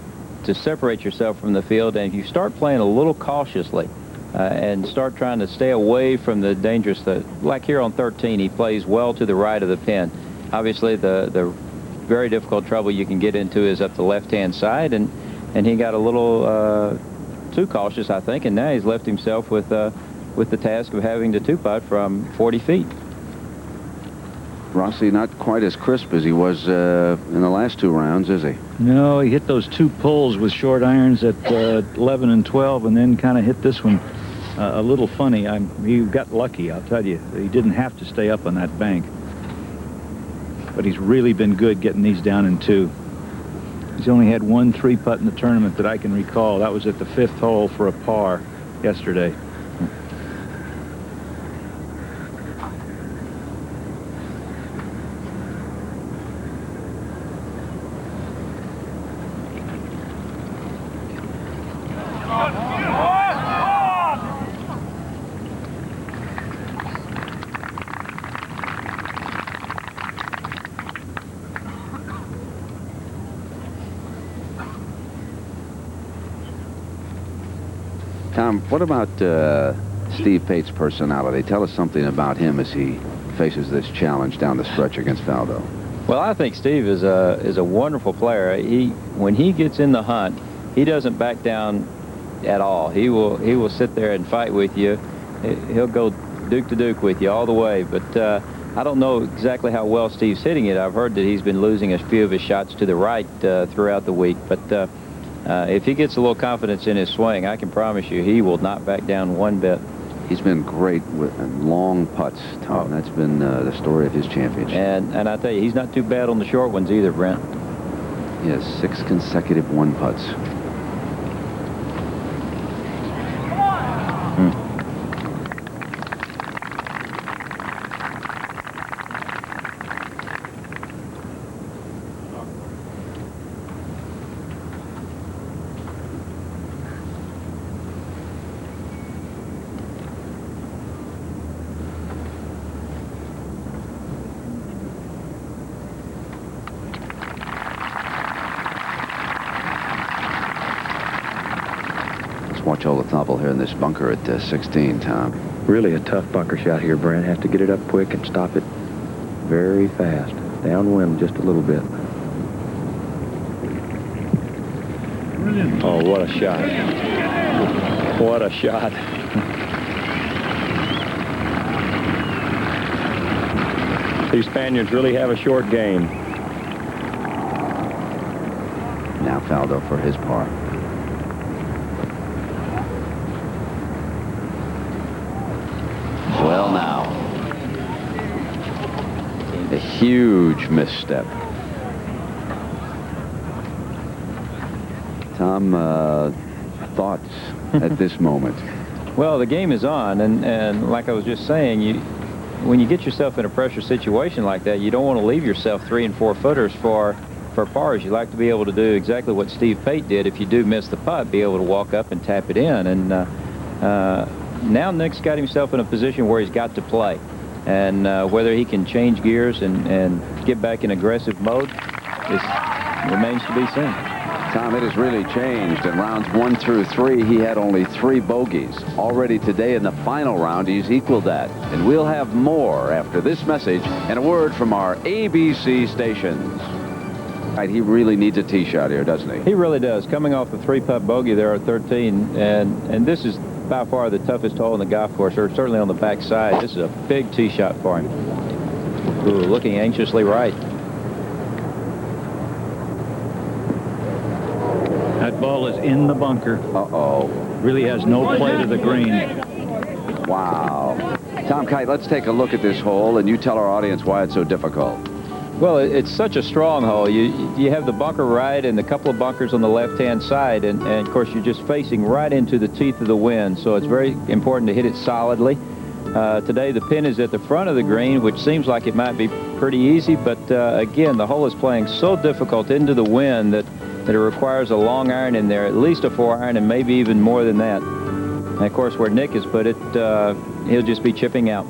separate yourself from the field, and if you start playing a little cautiously and start trying to stay away from the dangerous, like here on 13, he plays well to the right of the pin. Obviously, the very difficult trouble you can get into is up the left-hand side, and he got a little too cautious, I think, and now he's left himself with the task of having to 2-putt from 40 feet. Rossi not quite as crisp as he was in the last 2 rounds, is he? No, he hit those 2 pulls with short irons at 11 and 12, and then kind of hit this one a little funny. He got lucky, I'll tell you. He didn't have to stay up on that bank. But he's really been good getting these down in 2. He's only had 1 3-putt in the tournament that I can recall. That was at the 5th hole for a par yesterday. Tom, what about Steve Pate's personality? Tell us something about him as he faces this challenge down the stretch against Faldo. Well, I think Steve is a wonderful player. When he gets in the hunt, he doesn't back down at all. He will sit there and fight with you. He'll go Duke to Duke with you all the way. But I don't know exactly how well Steve's hitting it. I've heard that he's been losing a few of his shots to the right throughout the week. But if he gets a little confidence in his swing, I can promise you he will not back down one bit. He's been great with long putts, Tom. That's been the story of his championship. And I tell you, he's not too bad on the short ones either, Brent. He has 6 consecutive 1-putts. Watch Olafable here in this bunker at 16, Tom. Really a tough bunker shot here, Brent. Have to get it up quick and stop it very fast. Downwind just a little bit. Oh, what a shot. What a shot. These Spaniards really have a short game. Now Faldo for his par. Well, now, a huge misstep. Tom, thoughts at this moment? Well, the game is on, and like I was just saying, when you get yourself in a pressure situation like that, you don't want to leave yourself 3 and 4 footers for pars. You like to be able to do exactly what Steve Pate did. If you do miss the putt, be able to walk up and tap it in. And now Nick's got himself in a position where he's got to play. And whether he can change gears and get back in aggressive mode remains to be seen. Tom, it has really changed. In rounds 1 through 3, he had only 3 bogeys. Already today in the final round, he's equaled that. And we'll have more after this message and a word from our ABC stations. Right, he really needs a tee shot here, doesn't he? He really does. Coming off the 3-putt bogey there at 13, and this is by far the toughest hole in the golf course, or certainly on the back side. This is a big tee shot for him. Ooh, looking anxiously right. That ball is in the bunker. Uh-oh. Really has no play to the green. Wow. Tom Kite, let's take a look at this hole, and you tell our audience why it's so difficult. Well, it's such a strong hole. You have the bunker right and a couple of bunkers on the left-hand side, and of course you're just facing right into the teeth of the wind, so it's very important to hit it solidly. Today the pin is at the front of the green, which seems like it might be pretty easy, but again, the hole is playing so difficult into the wind that it requires a long iron in there, at least a 4-iron, and maybe even more than that. And of course, where Nick has put it, he'll just be chipping out.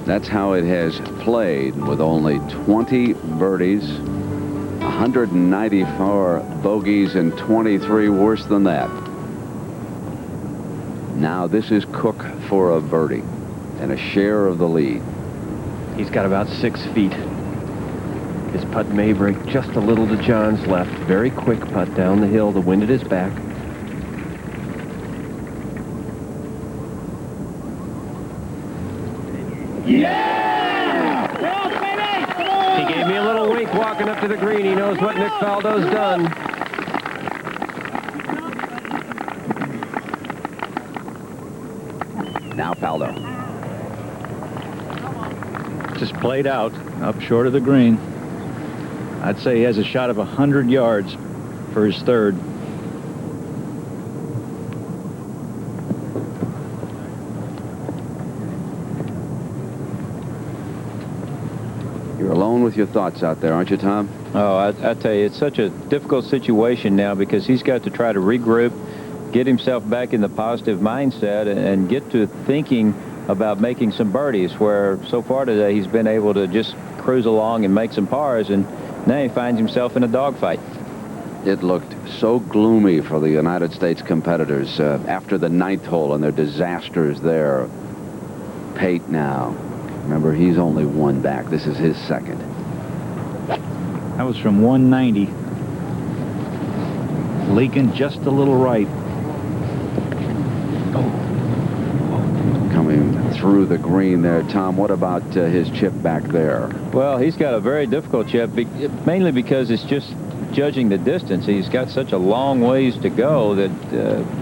That's how it has played, with only 20 birdies, 194 bogeys, and 23 worse than that. Now this is Cook for a birdie and a share of the lead. He's got about 6 feet. His putt may break just a little to John's left. Very quick putt down the hill, the wind at his back. Yeah! He gave me a little wink walking up to the green. He knows what Nick Faldo's done. Now Faldo. Just played out up short of the green. I'd say he has a shot of 100 yards for his third. You're alone with your thoughts out there, aren't you, Tom? Oh, I tell you, it's such a difficult situation now because he's got to try to regroup, get himself back in the positive mindset, and get to thinking about making some birdies, where so far today he's been able to just cruise along and make some pars, and now he finds himself in a dogfight. It looked so gloomy for the United States competitors after the 9th hole and their disasters there. Pate now. Remember, he's only 1 back. This is his second. That was from 190. Leaking just a little right. Coming through the green there. Tom, what about his chip back there? Well, he's got a very difficult chip, mainly because it's just judging the distance. He's got such a long ways to go that,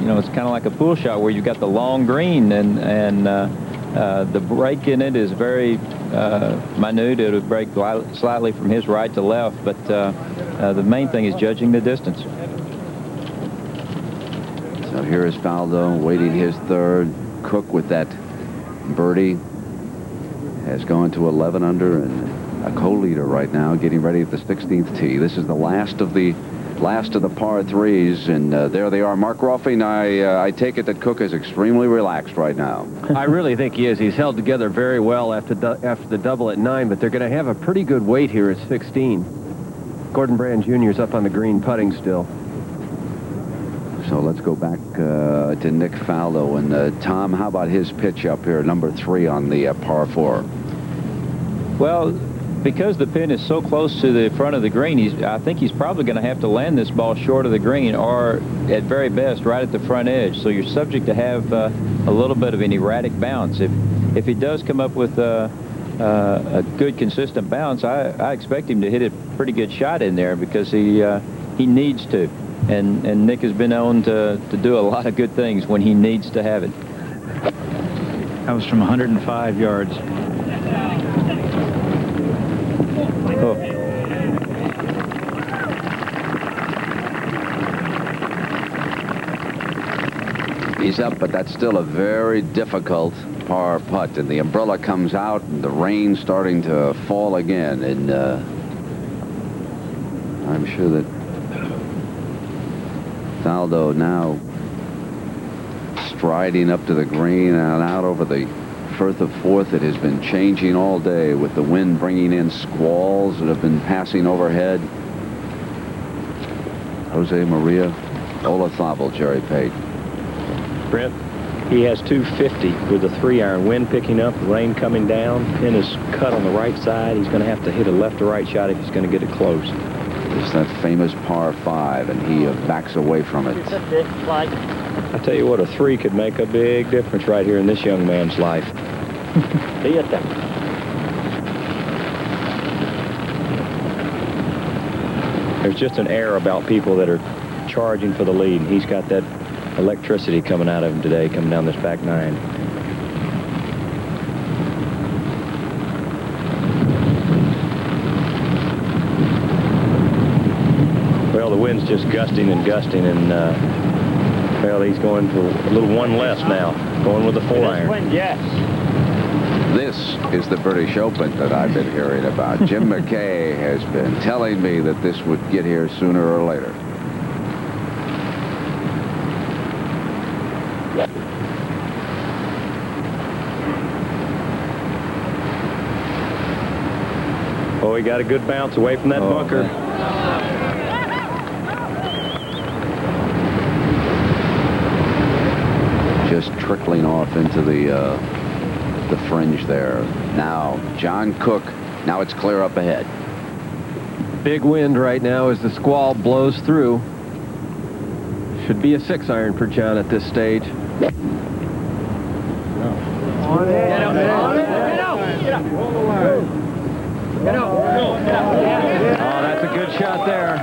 you know, it's kind of like a pool shot where you've got the long green, and the break in it is very minute. It'll break slightly from his right to left, but the main thing is judging the distance. So here is Faldo waiting his third. Cook with that birdie has gone to 11 under and a co-leader right now, getting ready at the 16th tee. This is the last of the par 3s, and there they are. Mark Rolfing, I take it that Cook is extremely relaxed right now. I really think he is. He's held together very well after the double at 9, but they're going to have a pretty good weight here at 16. Gordon Brand Jr. is up on the green putting still. So let's go back to Nick Faldo. And Tom, how about his pitch up here, number 3 on the par 4? Well, because the pin is so close to the front of the green, I think he's probably going to have to land this ball short of the green, or at very best right at the front edge. So you're subject to have a little bit of an erratic bounce. If he does come up with a good consistent bounce, I expect him to hit a pretty good shot in there, because he needs to. And Nick has been known to do a lot of good things when he needs to have it. That was from 105 yards. Oh. He's up, but that's still a very difficult par putt. And the umbrella comes out, and the rain's starting to fall again. And I'm sure that Faldo now striding up to the green and out over the Firth of Fourth. It has been changing all day with the wind bringing in squalls that have been passing overhead. Jose Maria Olazabal, Jerry Pate. Brent, he has 250 with a 3-iron. Wind picking up, rain coming down. Pin is cut on the right side. He's going to have to hit a left or right shot if he's going to get it close. It's that famous par 5, and he backs away from it. I tell you what, a 3 could make a big difference right here in this young man's life. There's just an air about people that are charging for the lead, and he's got that electricity coming out of him today, coming down this back 9. Well, the wind's just gusting and gusting, and well, he's going for a little one less now, going with the 4-iron. Yes. This is the British Open that I've been hearing about. Jim McKay has been telling me that this would get here sooner or later. Oh, he got a good bounce away from that bunker. Just trickling off into the fringe there. Now, John Cook. Now it's clear up ahead. Big wind right now as the squall blows through. Should be a 6-iron for John at this stage. Get out. Oh, that's a good shot there.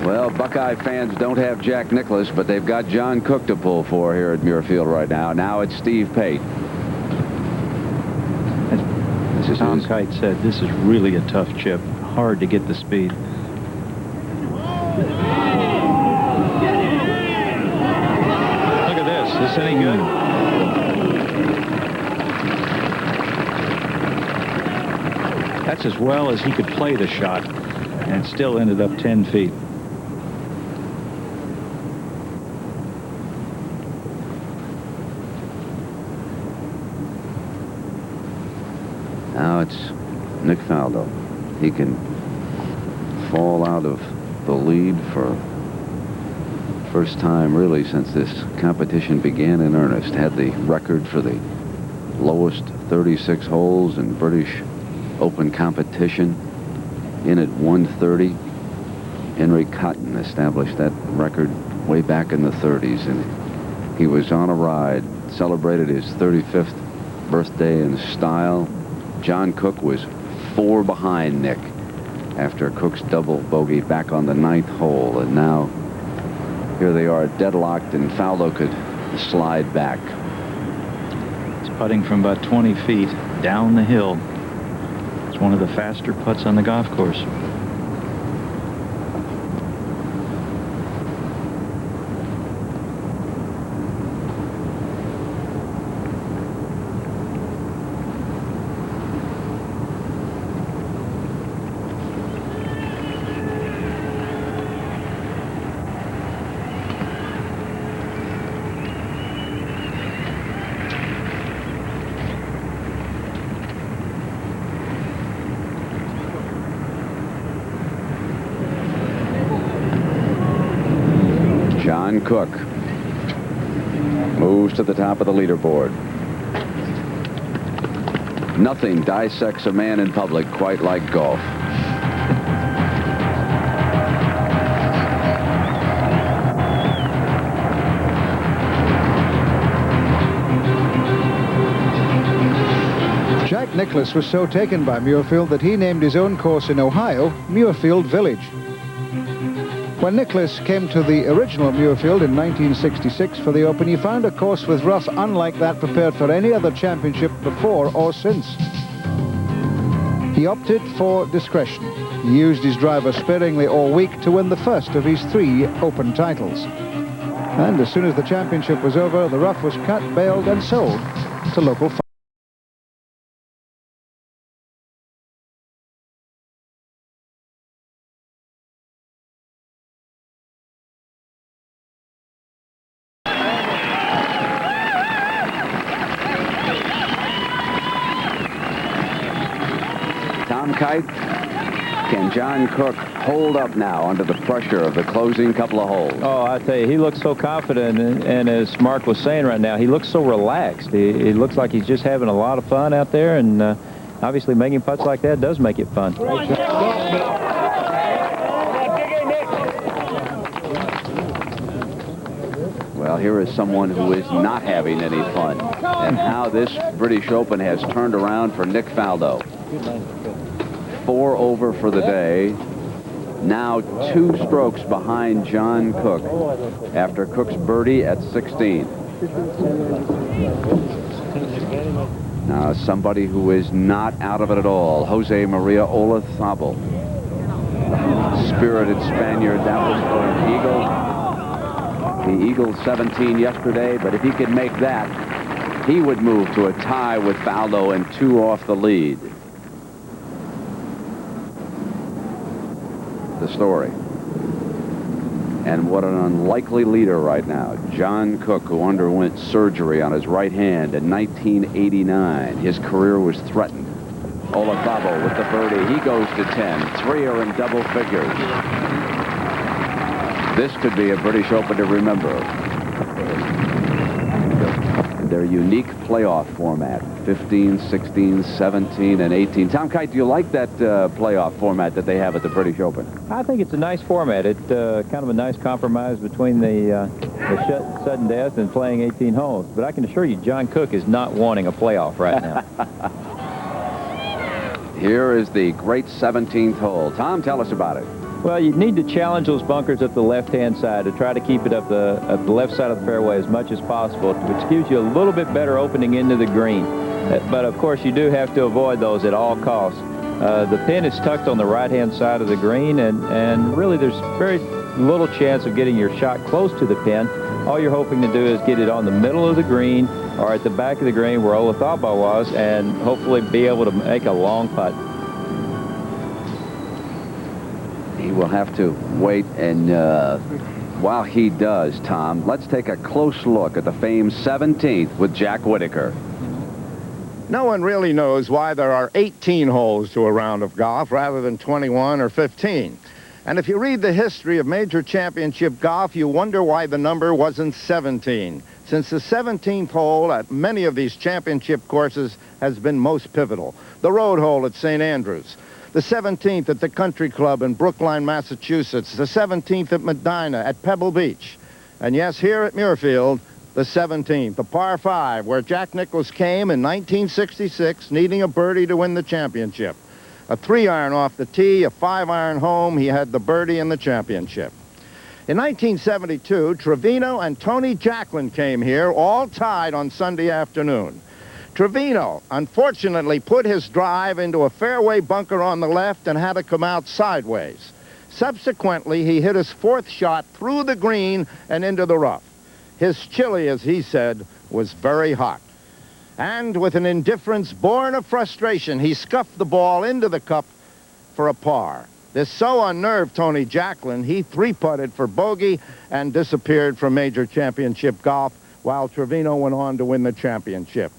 Well, Buckeye fans don't have Jack Nicklaus, but they've got John Cook to pull for here at Muirfield right now. Now it's Steve Pate. As Tom Kite said, this is really a tough chip. Hard to get the speed. Look at this. Is this any good? That's as well as he could play the shot, and it still ended up 10 feet. Now it's Nick Faldo. He can fall out of the lead for first time really since this competition began in earnest. Had the record for the lowest 36 holes in British Open competition in at 130. Henry Cotton established that record way back in the 30s, and he was on a ride, celebrated his 35th birthday in style. John Cook was 4 behind Nick after Cook's double bogey back on the 9th hole, and now here they are deadlocked, and Faldo could slide back. It's putting from about 20 feet down the hill. It's one of the faster putts on the golf course. John Cook moves to the top of the leaderboard. Nothing dissects a man in public quite like golf. Jack Nicklaus was so taken by Muirfield that he named his own course in Ohio Muirfield Village. When Nicklaus came to the original Muirfield in 1966 for the Open, he found a course with rough unlike that prepared for any other championship before or since. He opted for discretion. He used his driver sparingly all week to win the first of his 3 Open titles. And as soon as the championship was over, the rough was cut, baled and sold to local farmers. Kite, can John Cook hold up now under the pressure of the closing couple of holes? Oh, I tell you, he looks so confident, and as Mark was saying right now, he looks so relaxed. He looks like he's just having a lot of fun out there, and obviously making putts like that does make it fun. Well, here is someone who is not having any fun, and how this British Open has turned around for Nick Faldo. 4 over for the day. Now 2 strokes behind John Cook after Cook's birdie at 16. Now somebody who is not out of it at all, Jose Maria Olazabal. Spirited Spaniard, that was for an eagle. He eagled 17 yesterday, but if he could make that, he would move to a tie with Faldo and 2 off the lead. The story. And what an unlikely leader right now. John Cook, who underwent surgery on his right hand in 1989. His career was threatened. Olazabal with the birdie. He goes to 10. 3 are in double figures. This could be a British Open to remember. Their unique playoff format, 15, 16, 17, and 18. Tom Kite, do you like that playoff format that they have at the British Open? I think it's a nice format. It's kind of a nice compromise between the sudden death and playing 18 holes. But I can assure you, John Cook is not wanting a playoff right now. Here is the great 17th hole. Tom, tell us about it. Well, you need to challenge those bunkers up the left-hand side to try to keep it up the left side of the fairway as much as possible, which gives you a little bit better opening into the green. But, of course, you do have to avoid those at all costs. The pin is tucked on the right-hand side of the green, and really there's very little chance of getting your shot close to the pin. All you're hoping to do is get it on the middle of the green or at the back of the green where Olazabal was, and hopefully be able to make a long putt. He will have to wait, and while he does, Tom, let's take a close look at the famed 17th with Jack Whitaker. No one really knows why there are 18 holes to a round of golf rather than 21 or 15. And if you read the history of major championship golf, you wonder why the number wasn't 17, since the 17th hole at many of these championship courses has been most pivotal. The road hole at St. Andrews, the 17th at the Country Club in Brookline, Massachusetts, the 17th at Medina, at Pebble Beach, and yes, here at Muirfield, the 17th, the par 5, where Jack Nicklaus came in 1966, needing a birdie to win the championship. A 3-iron off the tee, a 5-iron home, he had the birdie and the championship. In 1972, Trevino and Tony Jacklin came here, all tied on Sunday afternoon. Trevino, unfortunately, put his drive into a fairway bunker on the left and had to come out sideways. Subsequently, he hit his 4th shot through the green and into the rough. His chili, as he said, was very hot. And with an indifference born of frustration, he scuffed the ball into the cup for a par. This so unnerved Tony Jacklin, he 3-putted for bogey and disappeared from major championship golf, while Trevino went on to win the championship.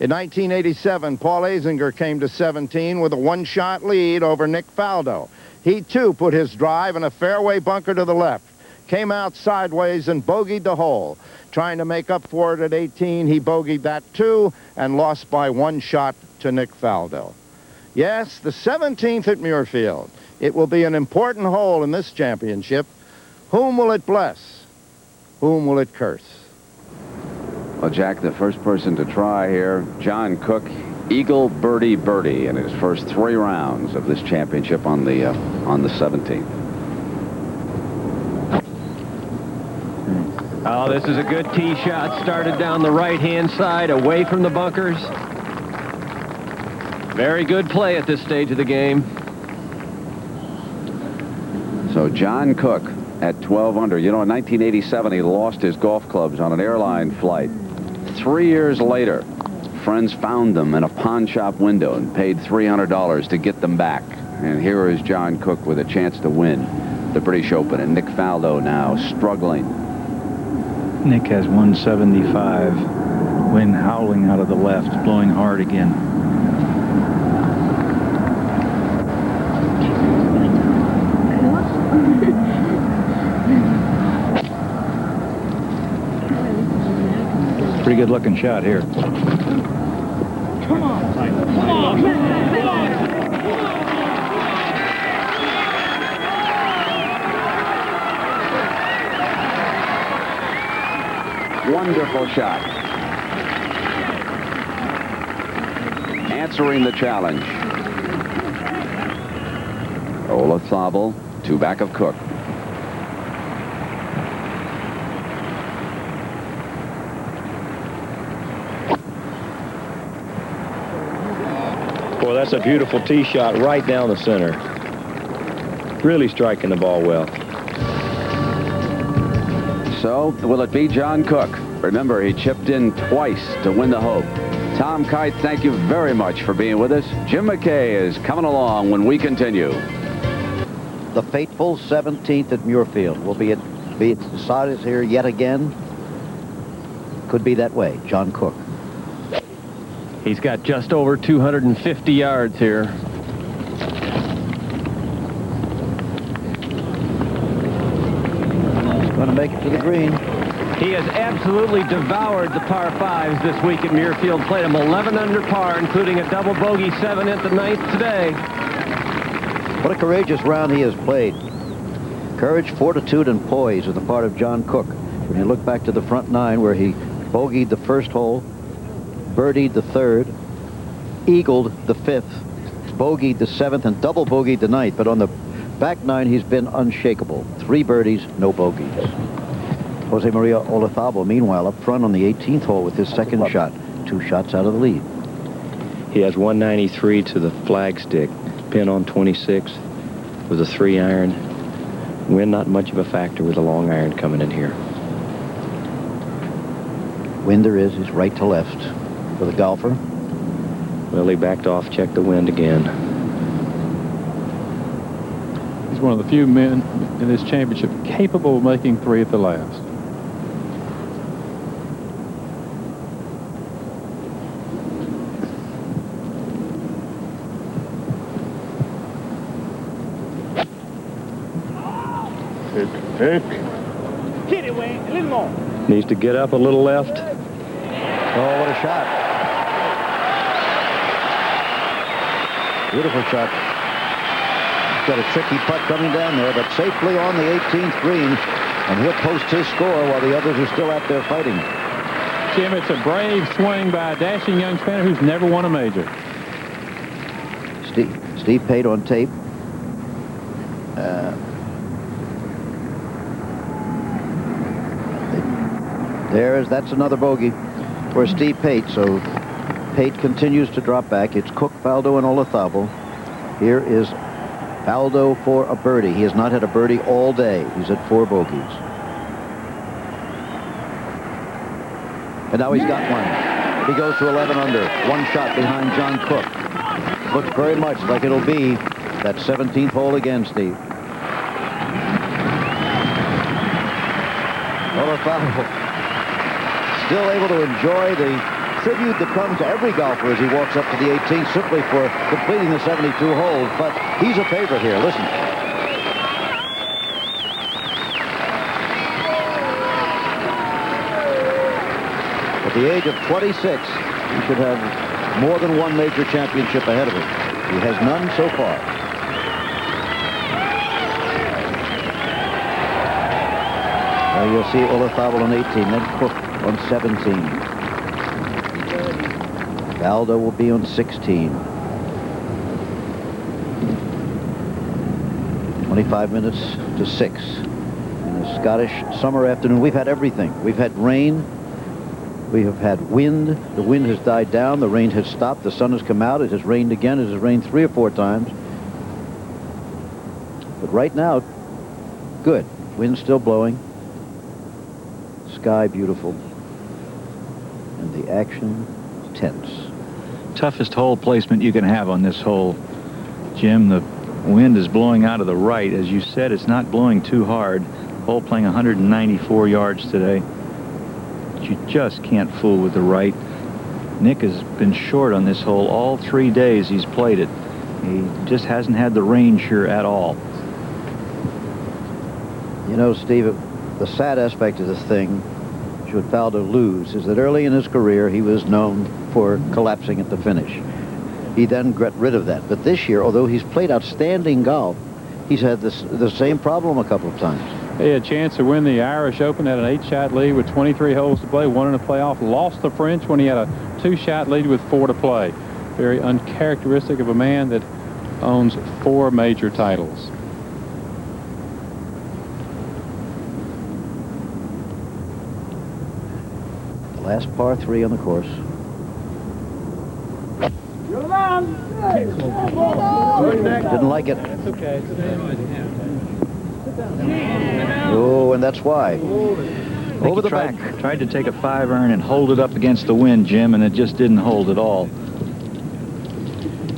In 1987, Paul Azinger came to 17 with a 1-shot lead over Nick Faldo. He, too, put his drive in a fairway bunker to the left, came out sideways and bogeyed the hole. Trying to make up for it at 18, he bogeyed that, too, and lost by 1 shot to Nick Faldo. Yes, the 17th at Muirfield. It will be an important hole in this championship. Whom will it bless? Whom will it curse? Well, Jack, the first person to try here, John Cook, eagle, birdie, birdie in his first 3 rounds of this championship on the 17th. Oh, this is a good tee shot. Started down the right-hand side, away from the bunkers. Very good play at this stage of the game. So John Cook at 12 under. You know, in 1987, he lost his golf clubs on an airline flight. 3 years later, friends found them in a pawn shop window and paid $300 to get them back. And here is John Cook with a chance to win the British Open. And Nick Faldo now struggling. Nick has 175. Wind howling out of the left, blowing hard again. Pretty good looking shot here. Come on. Come on. Wonderful shot. Answering the challenge. Olazabal, 2 back of Cook. Boy, that's a beautiful tee shot right down the center. Really striking the ball well. So, will it be John Cook? Remember, he chipped in twice to win the Hope. Tom Kite, thank you very much for being with us. Jim McKay is coming along when we continue. The fateful 17th at Muirfield will be decided here yet again. Could be that way. John Cook. He's got just over 250 yards here. He's going to make it to the green. He has absolutely devoured the par 5s this week at Muirfield. Played them 11 under par, including a double bogey 7th and 9th today. What a courageous round he has played. Courage, fortitude, and poise are the part of John Cook. When you look back to the front 9 where he bogeyed the first hole, birdied the 3rd, eagled the 5th, bogeyed the 7th, and double bogeyed the 9th. But on the back 9, he's been unshakable. 3 birdies, no bogeys. Jose Maria Olazabal, meanwhile, up front on the 18th hole with his second shot. 2 shots out of the lead. He has 193 to the flagstick. Pin on 26 with a 3-iron. Wind not much of a factor with a long iron coming in here. Wind there is right to left for the golfer. Well, he backed off, checked the wind again. He's one of the few men in this championship capable of making 3 at the last. Hit it, Wayne. A little more. Needs to get up a little left. Oh, what a shot. Beautiful shot. He's got a tricky putt coming down there, but safely on the 18th green. And he'll post his score while the others are still out there fighting. Jim, it's a brave swing by a dashing young spinner who's never won a major. Steve Pate on tape. That's another bogey for Steve Pate. So Pate continues to drop back. It's Cook, Faldo, and Olazabal. Here is Faldo for a birdie. He has not had a birdie all day. He's at 4 bogeys. And now he's got one. He goes to 11 under. 1 shot behind John Cook. Looks very much like it'll be that 17th hole again, Steve. Olazabal still able to enjoy the tribute that comes to every golfer as he walks up to the 18th simply for completing the 72 holes. But he's a favorite here. Listen. At the age of 26, he should have more than 1 major championship ahead of him. He has none so far. You'll see Olazabal on 18, then Cook on 17. Faldo will be on 16. 25 minutes to 6. In a Scottish summer afternoon, we've had everything. We've had rain. We have had wind. The wind has died down. The rain has stopped. The sun has come out. It has rained again. It has rained 3 or 4 times. But right now, good. Wind's still blowing. Sky beautiful. And the action tense. Toughest hole placement you can have on this hole, Jim. The wind is blowing out of the right. As you said, it's not blowing too hard. Hole playing 194 yards today. But you just can't fool with the right. Nick has been short on this hole all 3 days he's played it. He just hasn't had the range here at all. You know, Steve, the sad aspect of this thing, should Faldo lose is that early in his career he was known for collapsing at the finish. He then got rid of that. But this year, although he's played outstanding golf, he's had the same problem a couple of times. He had a chance to win the Irish Open at an 8-shot lead with 23 holes to play, won in a playoff, lost the French when he had a 2-shot lead with 4 to play. Very uncharacteristic of a man that owns 4 major titles. The last par 3 on the course. Didn't like it. That's okay. Oh, and that's why. Over the back. Tried to take a 5-iron and hold it up against the wind, Jim, and it just didn't hold at all.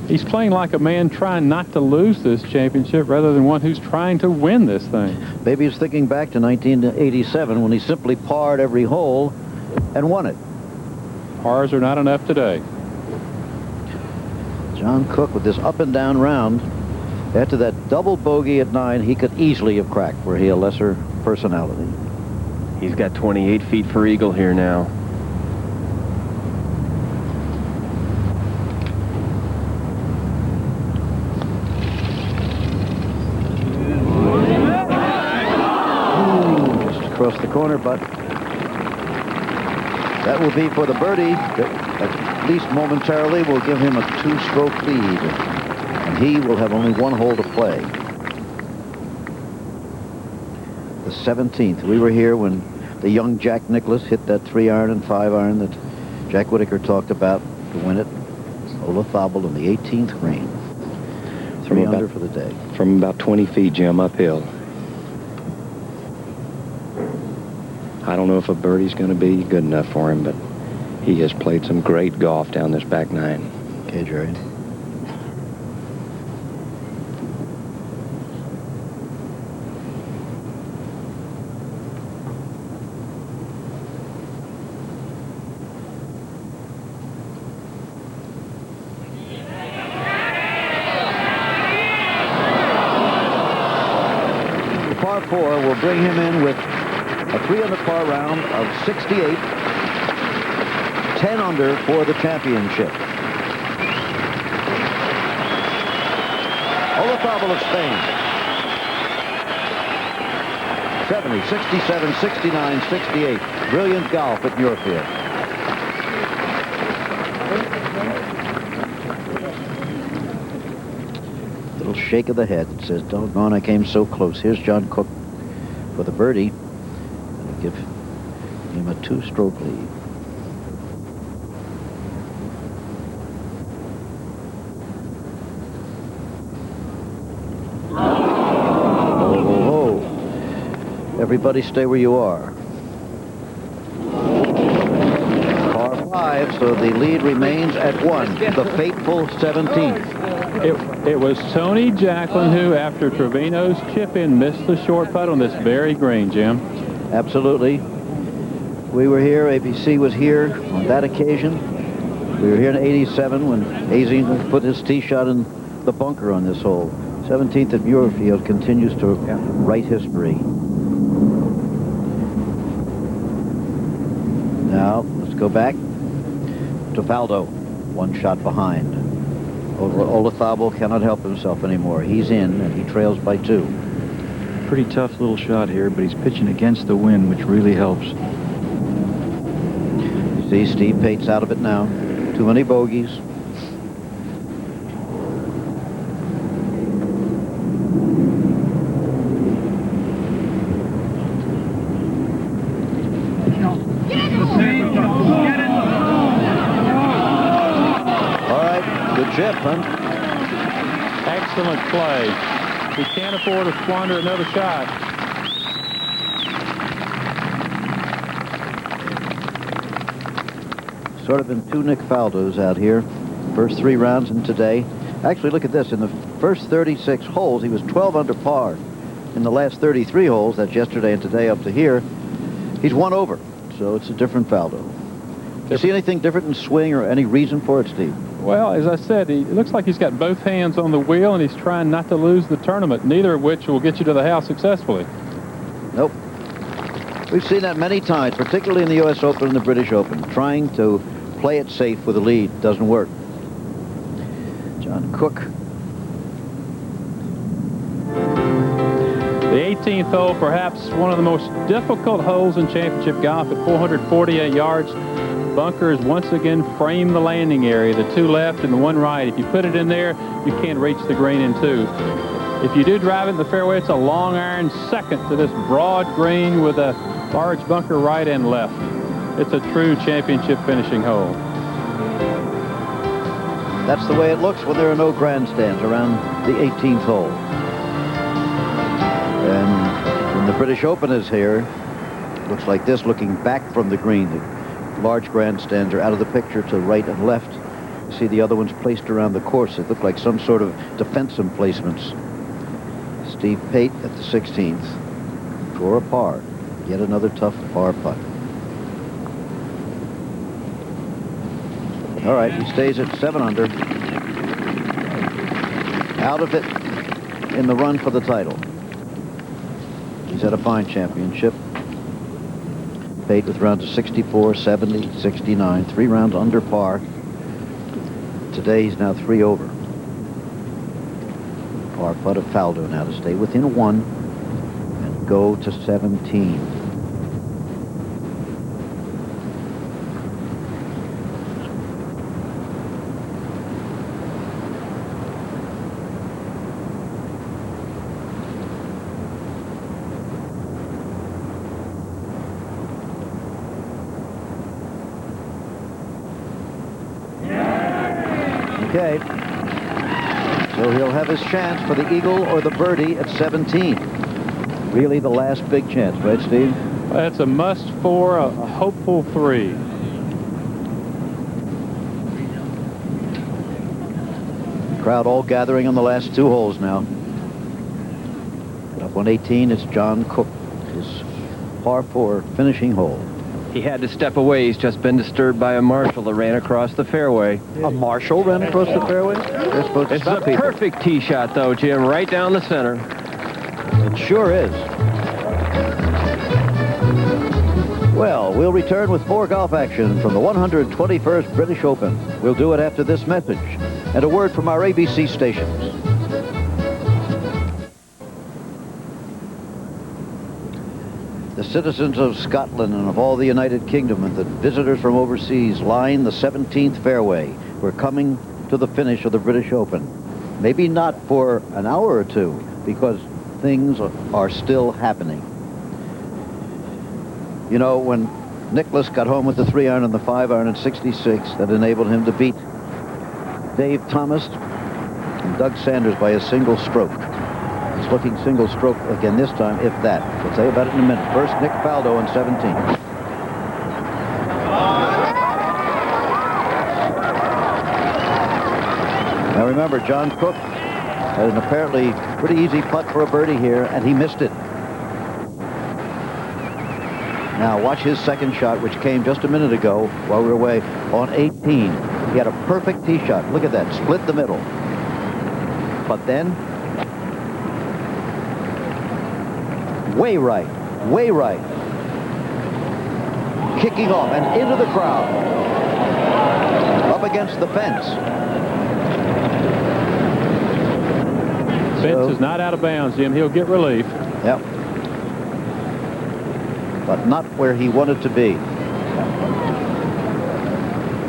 He's playing like a man trying not to lose this championship rather than one who's trying to win this thing. Maybe he's thinking back to 1987 when he simply parred every hole and won it. Pars are not enough today. John Cook with this up and down round. After that double bogey at 9, he could easily have cracked were he a lesser personality. He's got 28 feet for eagle here now. Just across the corner, but that will be for the birdie. At least momentarily will give him a 2-stroke lead. And he will have only 1 hole to play. The 17th. We were here when the young Jack Nicklaus hit that 3-iron and 5-iron that Jack Whitaker talked about to win it. Ola Thobel in the 18th green. 3 under for the day. From about 20 feet, Jim, uphill. I don't know if a birdie's going to be good enough for him, but he has played some great golf down this back 9. Okay, Jerry. The par 4 will bring him in with a 3 under par round of 68. 10 under for the championship. Olazabal of Spain. 70, 67, 69, 68. Brilliant golf at Muirfield. Little shake of the head. It says, doggone, I came so close. Here's John Cook for the birdie. And give him a 2-stroke lead. Everybody stay where you are. Par 5, so the lead remains at 1. The fateful 17th. It was Tony Jacklin who, after Trevino's chip-in, missed the short putt on this very green, Jim. Absolutely. We were here. ABC was here on that occasion. We were here in 87 when Hazing put his tee shot in the bunker on this hole. 17th at Muirfield continues to write history. Now, let's go back to Faldo. 1 shot behind. Olazabal cannot help himself anymore. He's in, and he trails by 2. Pretty tough little shot here, but he's pitching against the wind, which really helps. See, Steve Pate's out of it now. Too many bogeys. Chip, huh? Excellent play. He can't afford to squander another shot. Sort of been 2 Nick Faldos out here. First 3 rounds and today. Actually, look at this. In the first 36 holes, he was 12 under par. In the last 33 holes, that's yesterday and today up to here, he's 1 over. So it's a different Faldo. Do you see anything different in swing or any reason for it, Steve? Well, as I said, it looks like he's got both hands on the wheel, and he's trying not to lose the tournament, neither of which will get you to the house successfully. Nope. We've seen that many times, particularly in the U.S. Open and the British Open. Trying to play it safe with a lead doesn't work. John Cook. The 18th hole, perhaps one of the most difficult holes in championship golf at 448 yards. Bunkers once again frame the landing area, the two left and the one right. If you put it in there, you can't reach the green in two. If you do drive it in the fairway, it's a long iron second to this broad green with a large bunker right and left. It's a true championship finishing hole. That's the way it looks when there are no grandstands around the 18th hole. And when the British Open is here, it looks like this, looking back from the green. The large grandstands are out of the picture to right and left. You see the other ones placed around the course. They look like some sort of defense emplacements. Steve Pate at the 16th for a par. Yet another tough par putt. All right, he stays at 7 under. Out of it in the run for the title. He's had a fine championship. Pate with rounds of 64, 70, 69, 3 rounds under par. Today he's now 3 over. Par putt of Faldo now to stay within 1 and go to 17. Okay, so he'll have his chance for the eagle or the birdie at 17. Really the last big chance, right, Steve? That's a must for a hopeful 3. Crowd all gathering on the last 2 holes now. Up on 18, it's John Cook, his par 4 finishing hole. He had to step away. He's just been disturbed by a marshal that ran across the fairway. A marshal ran across the fairway? They're supposed to It's stop a people. perfect tee shot, though, Jim, right down the center. It sure is. Well, we'll return with more golf action from the 121st British Open. We'll do it after this message and a word from our ABC stations. The citizens of Scotland and of all the United Kingdom and the visitors from overseas line the 17th fairway. We're coming to the finish of the British Open. Maybe not for an hour or two, because things are still happening. You know, when Nicklaus got home with the 3-iron and the 5-iron at 66, that enabled him to beat Dave Thomas and Doug Sanders by a single stroke. He's looking single stroke again this time, if that. We'll tell you about it in a minute. First, Nick Faldo on 17. Now remember, John Cook had an apparently pretty easy putt for a birdie here, and he missed it. Now watch his second shot, which came just a minute ago while we were away on 18. He had a perfect tee shot. Look at that, split the middle. But then, way right, kicking off and into the crowd, up against the fence. Fence is not out of bounds, Jim. He'll get relief. Yep. But not where he wanted to be.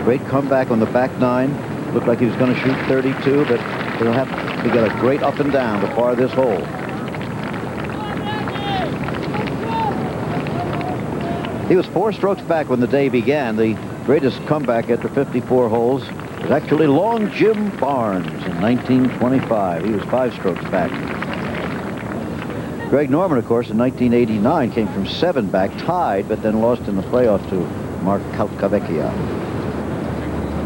Great comeback on the back 9. Looked like he was going to shoot 32, but he'll have to get a great up and down to par this hole. He was 4 strokes back when the day began. The greatest comeback after 54 holes was actually Long Jim Barnes in 1925. He was 5 strokes back. Greg Norman, of course, in 1989 came from 7 back, tied, but then lost in the playoff to Mark Calcavecchia.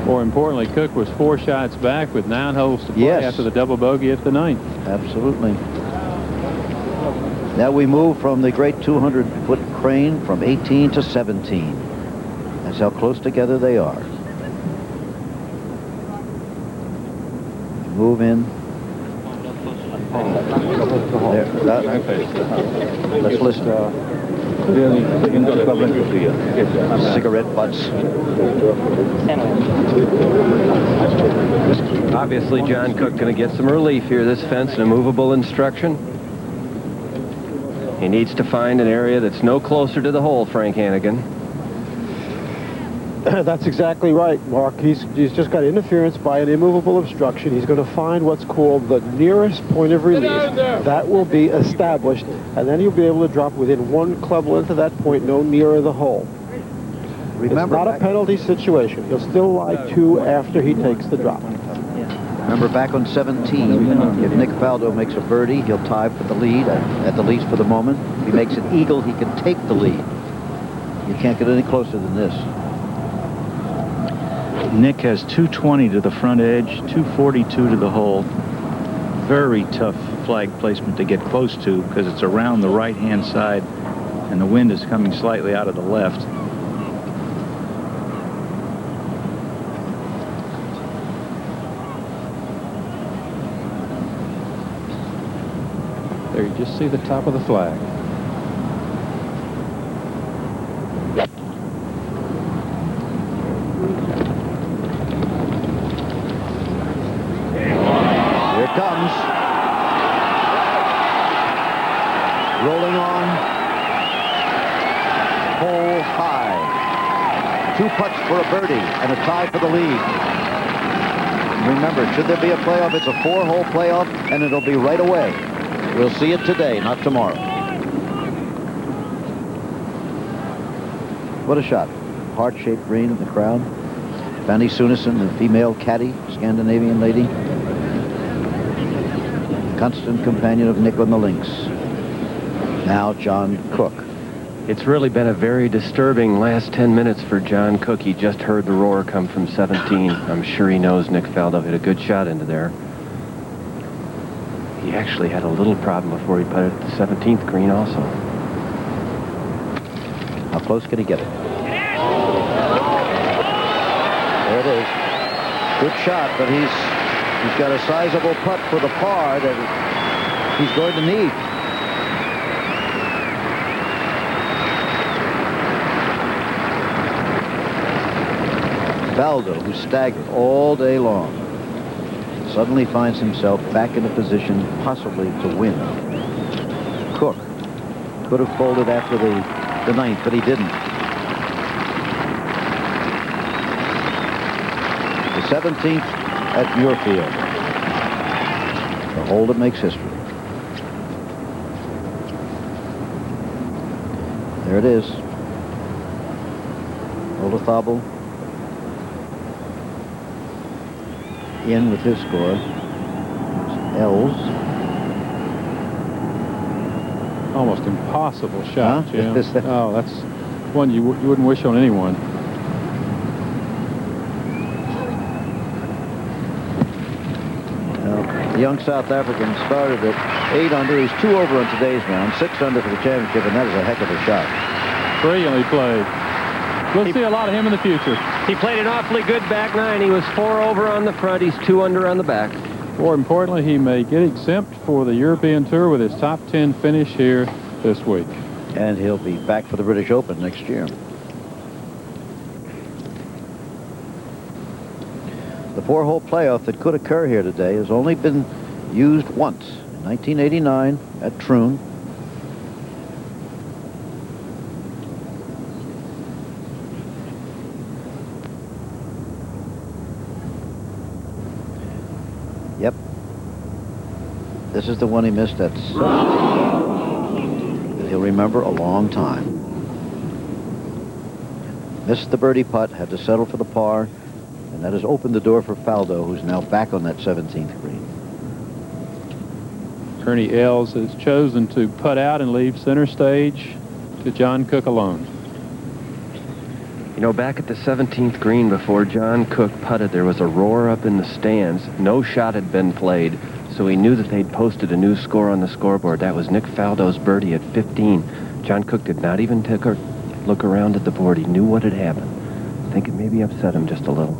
More importantly, Cook was 4 shots back with 9 holes to play after the double bogey at the 9th. Absolutely. Now we move from the great 200-foot crane from 18 to 17. That's how close together they are. Move in. There, let's listen. Cigarette butts. Obviously, John Cook going to get some relief here. This fence and immovable instruction. He needs to find an area that's no closer to the hole, Frank Hannigan. That's exactly right, Mark. He's just got interference by an immovable obstruction. He's going to find what's called the nearest point of relief. That will be established, and then he'll be able to drop within 1 club length of that point, no nearer the hole. Remember, it's not a penalty situation. He'll still lie 2 after he takes the drop. Remember back on 17, if Nick Faldo makes a birdie, he'll tie for the lead, at the least for the moment. If he makes an eagle, he can take the lead. You can't get any closer than this. Nick has 220 to the front edge, 242 to the hole. Very tough flag placement to get close to because it's around the right-hand side and the wind is coming slightly out of the left. There you just see the top of the flag. Comes. Rolling on. Hole high. 2 putts for a birdie and a tie for the lead. Remember, should there be a playoff, it's a 4-hole playoff, and it'll be right away. We'll see it today, not tomorrow. What a shot. Heart-shaped green in the crowd. Fanny Sunison, the female caddy, Scandinavian lady. Constant companion of Nick on the links. Now John Cook. It's really been a very disturbing last 10 minutes for John Cook. He just heard the roar come from 17. I'm sure he knows Nick Faldo hit a good shot into there. He actually had a little problem before he putted at the 17th green also. How close can he get it? There it is. Good shot, but he's got a sizable putt for the par that he's going to need. Faldo, who staggered all day long, suddenly finds himself back in a position possibly to win. Cook could have folded after the 9th, but he didn't. The 17th at Muirfield. The hole that makes history. There it is. Olazabal in with his score. L's. Almost impossible shot, Huh? Jim. Oh, that's one you wouldn't wish on anyone. The young South African started at 8 under. He's 2 over on today's round, 6 under for the championship, and that is a heck of a shot. Brilliantly played. We'll see a lot of him in the future. He played an awfully good back 9. He was 4 over on the front. He's 2 under on the back. More importantly, he may get exempt for the European Tour with his top 10 finish here this week. And he'll be back for the British Open next year. The 4-hole playoff that could occur here today has only been used once, in 1989 at Troon. Yep. This is the one he missed at 17. That he'll remember a long time. Missed the birdie putt, had to settle for the par. And that has opened the door for Faldo, who's now back on that 17th green. Ernie Els has chosen to putt out and leave center stage to John Cook alone. You know, back at the 17th green before John Cook putted, there was a roar up in the stands. No shot had been played, so he knew that they'd posted a new score on the scoreboard. That was Nick Faldo's birdie at 15. John Cook did not even take a look around at the board. He knew what had happened. I think it maybe upset him just a little.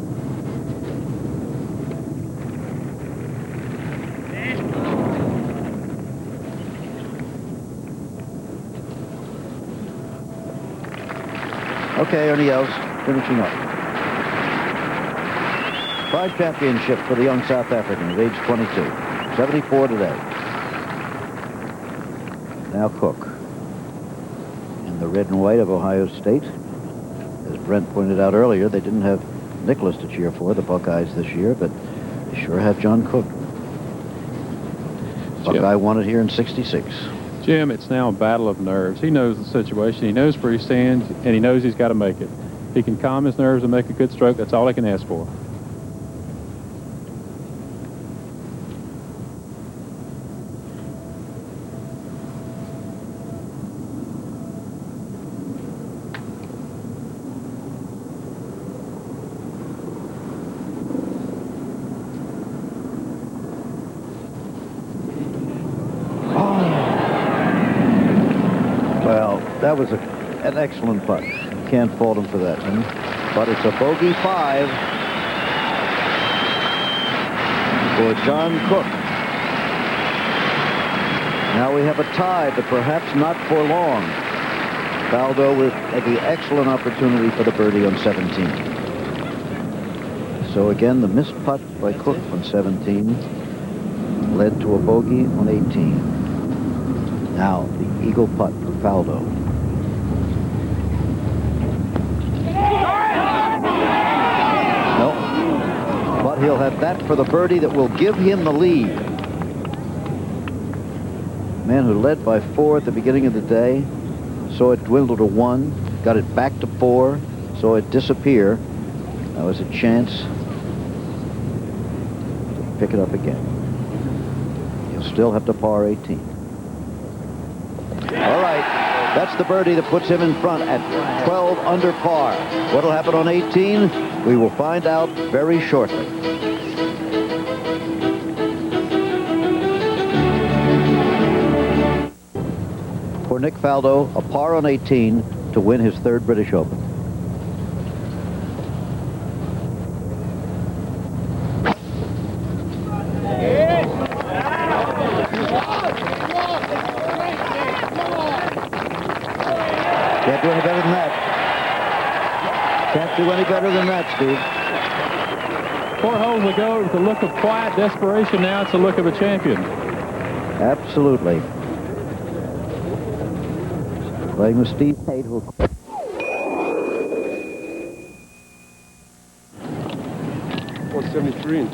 Okay, Ernie Els, finishing up. 5 championships for the young South African at age 22. 74 today. Now Cook. In the red and white of Ohio State. As Brent pointed out earlier, they didn't have Nicholas to cheer for, the Buckeyes, this year, but they sure have John Cook. Buckeye won it here in 66. Jim, it's now a battle of nerves. He knows the situation. He knows where he stands, and he knows he's got to make it. He can calm his nerves and make a good stroke. That's all he can ask for. That was an excellent putt. You can't fault him for that. But it's a bogey 5 for John Cook. Now we have a tie, but perhaps not for long. Faldo with the excellent opportunity for the birdie on 17. So again, the missed putt by Cook on 17 led to a bogey on 18. Now the eagle putt for Faldo. But he'll have that for the birdie that will give him the lead. Man who led by 4 at the beginning of the day, saw it dwindle to 1, got it back to 4, saw it disappear. Now is a chance to pick it up again. He'll still have to par 18. All right, that's the birdie that puts him in front at 12 under par. What'll happen on 18? We will find out very shortly. For Nick Faldo, a par on 18 to win his 3rd British Open. Can't do any better than that. Can't do any better than that, Steve. 4 holes ago, it was a look of quiet desperation. Now it's a look of a champion. Absolutely. Playing with Steve Pate, who...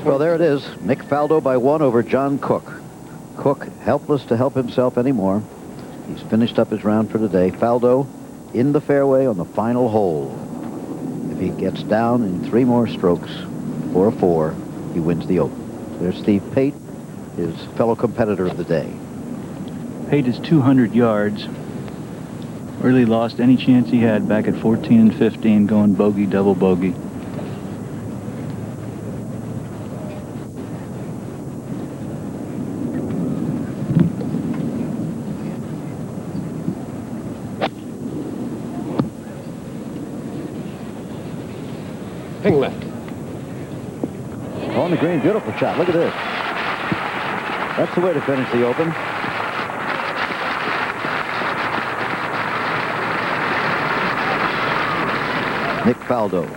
Well, there it is. Nick Faldo by 1 over John Cook. Cook helpless to help himself anymore. He's finished up his round for today. Faldo in the fairway on the final hole. If he gets down in 3 more strokes for a 4, he wins the Open. There's Steve Pate, his fellow competitor of the day. Pate is 200 yards. Really lost any chance he had back at 14 and 15, going bogey, double bogey. Ping left. On the green, beautiful shot. Look at this. That's the way to finish the Open. Nick Faldo.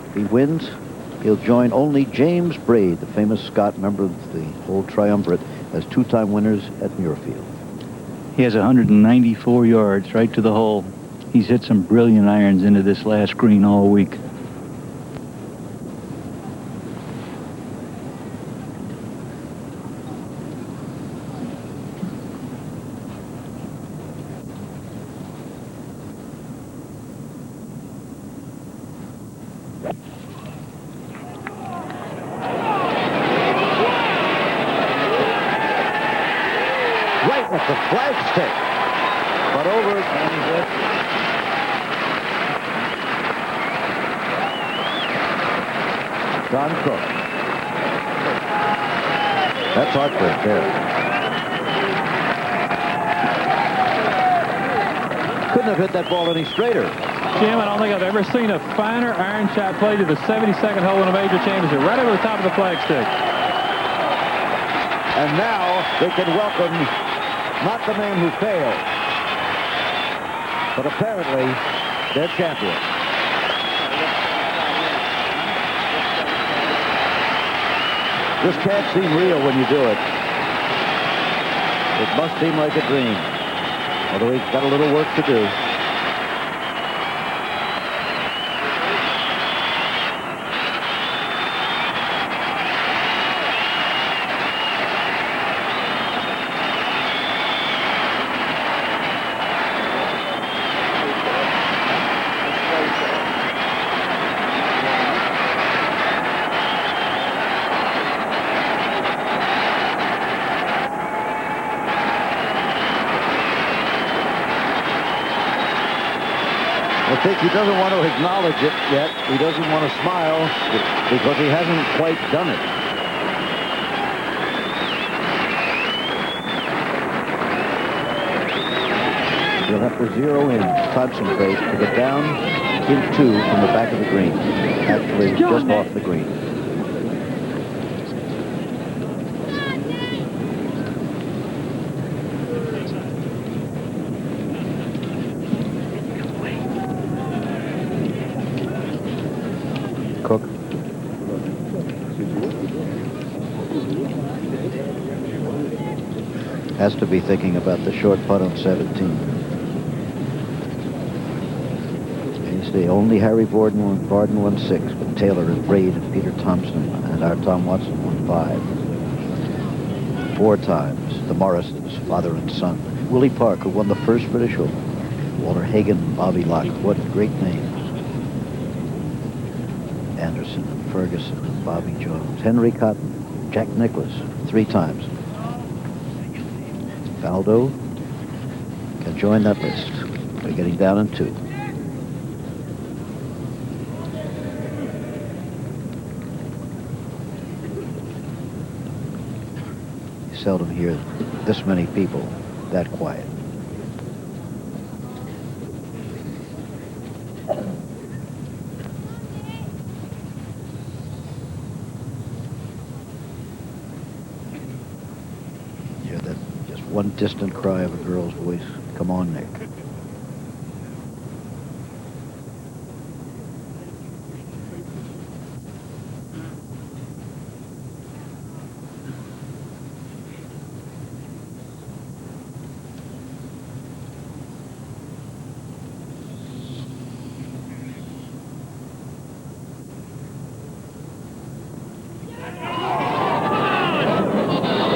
If he wins, he'll join only James Braid, the famous Scott member of the old triumvirate, as 2-time winners at Muirfield. He has 194 yards right to the hole. He's hit some brilliant irons into this last green all week. At the flagstick, but over John Cook. That's heartbreak there. Couldn't have hit that ball any straighter. Jim, I don't think I've ever seen a finer iron shot played to the 72nd hole in a major championship, right over the top of the flagstick. And now they can welcome not the man who failed, but apparently their champion. This can't seem real when you do it. It must seem like a dream. Although he's got a little work to do. I think he doesn't want to acknowledge it yet. He doesn't want to smile because he hasn't quite done it. He'll have to zero in, concentrate to get down in 2 from the back of the green. Actually, just off the green. Cook. Has to be thinking about the short putt on 17. He's the only Harry Borden won 6, but Taylor and Braid and Peter Thompson and our Tom Watson won 5. 4 times. The Morrisons, father and son. Willie Park, who won the first British Open. Walter Hagen, Bobby Locke. What great names. Anderson, Ferguson, Bobby Jones, Henry Cotton, Jack Nicklaus, 3 times. Faldo can join that list. We're getting down in 2. You seldom hear this many people that quiet. One distant cry of a girl's voice. Come on, Nick.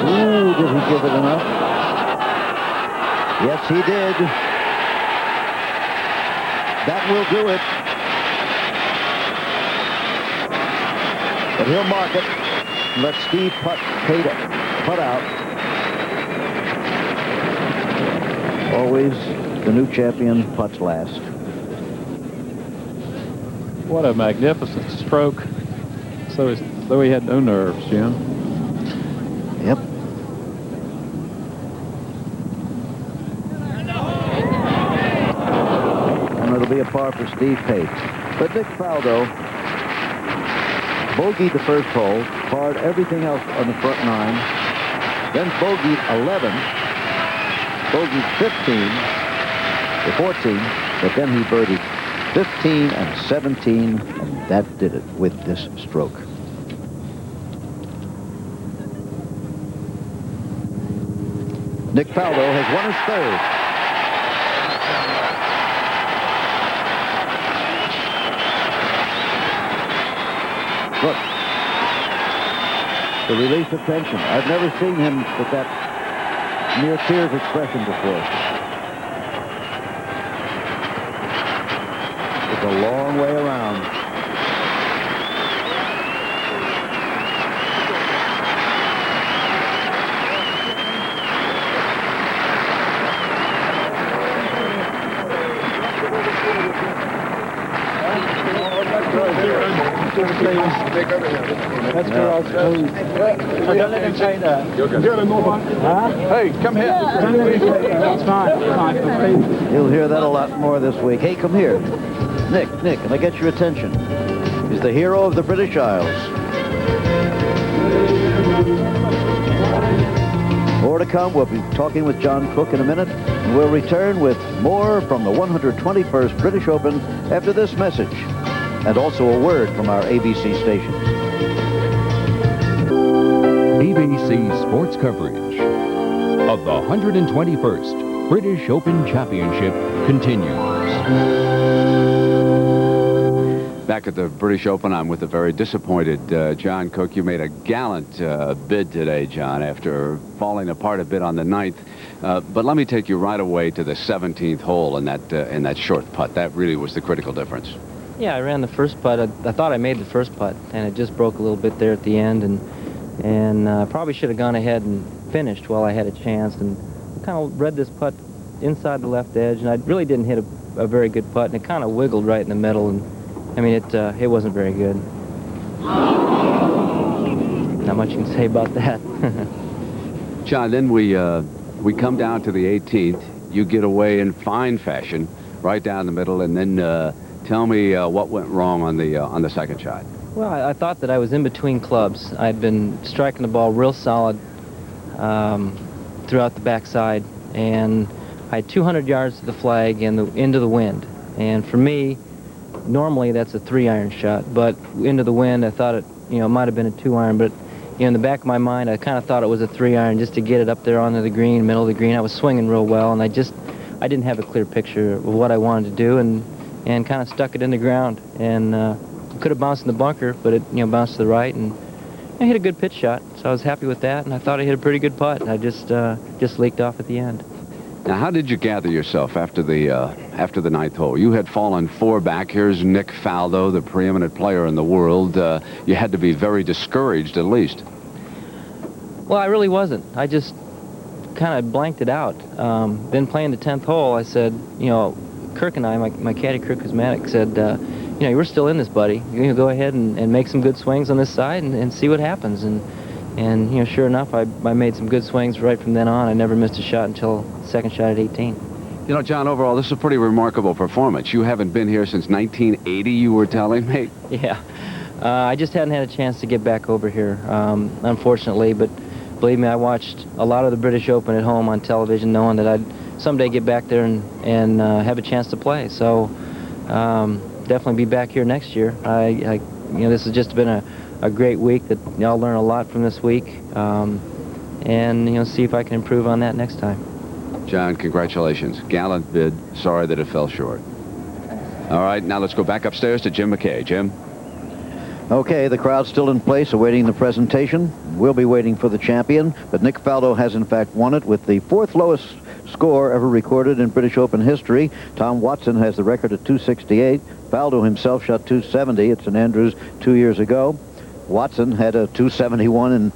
Ooh, did he give it enough? Yes, he did. That will do it. But he'll mark it. Let Steve putt out. Always the new champion putts last. What a magnificent stroke. So he had no nerves, Jim. Yep. It'll be a par for Steve Pate. But Nick Faldo bogeyed the first hole, parred everything else on the front 9, then bogeyed 11, bogeyed 15, the 14, but then he birdied 15 and 17, and that did it with this stroke. Nick Faldo has won his 3rd. Look, the release of tension. I've never seen him with that near tears expression before. It's a long way around. That's Carl's food. Don't let him take that. Huh? Hey, come here. Don't let him take that. That's fine. You'll hear that a lot more this week. Hey, come here. Nick, can I get your attention? He's the hero of the British Isles. More to come. We'll be talking with John Cook in a minute. And we'll return with more from the 121st British Open after this message. And also a word from our ABC stations. ABC sports coverage of the 121st British Open Championship continues. Back at the British Open, I'm with the very disappointed John Cook. You made a gallant bid today, John, after falling apart a bit on the 9th. But let me take you right away to the 17th hole in that short putt. That really was the critical difference. Yeah, I ran the first putt. I thought I made the first putt, and it just broke a little bit there at the end, and I probably should have gone ahead and finished while I had a chance, and kind of read this putt inside the left edge, and I really didn't hit a very good putt, and it kind of wiggled right in the middle, and I mean, it wasn't very good. Not much you can say about that. John, then we come down to the 18th. You get away in fine fashion, right down the middle, and then tell me what went wrong on the second shot. Well, I thought that I was in between clubs. I'd been striking the ball real solid throughout the backside, and I had 200 yards to the flag and into the wind. And for me, normally that's a 3-iron shot, but into the wind, I thought it, might have been a 2-iron, but in the back of my mind, I kind of thought it was a 3-iron just to get it up there onto the green, middle of the green. I was swinging real well, and I didn't have a clear picture of what I wanted to do, and kind of stuck it in the ground, and could have bounced in the bunker, but it bounced to the right, and I hit a good pitch shot, so I was happy with that, and I thought I hit a pretty good putt. I just leaked off at the end. Now, how did you gather yourself after the 9th hole? You had fallen 4 back. Here's Nick Faldo, the preeminent player in the world. You had to be very discouraged, at least. Well, I really wasn't. I just kind of blanked it out. Then playing the 10th hole, I said, Kirk and I, my caddy Kirk Kuzmatic, said, we're still in this, buddy. You go ahead and make some good swings on this side and see what happens. And sure enough, I made some good swings right from then on. I never missed a shot until second shot at 18. John, overall, this is a pretty remarkable performance. You haven't been here since 1980, you were telling me. Yeah. I just hadn't had a chance to get back over here, unfortunately. But believe me, I watched a lot of the British Open at home on television, knowing that I'd someday get back there and have a chance to play. So definitely be back here next year. This has just been a great week that I'll learn a lot from this week, and see if I can improve on that next time. John, congratulations. Gallant bid. Sorry that it fell short. All right, now let's go back upstairs to Jim McKay. Jim? Okay, the crowd's still in place awaiting the presentation. We'll be waiting for the champion, but Nick Faldo has in fact won it with the 4th lowest score ever recorded in British Open history. Tom Watson has the record at 268. Faldo himself shot 270 at St. Andrews 2 years ago. Watson had a 271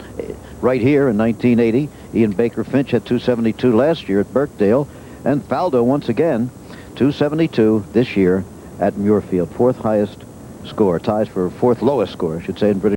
right here in 1980. Ian Baker Finch had 272 last year at Birkdale. And Faldo, once again, 272 this year at Muirfield. 4th highest score. Ties for 4th lowest score, I should say, in British